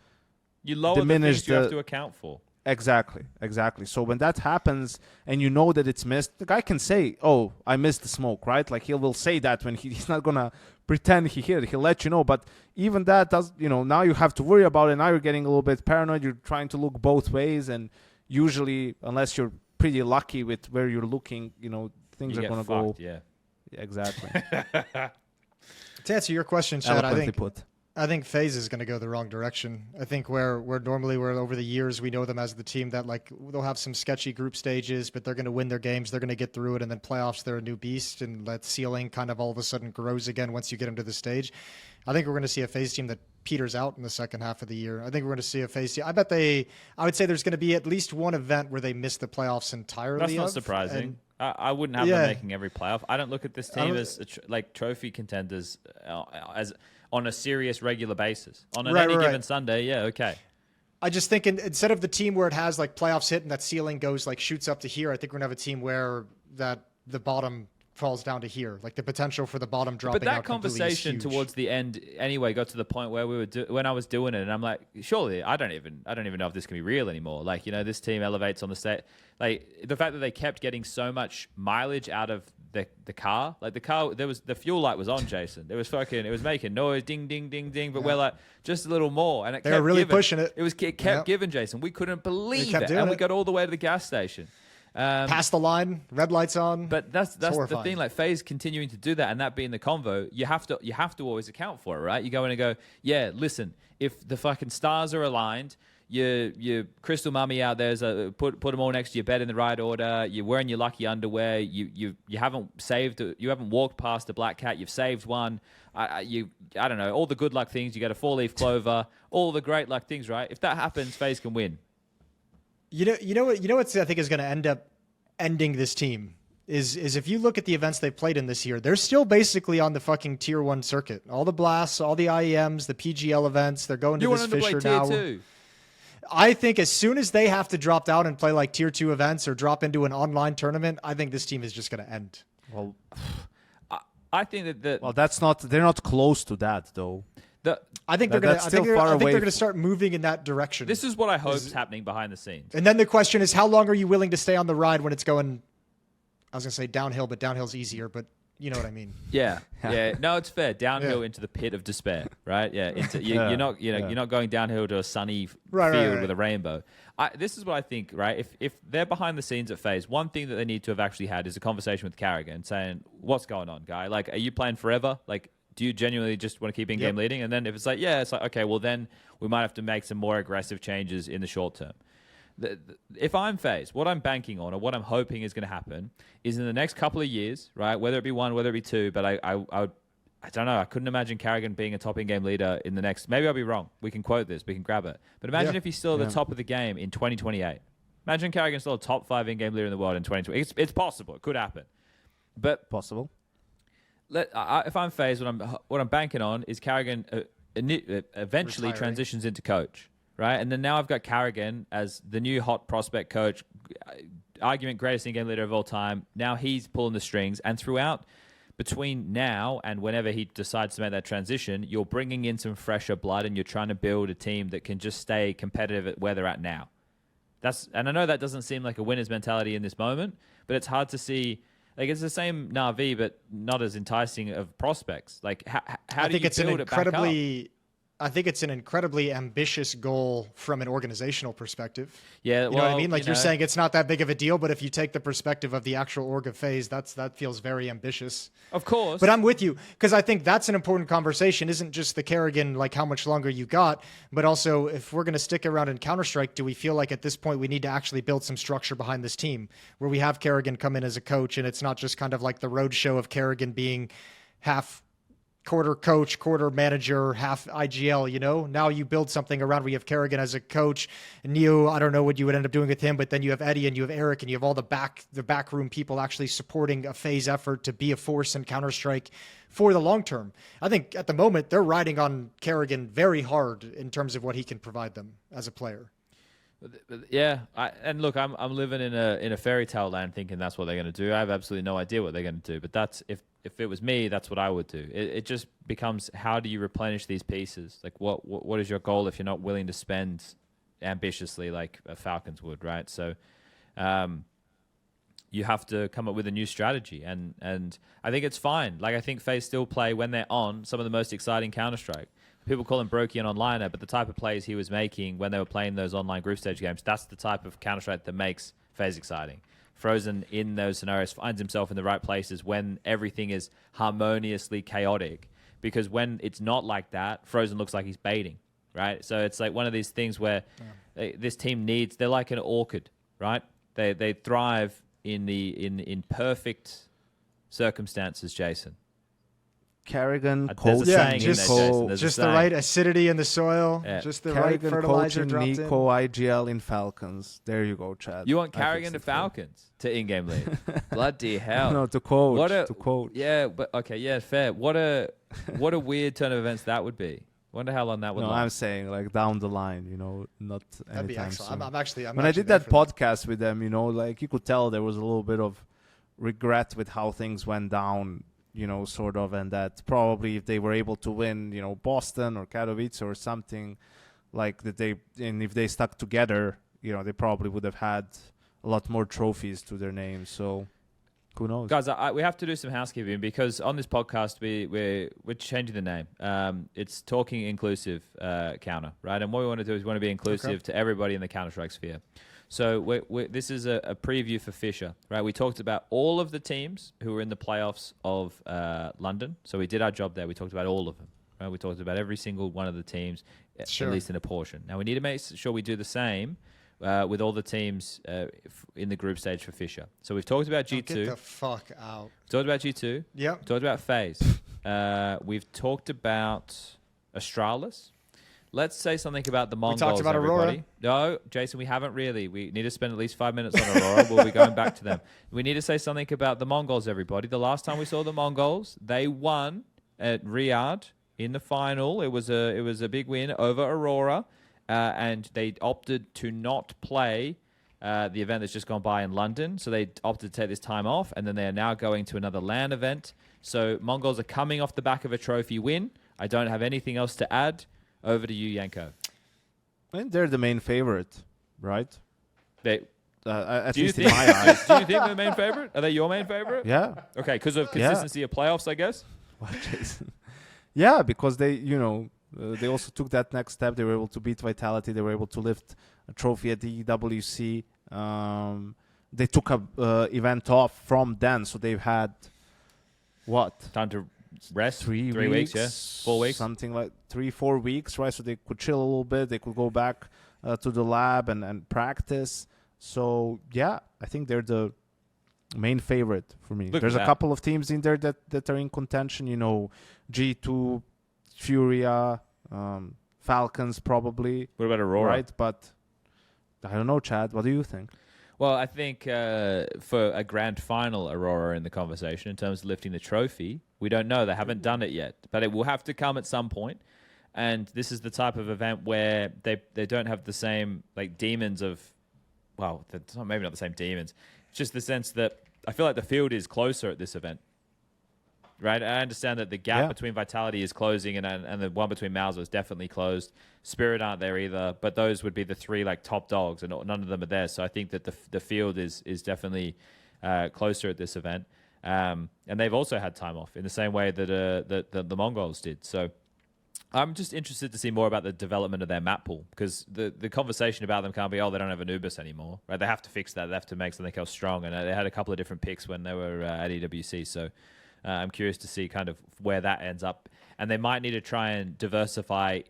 you lower diminish the things you have to account for. Exactly. So when that happens and you know that it's missed, the guy can say, "Oh, I missed the smoke," right? Like, he will say that when he's not gonna pretend he hit it. He'll let you know. But even that does, now you have to worry about it. Now you're getting a little bit paranoid. You're trying to look both ways, and usually, unless you're pretty lucky with where you're looking, things are gonna go. Yeah, exactly. To answer your question, Chad, Eloquently I think FaZe is going to go the wrong direction. I think where normally over the years we know them as the team that, like, they'll have some sketchy group stages, but they're going to win their games. They're going to get through it, and then playoffs, they're a new beast, and that ceiling kind of all of a sudden grows again once you get them to the stage. I think we're going to see a FaZe team that peters out in the second half of the year. I think we're going to see a FaZe team. I would say there's going to be at least one event where they miss the playoffs entirely. That's not surprising. I wouldn't have them making every playoff. I don't look at this team as trophy contenders as on a serious regular basis. On any given Sunday, yeah, okay. I just think instead of the team where it has like playoffs hit and that ceiling goes like shoots up to here, I think we're going to have a team where that the bottom falls down to here. Like the potential for the bottom dropping But out that completely is conversation huge. towards the end anyway got to the point where we were when I was doing it, and I'm like, surely I don't even know if this can be real anymore. Like, you know, this team elevates on the state. Like the fact that they kept getting so much mileage out of the car, like the car, the fuel light was on, Jason. It was making noise, ding, ding, ding, ding. But we're like, just a little more, and it They kept were really giving. pushing it. It kept giving, Jason. We couldn't believe kept it, doing and we it. got all the way to the gas station. Past the line, red lights on. But that's the horrifying. thing. Like FaZe continuing to do that, and that being the convo, you have to always account for it, right? You go in and go, yeah, listen, if the fucking stars are aligned, your crystal mummy out there's put them all next to your bed in the right order. You're wearing your lucky underwear. You haven't saved. You haven't walked past a black cat. You've saved one. I don't know, all the good luck things. You got a 4-leaf clover. All the great luck things, right? If that happens, FaZe can win. You know what I think is going to end up ending this team is if you look at the events they've played in this year, they're still basically on the fucking tier 1 circuit. All the blasts, all the IEMs, the PGL events, they're going to this FISSURE now. Tier 2. I think as soon as they have to drop down and play like tier 2 events or drop into an online tournament, I think this team is just going to end. Well, I think that they're not close to that though. I think they're going to start moving in that direction. This is what I hope is happening behind the scenes. And then the question is, how long are you willing to stay on the ride when it's going, I was going to say downhill, but downhill's easier, but you know what I mean. Yeah. No, it's fair. Downhill into the pit of despair, right? Yeah. You're not going downhill to a sunny field with a rainbow. This is what I think, right? If they're behind the scenes at FaZe, one thing that they need to have actually had is a conversation with Carrigan saying, what's going on, guy? Like, are you playing forever? Like, do you genuinely just want to keep in-game leading? And then if it's like, yeah, it's like, okay, well then we might have to make some more aggressive changes in the short term. If I'm FaZe, what I'm banking on or what I'm hoping is going to happen is in the next couple of years, right, whether it be 1, whether it be 2, but I don't know, I couldn't imagine Carrigan being a top in-game leader in the next, maybe I'll be wrong. We can quote this, we can grab it. But imagine if he's still at the top of the game in 2028. Imagine Carrigan's still a top 5 in-game leader in the world in 2020. It's possible. It could happen. But possible. If I'm FaZe, what I'm banking on is Carrigan eventually transitions into coach, right? And then now I've got Carrigan as the new hot prospect coach, argument greatest in-game leader of all time. Now he's pulling the strings, and throughout between now and whenever he decides to make that transition, you're bringing in some fresher blood, and you're trying to build a team that can just stay competitive at where they're at now. And I know that doesn't seem like a winner's mentality in this moment, but it's hard to see. Like, it's the same Na'Vi, but not as enticing of prospects. Like, how do you build it back up? I think it's an incredibly ambitious goal from an organizational perspective. Yeah, you know what I mean? Like, you're saying it's not that big of a deal, but if you take the perspective of the actual org of FaZe, that feels very ambitious. Of course. But I'm with you, because I think that's an important conversation. Isn't just the Carrigan, like how much longer you got, but also if we're going to stick around in Counter-Strike, do we feel like at this point we need to actually build some structure behind this team where we have Carrigan come in as a coach, and it's not just kind of like the road show of Carrigan being half quarter coach, quarter manager, half IGL, you know? Now you build something around where you have Carrigan as a coach. Neo, I don't know what you would end up doing with him, but then you have Eddie and you have Eric and you have all the backroom people actually supporting a FaZe effort to be a force in Counter-Strike for the long term. I think at the moment they're riding on Carrigan very hard in terms of what he can provide them as a player. Yeah, and look, I'm living in a fairy tale land thinking that's what they're going to do. I have absolutely no idea what they're going to do, but that's if it was me, that's what I would do. It just becomes, how do you replenish these pieces? Like, what is your goal if you're not willing to spend ambitiously like Falcons would, right? So you have to come up with a new strategy, and I think it's fine. Like, I think FaZe still play, when they're on, some of the most exciting Counter-Strike. People call him Brokey an onliner, but the type of plays he was making when they were playing those online group stage games, that's the type of Counter-Strike that makes FaZe exciting. Frozen in those scenarios finds himself in the right places when everything is harmoniously chaotic. Because when it's not like that, Frozen looks like he's baiting, right? So it's like one of these things where this team they're like an orchid, right? They thrive in perfect circumstances, Jason. Carrigan coaching just the right acidity in the soil, just the Carrigan right fertilizer dropped Nico IGL in Falcons. There you go, Chad. You want Carrigan to Falcons to in-game lead? Bloody hell! No, to coach. Yeah, but okay, yeah, fair. What a weird turn of events that would be. Wonder how long that would last. I'm saying like down the line, you know, not that'd be anytime excellent. soon. I'm when I did that podcast with them, you know, like you could tell there was a little bit of regret with how things went down, sort of, and that probably if they were able to win, Boston or Katowice or something like that, and if they stuck together, they probably would have had a lot more trophies to their name. So who knows? Guys, we have to do some housekeeping because on this podcast we're changing the name. It's Talking Inclusive Counter, right? And what we want to do is we want to be inclusive to everybody in the Counter-Strike sphere. So this is a preview for FISSURE, right? We talked about all of the teams who were in the playoffs of London. So we did our job there. We talked about all of them, right? We talked about every single one of the teams, at least in a portion. Now we need to make sure we do the same with all the teams in the group stage for FISSURE. So we've talked about G2. Get the fuck out. We've talked about G2. Yep. We've talked about FaZe. We've talked about Astralis. Let's say something about the Mongols, talked about everybody. Aurora. No, Jason, we haven't really. We need to spend at least 5 minutes on Aurora. We'll be going back to them. We need to say something about the Mongols, everybody. The last time we saw the Mongols, they won at Riyadh in the final. It was a big win over Aurora, and they opted to not play the event that's just gone by in London. So they opted to take this time off, and then they are now going to another LAN event. So Mongols are coming off the back of a trophy win. I don't have anything else to add. Over to you, Yanko. And they're the main favorite, right? At least in think, my eyes. do you think they're the main favorite? Are they your main favorite? Yeah. Okay, because of consistency of playoffs, I guess? What, Jason? Yeah, because they, they also took that next step. They were able to beat Vitality. They were able to lift a trophy at the EWC. They took a event off from then, so they've had, what? Time to rest? 3 weeks, yeah? 4 weeks? Something like 3-4 weeks, right? So they could chill a little bit. They could go back to the lab and practice. So, yeah, I think they're the main favorite for me. There's a couple of teams in there that are in contention. G2, FURIA, Falcons probably. What about Aurora? Right, but I don't know, Chad. What do you think? Well, I think for a grand final, Aurora in the conversation in terms of lifting the trophy, we don't know. They haven't done it yet, but it will have to come at some point. And this is the type of event where they don't have the same demons of, well, maybe not the same demons. It's just the sense that I feel like the field is closer at this event. Right, I understand that the gap between Vitality is closing, and the one between Mauser is definitely closed. Spirit aren't there either, but those would be the three top dogs, and none of them are there. So I think that the field is definitely closer at this event, and they've also had time off in the same way that the Mongols did. So I'm just interested to see more about the development of their map pool, because the conversation about them can't be, they don't have Anubis anymore, right? They have to fix that. They have to make something else strong, and they had a couple of different picks when they were at EWC. So. I'm curious to see kind of where that ends up. And they might need to try and diversify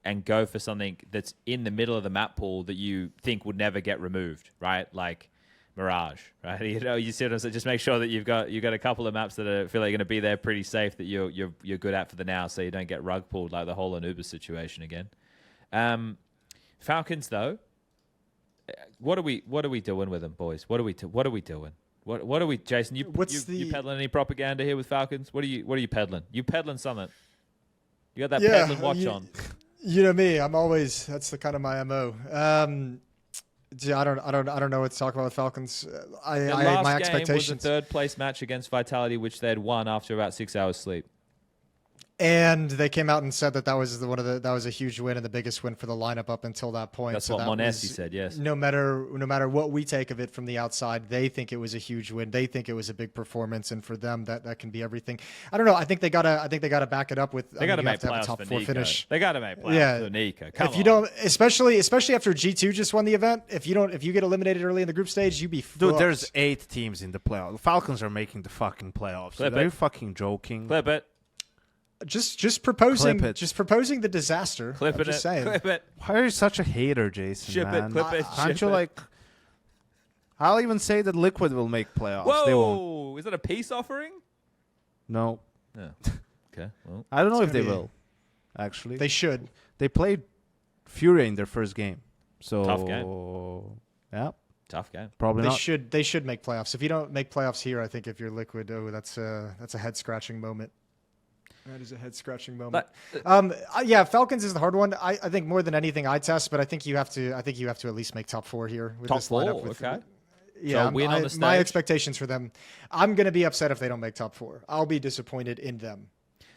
and go for something that's in the middle of the map pool that you think would never get removed, right? Like Mirage, right? You see what I'm saying? Just make sure that you've got a couple of maps that feel like you're going to be there pretty safe, that you're good at for the now, so you don't get rug pulled like the whole Anubis situation again. Falcons, though, what are we doing with them, boys? What are we doing? What are we, Jason? You peddling any propaganda here with Falcons? What are you peddling? You peddling something? You got that peddling watch on? You know me. I'm always, that's the kind of my MO. I don't know what to talk about with Falcons. My expectations. Was a third place match against Vitality, which they had won after about 6 hours sleep. And they came out and said that was that was a huge win and the biggest win for the lineup up until that point. That's what Monesi said. Yes. No matter what we take of it from the outside, they think it was a huge win. They think it was a big performance, and for them that can be everything. I don't know. I think they gotta back it up with. They gotta make playoffs top 4 finish. They gotta make playoffs for Nico. Come on. If you don't, especially after G2 just won the event, if you get eliminated early in the group stage, you'd be fucked. Dude, there's 8 teams in the playoffs. The Falcons are making the fucking playoffs. Are you fucking joking? Clip it. Just proposing the disaster. Clip it. Why are you such a hater, Jason? Ship man? it, clip it. Aren't you like? I'll even say that Liquid will make playoffs. Whoa! They won't. Is that a peace offering? No. No. Okay. Well, I don't know if they will. Actually, they should. They played FURIA in their first game, so tough game. Yeah. Tough game. Probably not. They should make playoffs. If you don't make playoffs here, I think if you're Liquid, that's a head scratching moment. That is a head-scratching moment. Yeah, Falcons is the hard one. I think more than anything, I test, but I think you have to at least make top 4 here with top this lineup. 4, okay. Yeah, So win on the my stage? expectations for them, I'm going to be upset if they don't make top 4. I'll be disappointed in them.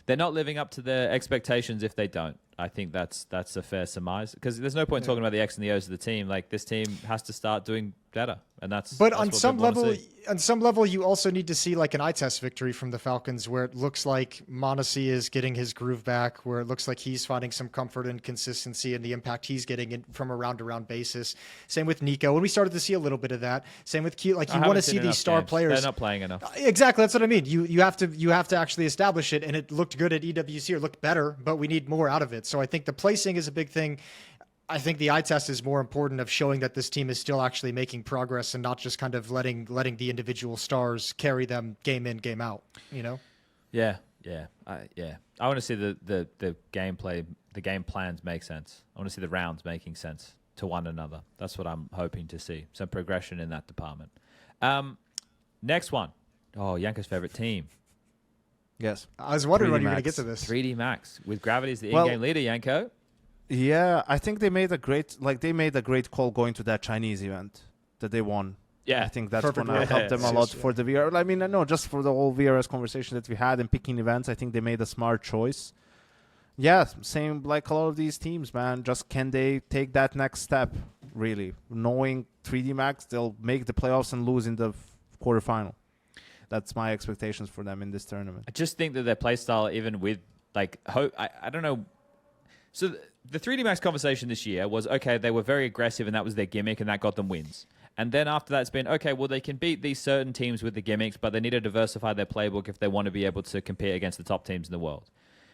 They're not living up to their expectations if they don't. I think that's a fair surmise, because there's no point talking about the X and the O's of the team. Like, this team has to start doing better, and that's. But that's on what some people wanna level, see. you also need to see like an eye test victory from the Falcons, where it looks like Mondesi is getting his groove back, where it looks like he's finding some comfort and consistency and the impact he's getting from a round-to-round basis. Same with Nico, and we started to see a little bit of that. Same with Q. Like, you want to see these star players. They're not playing enough. Exactly, that's what I mean. You have to actually establish it, and it looked good at EWC, or looked better, but we need more out of it. So I think the placing is a big thing. I think the eye test is more important, of showing that this team is still actually making progress and not just kind of letting the individual stars carry them game in, game out. You know? Yeah. I want to see the gameplay, the game plans make sense. I want to see the rounds making sense to one another. That's what I'm hoping to see. Some progression in that department. Next one. Oh, Yanko's favorite team. Yes. I was wondering when you were going to Max. get to this. 3D Max with Gravity as the Well- in-game leader, Yanko. Yeah, I think they made a great call going to that Chinese event that they won. Yeah. I think that's Perfect going to way. help them a Yes, lot yes, for the VR. I mean, I know just for the whole VRS conversation that we had in picking events, I think they made a smart choice. Yeah, same like a lot of these teams, man. Just can they take that next step, really? Knowing 3D Max, they'll make the playoffs and lose in the quarterfinal. That's my expectations for them in this tournament. I just think that their playstyle, even with, like, I don't know. So the 3D Max conversation this year was, okay, they were very aggressive and that was their gimmick and that got them wins. And then after that, it's been, okay, well, they can beat these certain teams with the gimmicks, but they need to diversify their playbook if they want to be able to compete against the top teams in the world.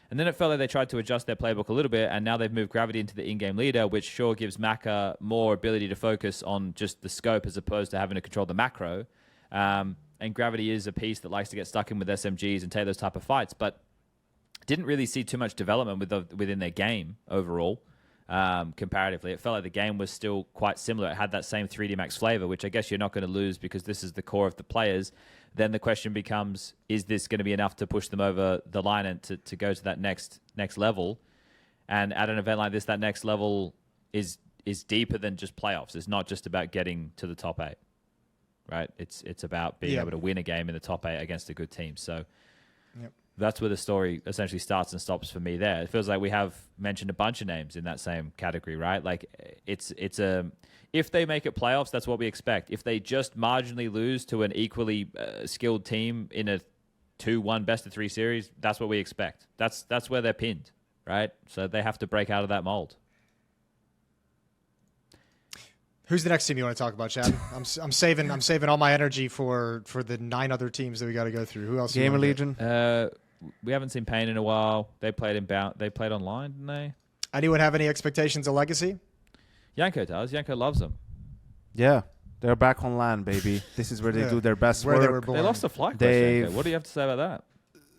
And then it felt like they tried to adjust their playbook a little bit, and now they've moved Gravity into the in-game leader, which sure gives Maka more ability to focus on just the scope as opposed to having to control the macro. And Gravity is a piece that likes to get stuck in with SMGs and take those type of fights, but didn't really see too much development within their game overall. Comparatively, it felt like the game was still quite similar. It had that same 3D Max flavor, which I guess you're not going to lose because this is the core of the players. Then the question becomes, is this going to be enough to push them over the line and to go to that next level? And at an event like this, that next level is deeper than just playoffs. It's not just about getting to the top 8, right? It's about being able to win a game in the top 8 against a good team. So that's where the story essentially starts and stops for me there. It feels like we have mentioned a bunch of names in that same category, right? Like if they make it playoffs, that's what we expect. If they just marginally lose to an equally skilled team in a 2-1 best-of-3 series, that's what we expect. That's where they're pinned, right? So they have to break out of that mold. Who's the next team you want to talk about, Chad? I'm saving all my energy for the 9 other teams that we got to go through. Who else? Gamer Legion. We haven't seen Pain in a while. They played They played online, didn't they? Anyone have any expectations of Legacy? Yanko does. Yanko loves them. Yeah, they're back on land, baby. This is where they do their best Where work. they were born. They lost the flight quest, Yanko. What do you have to say about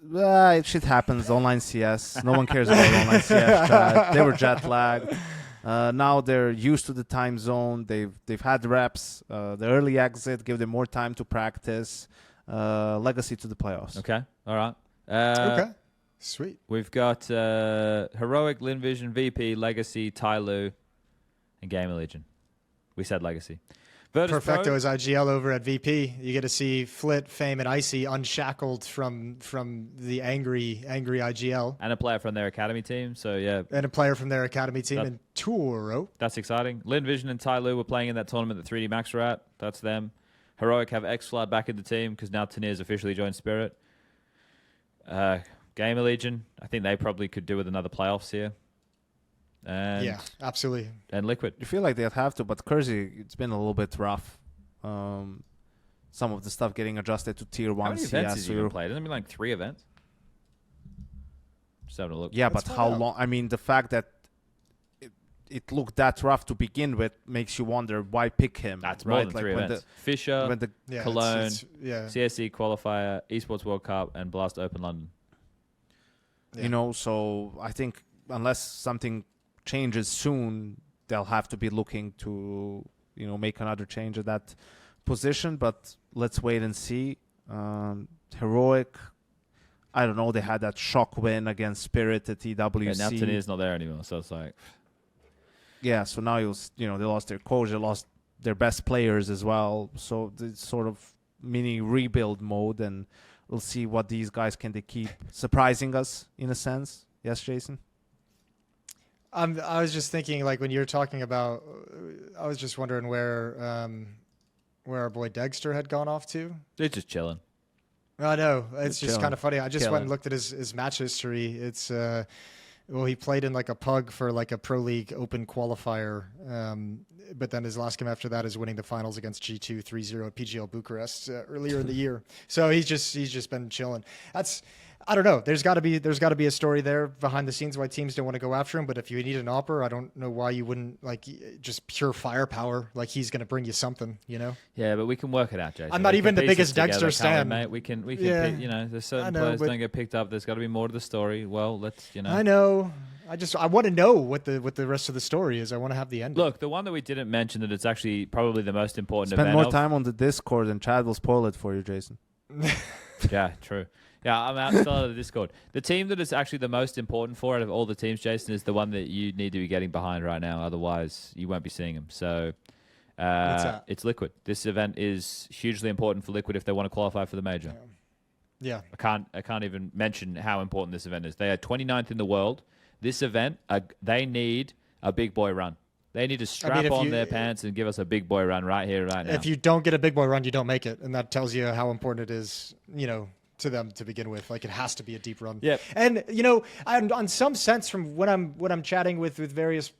that? Shit happens. Online CS. No one cares about online CS. Chat. They were jet lagged. Now they're used to the time zone. They've had reps. The early exit give them more time to practice. Legacy to the playoffs. Okay. All right. Okay. Sweet. We've got Heroic, Linvision, VP, Legacy, Tyloo, and Gamer Legion. We said Legacy. Virtus Perfecto Pro, is IGL over at VP. You get to see Flit, Fame, and Icy unshackled from the angry IGL. and a player from their academy team. So, yeah, And a player from their academy team in Turo. that's exciting. Linvision and Tyloo were playing in that tournament that 3D Max were at. That's them. Heroic have X-Flood back in the team because now Tanir's officially joined Spirit. Gamer Legion, I think they probably could do with another playoffs here. And, Yeah, absolutely. And Liquid. You feel like they'd have to, but Kersey, it's been a little bit rough. Some of the stuff getting adjusted to tier 1 How many CS. events has he even played? Doesn't it mean like 3 events? Just having a look. Yeah, Let's but find how out. long? I mean, the fact that it looked that rough to begin with makes you wonder why pick him. That's right? more than like 3 when events. Fisher, when the Yeah, Cologne, yeah. CSC qualifier, Esports World Cup, and Blast Open London. Yeah. you know, so I think unless something changes soon, they'll have to be looking to, make another change at that position. But let's wait and see. Heroic, I don't know. They had that shock win against Spirit at EWC. Yeah, now Tanir's not there anymore, so it's like... Yeah, so now they lost their coach, they lost their best players as well. So it's sort of mini rebuild mode, and we'll see what these guys can they keep surprising us in a sense. Yes, Jason? I was just thinking, like, when you're talking about, I was just wondering where our boy Dexter had gone off to. They're just chilling. I know. It's just kind of funny. I just went Chilling. and looked at his match history. It's well, he played in like a pug for like a Pro League Open qualifier, but then his last game after that is winning the finals against G2 3-0 at PGL Bucharest earlier in the year. So he's just been chilling. I don't know. There's got to be a story there behind the scenes why teams don't want to go after him. But if you need an opper, I don't know why you wouldn't, like, just pure firepower. Like, he's going to bring you something, you know? Yeah, but we can work it out, Jason. I'm not We even can the piece biggest it together, Dexter can't we, stan. mate? We can Yeah. pick, you know, there's certain I know, players but- don't get picked up. There's got to be more to the story. Well, let's, you know. I know. I want to know what the rest of the story is. I want to have the end. Look, the one that we didn't mention that it's actually probably the most important Spend event more of- time on the Discord, and Chad will spoil it for you, Jason. Yeah, true. Yeah, I'm out still out of the Discord. The team that is actually the most important for out of all the teams, Jason, is the one that you need to be getting behind right now. Otherwise, you won't be seeing them. So What's that? it's Liquid. This event is hugely important for Liquid if they want to qualify for the major. Yeah. I can't even mention how important this event is. They are 29th in the world. This event, they need a big boy run. They need to strap if on you- their pants and give us a big boy run right here, right now. If you don't get a big boy run, you don't make it, and that tells you how important it is, you know, to them to begin with. Like, it has to be a deep run. Yep. And you know, on some sense, from when I'm chatting with various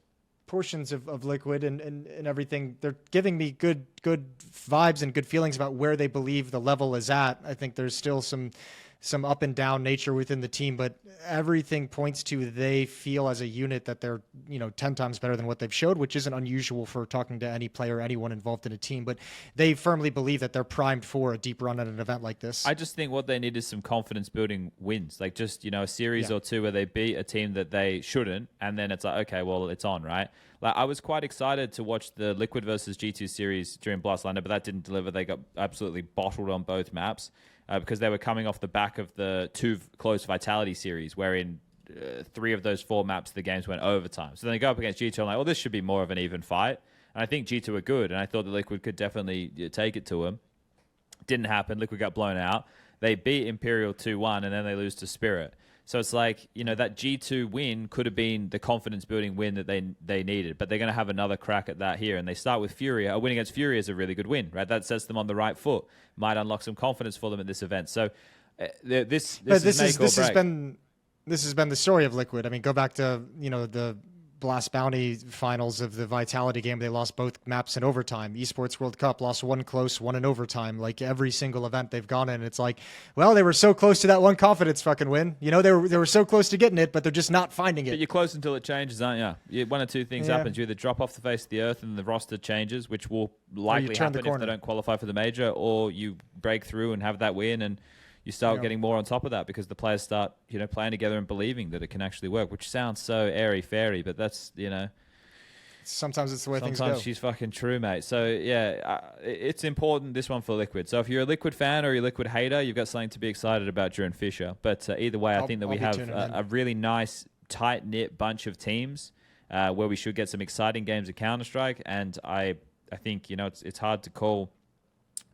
portions of Liquid and everything, they're giving me good vibes and good feelings about where they believe the level is at. I think there's still some up and down nature within the team, but everything points to they feel as a unit that they're, you know, 10 times better than what they've showed, which isn't unusual for talking to any player, anyone involved in a team, but they firmly believe that they're primed for a deep run at an event like this. I just think what they need is some confidence building wins, like just, you know, a series Yeah. or two where they beat a team that they shouldn't, and then it's like, okay, well, it's on, right? Like, I was quite excited to watch the Liquid versus G2 series during Blast Lander, but that didn't deliver. They got absolutely bottled on both maps because they were coming off the back of the two close Vitality series, wherein 3 of those 4 maps, the games went overtime. So then they go up against G2, I'm like, well, this should be more of an even fight. And I think G2 are good, and I thought the Liquid could definitely take it to them. Didn't happen. Liquid got blown out. They beat Imperial 2-1, and then they lose to Spirit. So it's like, you know, that G2 win could have been the confidence-building win that they needed, but they're going to have another crack at that here. And they start with FURIA. A win against FURIA is a really good win, right? That sets them on the right foot. Might unlock some confidence for them at this event. So this has been the story of Liquid. I mean, go back to, you know, the Blast Bounty finals of the Vitality game. They lost both maps in overtime. Esports World Cup lost one close, one in overtime. Like, every single event they've gone in, it's like, well, they were so close to that one confidence fucking win. You know, they were so close to getting it, but they're just not finding it. But you're close until it changes, aren't you? One or two things happens. You either drop off the face of the earth and the roster changes, which will likely happen if they don't qualify for the major, or you break through and have that win and you start getting more on top of that because the players start, you know, playing together and believing that it can actually work, which sounds so airy-fairy, but that's, you know... Sometimes it's the way things go. Sometimes she's fucking true, mate. So, yeah, it's important, this one for Liquid. So if you're a Liquid fan or you're a Liquid hater, you've got something to be excited about during FISSURE. But either way, I think that we have a really nice, tight-knit bunch of teams where we should get some exciting games of Counter-Strike. And I think, you know, it's hard to call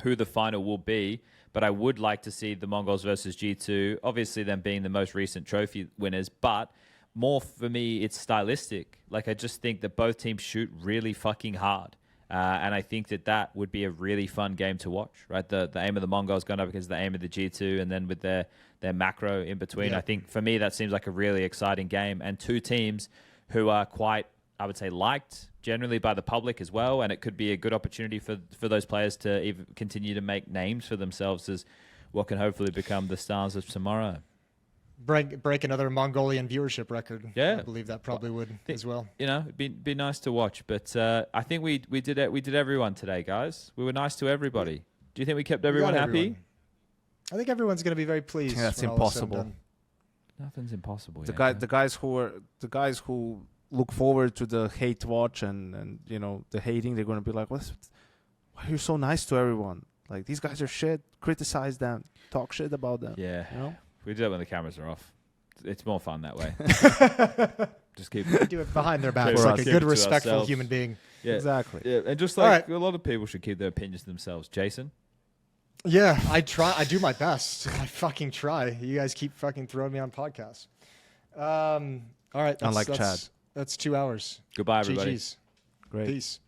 who the final will be, but I would like to see the Mongols versus G2, obviously them being the most recent trophy winners, but more for me, it's stylistic. Like, I just think that both teams shoot really fucking hard. And I think that would be a really fun game to watch, right? The aim of the Mongols going up against the aim of the G2, and then with their macro in between. Yeah. I think for me, that seems like a really exciting game. And two teams who are quite, I would say, liked generally by the public as well. And it could be a good opportunity for those players to even continue to make names for themselves as what can hopefully become the stars of tomorrow. Break another Mongolian viewership record. Yeah. I believe that probably would as well. You know, it'd be nice to watch. But I think we did everyone today, guys. We were nice to everybody. Do you think we kept everyone happy? I think everyone's going to be very pleased. That's when all is said and impossible. done. Nothing's impossible. The guys who look forward to the hate watch and you know, the hating, they're going to be like, why are you so nice to everyone? Like, these guys are shit. Criticize them. Talk shit about them. Yeah. You know? We do it when the cameras are off. It's more fun that way. Just keep We do it behind their backs For like us. a Keep good, it to respectful ourselves. human being. Yeah. Exactly. Yeah, and just All like right. a lot of people should keep their opinions to themselves. Jason? Yeah, I try. I do my best. I fucking try. You guys keep fucking throwing me on podcasts. All right. Unlike Chad. That's 2 hours. Goodbye, everybody. GG's. Great. Peace.